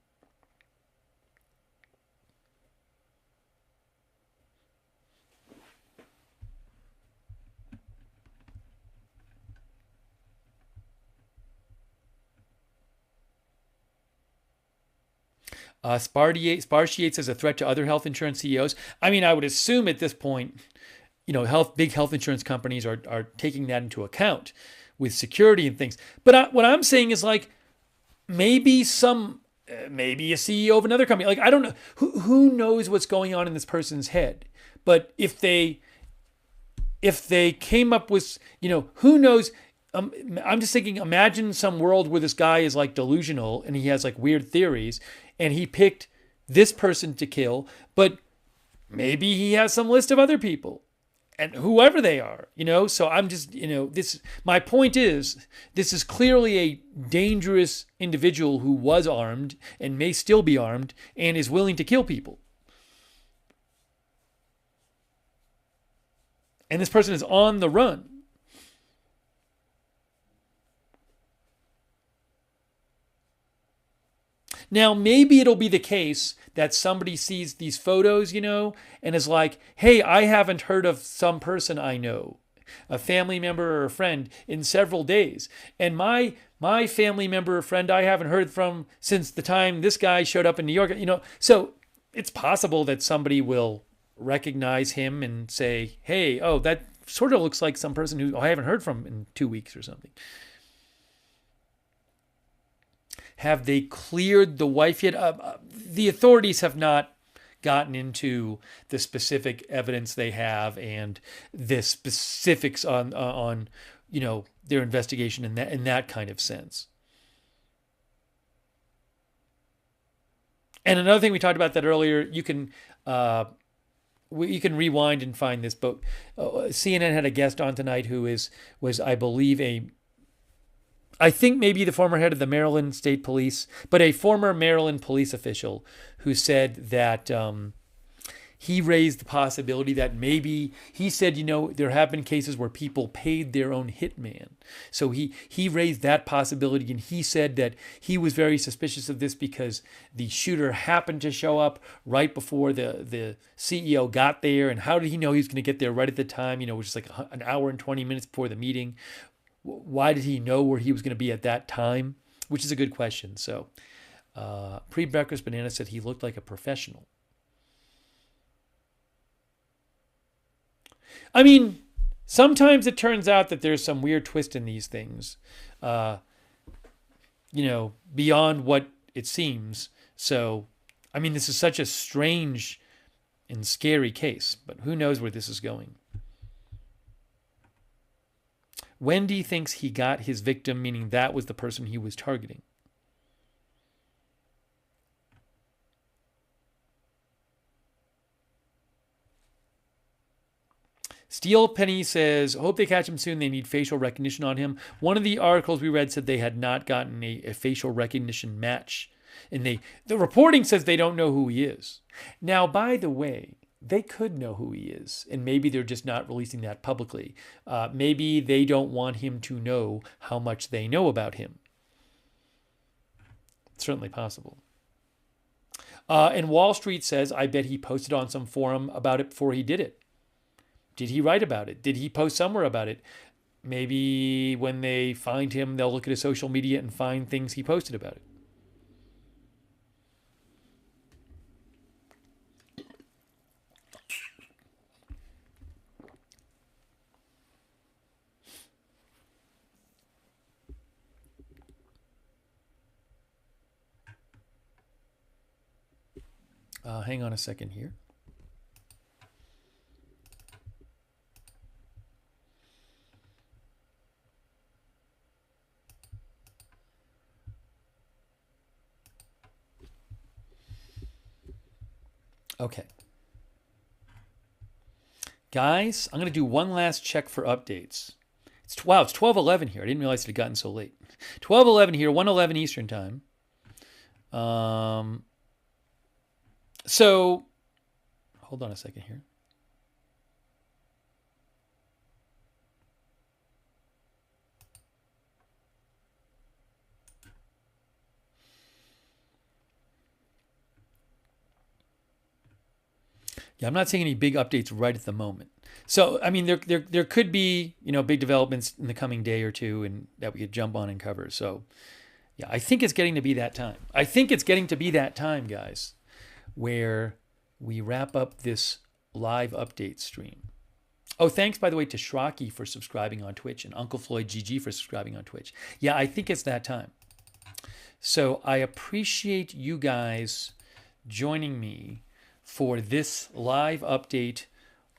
Spartiate says a threat to other health insurance CEOs. I mean, I would assume at this point, big health insurance companies are taking that into account with security and things. But what I'm saying is like, maybe a CEO of another company, like, I don't know, who knows what's going on in this person's head. But if they came up with, who knows, I'm just thinking, imagine some world where this guy is like delusional and he has like weird theories and he picked this person to kill, but maybe he has some list of other people and whoever they are, so I'm just, my point is, this is clearly a dangerous individual who was armed and may still be armed and is willing to kill people. And this person is on the run. Now, maybe it'll be the case that somebody sees these photos, and is like, hey, I haven't heard of some person I know, a family member or a friend, in several days. And my family member or friend I haven't heard from since the time this guy showed up in New York, So it's possible that somebody will recognize him and say, hey, oh, that sort of looks like some person who I haven't heard from in 2 weeks or something. Have they cleared the wife yet? The authorities have not gotten into the specific evidence they have and the specifics on their investigation in that kind of sense. And another thing we talked about that earlier, you can rewind and find this, but CNN had a guest on tonight who was I believe I think maybe the former head of the Maryland State Police, but a former Maryland police official who said that he raised the possibility that maybe, he said, there have been cases where people paid their own hitman. So he raised that possibility, and he said that he was very suspicious of this because the shooter happened to show up right before the CEO got there. And how did he know he was going to get there right at the time, which is like an hour and 20 minutes before the meeting? Why did he know where he was going to be at that time? Which is a good question. So Pre-Breakfast Banana said he looked like a professional. I mean, sometimes it turns out that there's some weird twist in these things, beyond what it seems. So, I mean, this is such a strange and scary case, but who knows where this is going. Wendy thinks he got his victim, meaning that was the person he was targeting. Steel Penny says, hope they catch him soon. They need facial recognition on him. One of the articles we read said they had not gotten a facial recognition match. And the reporting says they don't know who he is. Now, by the way, they could know who he is, and maybe they're just not releasing that publicly. Maybe they don't want him to know how much they know about him. It's certainly possible. And Wall Street says, I bet he posted on some forum about it before he did it. Did he write about it? Did he post somewhere about it? Maybe when they find him, they'll look at his social media and find things he posted about it. Hang on a second here. Okay. Guys, I'm going to do one last check for updates. It's 12:11 here. I didn't realize it had gotten so late. 12:11 here, 1:11 Eastern time. So, hold on a second here. Yeah, I'm not seeing any big updates right at the moment. So, I mean, there could be, big developments in the coming day or two, and that we could jump on and cover. So, yeah, I think it's getting to be that time. I think it's getting to be that time, guys, where we wrap up this live update stream. Oh, thanks, by the way, to Shraki for subscribing on Twitch and Uncle Floyd GG for subscribing on Twitch. Yeah, I think it's that time. So I appreciate you guys joining me for this live update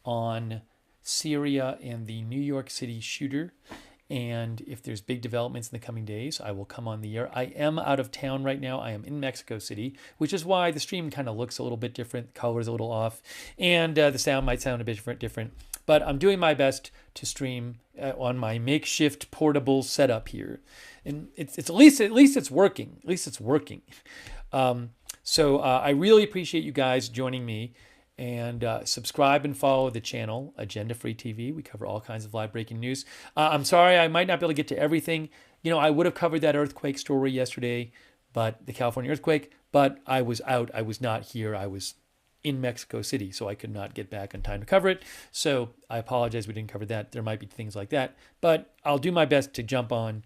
on Syria and the New York City shooter. And if there's big developments in the coming days, I will come on the air. I am out of town right now. I am in Mexico City, which is why the stream kind of looks a little bit different. The color is a little off, and the sound might sound a bit different. But I'm doing my best to stream on my makeshift portable setup here, and it's at least it's working. At least it's working. So I really appreciate you guys joining me. And subscribe and follow the channel, Agenda Free TV. We cover all kinds of live breaking news. I'm sorry I might not be able to get to everything. I would have covered that earthquake story yesterday, but the California earthquake, but I was out. I was not here. I was in Mexico City, so I could not get back in time to cover it. So I apologize we didn't cover that. There might be things like that, but I'll do my best to jump on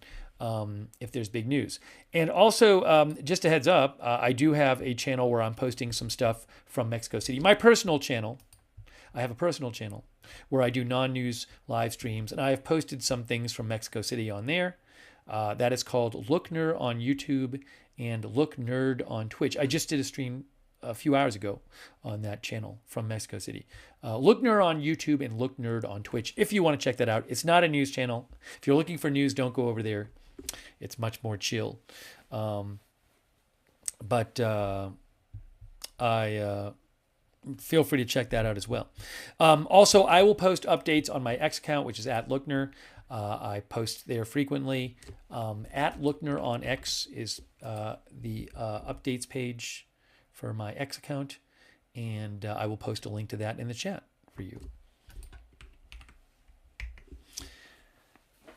if there's big news. And also, just a heads up, I do have a channel where I'm posting some stuff from Mexico City. My personal channel, I have a personal channel where I do non-news live streams, and I have posted some things from Mexico City on there. That is called Lookner on YouTube and Look Nerd on Twitch. I just did a stream a few hours ago on that channel from Mexico City. Lookner on YouTube and Look Nerd on Twitch, if you want to check that out. It's not a news channel. If you're looking for news, don't go over there. It's much more chill. But I feel free to check that out as well. Also, I will post updates on my X account, which is @Lookner. I post there frequently. @Lookner on X is the updates page for my X account. And I will post a link to that in the chat for you.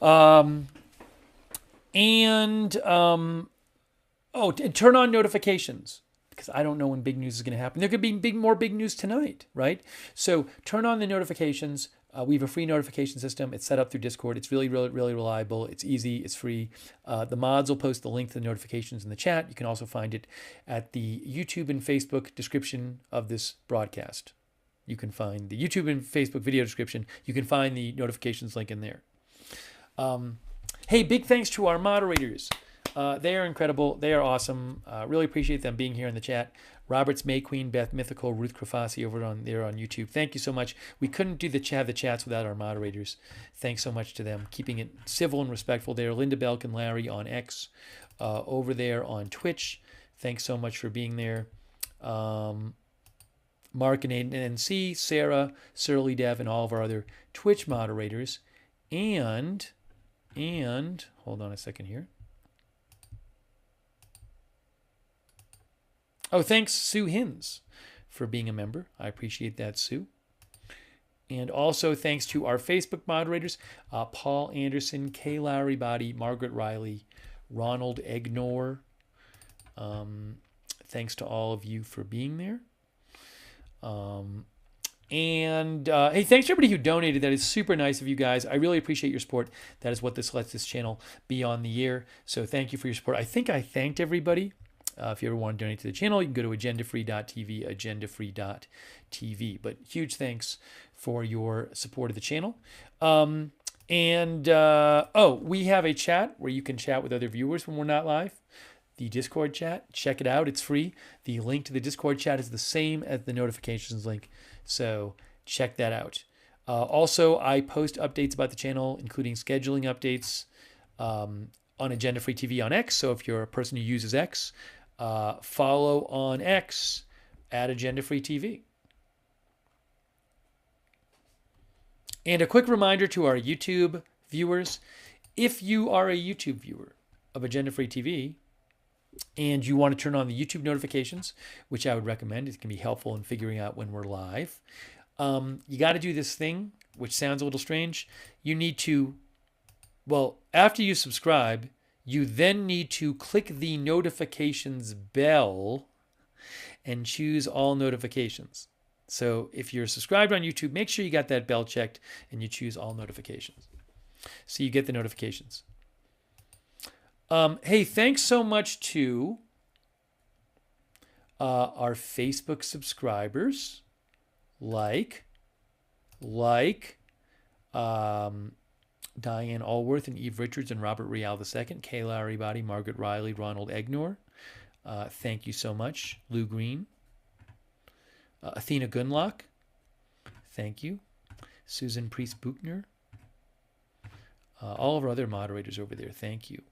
Turn on notifications, because I don't know when big news is going to happen. There could be more big news tonight, right? So turn on the notifications. We have a free notification system. It's set up through Discord. It's really, really, really reliable. It's easy. It's free. The mods will post the link to the notifications in the chat. You can also find it at the YouTube and Facebook description of this broadcast. You can find the YouTube and Facebook video description. You can find the notifications link in there. Hey, big thanks to our moderators. They are incredible. They are awesome. Really appreciate them being here in the chat. Roberts, May Queen, Beth Mythical, Ruth Krafasi over on YouTube. Thank you so much. We couldn't do the chats without our moderators. Thanks so much to them, keeping it civil and respectful there. Linda Belk and Larry on X, over there on Twitch. Thanks so much for being there. Mark and NC, Sarah, Surly Dev, and all of our other Twitch moderators. And hold on a second here. Oh, thanks, Sue Hins, for being a member. I appreciate that, Sue. And also thanks to our Facebook moderators, Paul Anderson, Kay Larry Body, Margaret Riley, Ronald Egnor. Thanks to all of you for being there. Hey, thanks to everybody who donated. That is super nice of you guys. I really appreciate your support. That is what lets this channel be on the air. So thank you for your support. I think I thanked everybody. If you ever want to donate to the channel, you can go to agendafree.tv, agendafree.tv. But huge thanks for your support of the channel. We have a chat where you can chat with other viewers when we're not live. The Discord chat, check it out. It's free. The link to the Discord chat is the same as the notifications link. So check that out. Also, I post updates about the channel, including scheduling updates on Agenda Free TV on X. So if you're a person who uses X, follow on X at Agenda Free TV. And a quick reminder to our YouTube viewers, if you are a YouTube viewer of Agenda Free TV and you want to turn on the YouTube notifications, which I would recommend, it can be helpful in figuring out when we're live, you got to do this thing, which sounds a little strange. You need to, after you subscribe, you then need to click the notifications bell and choose all notifications. So if you're subscribed on YouTube, make sure you got that bell checked and you choose all notifications, so you get the notifications. Hey, thanks so much to our Facebook subscribers, like Diane Allworth and Eve Richards and Robert Rial II, Kay Larry Body, Margaret Riley, Ronald Egnor. Thank you so much. Lou Green. Athena Gunlock. Thank you. Susan Priest Buchner. All of our other moderators over there. Thank you.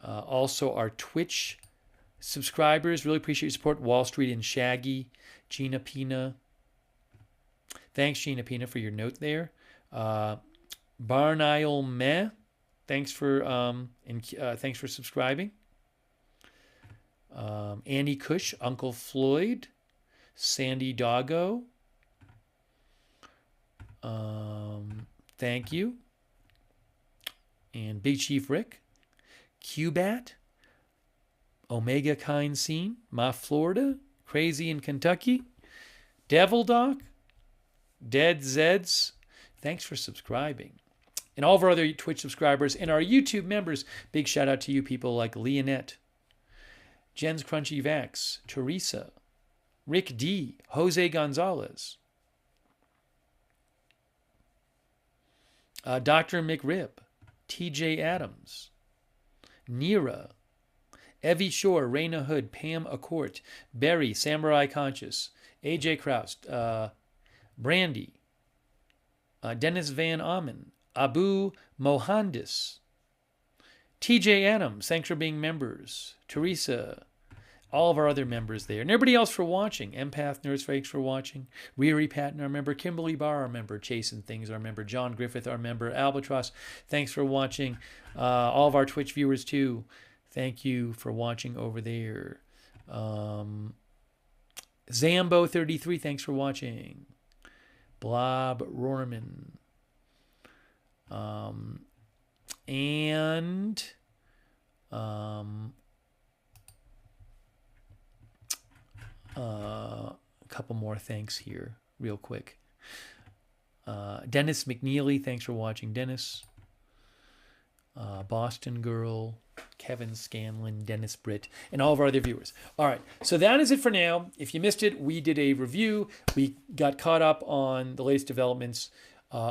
Also our Twitch subscribers. Really appreciate your support. Wall Street and Shaggy. Gina Pina. Thanks, Gina Pina, for your note there. Barnail Meh, thanks for subscribing. Annie Cush, Uncle Floyd, Sandy Doggo. Thank you. And Big Chief Rick, Cubat, Omega Kind Scene, Ma Florida, Crazy in Kentucky, Devil Doc, Dead Zeds. Thanks for subscribing. And all of our other Twitch subscribers and our YouTube members, big shout out to you people like Leonette, Jen's Crunchy Vax, Teresa, Rick D, Jose Gonzalez, Dr. McRib, TJ Adams, Nira, Evie Shore, Raina Hood, Pam Accord, Barry, Samurai Conscious, AJ Kraus, Brandy, Dennis Van Amen, Abu Mohandis, TJ Adams, thanks for being members, Teresa, all of our other members there, and everybody else for watching. Empath Nurse, thanks for watching. Riri Patton, our member. Kimberly Barr, our member. Chasing Things, our member. John Griffith, our member. Albatross, thanks for watching. All of our Twitch viewers too, thank you for watching over there. Zambo33, thanks for watching. Blob Rorman. And a couple more thanks here real quick. Dennis McNeely, thanks for watching, Dennis. Boston Girl, Kevin Scanlon, Dennis Britt, and all of our other viewers. All right, so that is it for now. If you missed it, we did a review. We got caught up on the latest developments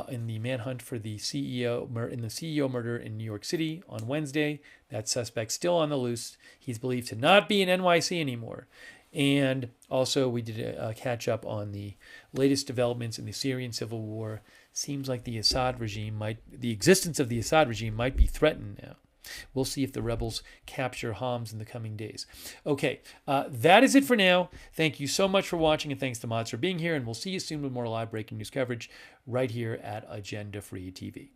in the manhunt for the CEO murder in New York City on Wednesday. That suspect still on the loose. He's believed to not be in NYC anymore. And also we did a catch up on the latest developments in the Syrian Civil War. Seems like the existence of the Assad regime might be threatened now. We'll see if the rebels capture Homs in the coming days. Okay, that is it for now. Thank you so much for watching, and thanks to Mods for being here. And we'll see you soon with more live breaking news coverage right here at Agenda Free TV.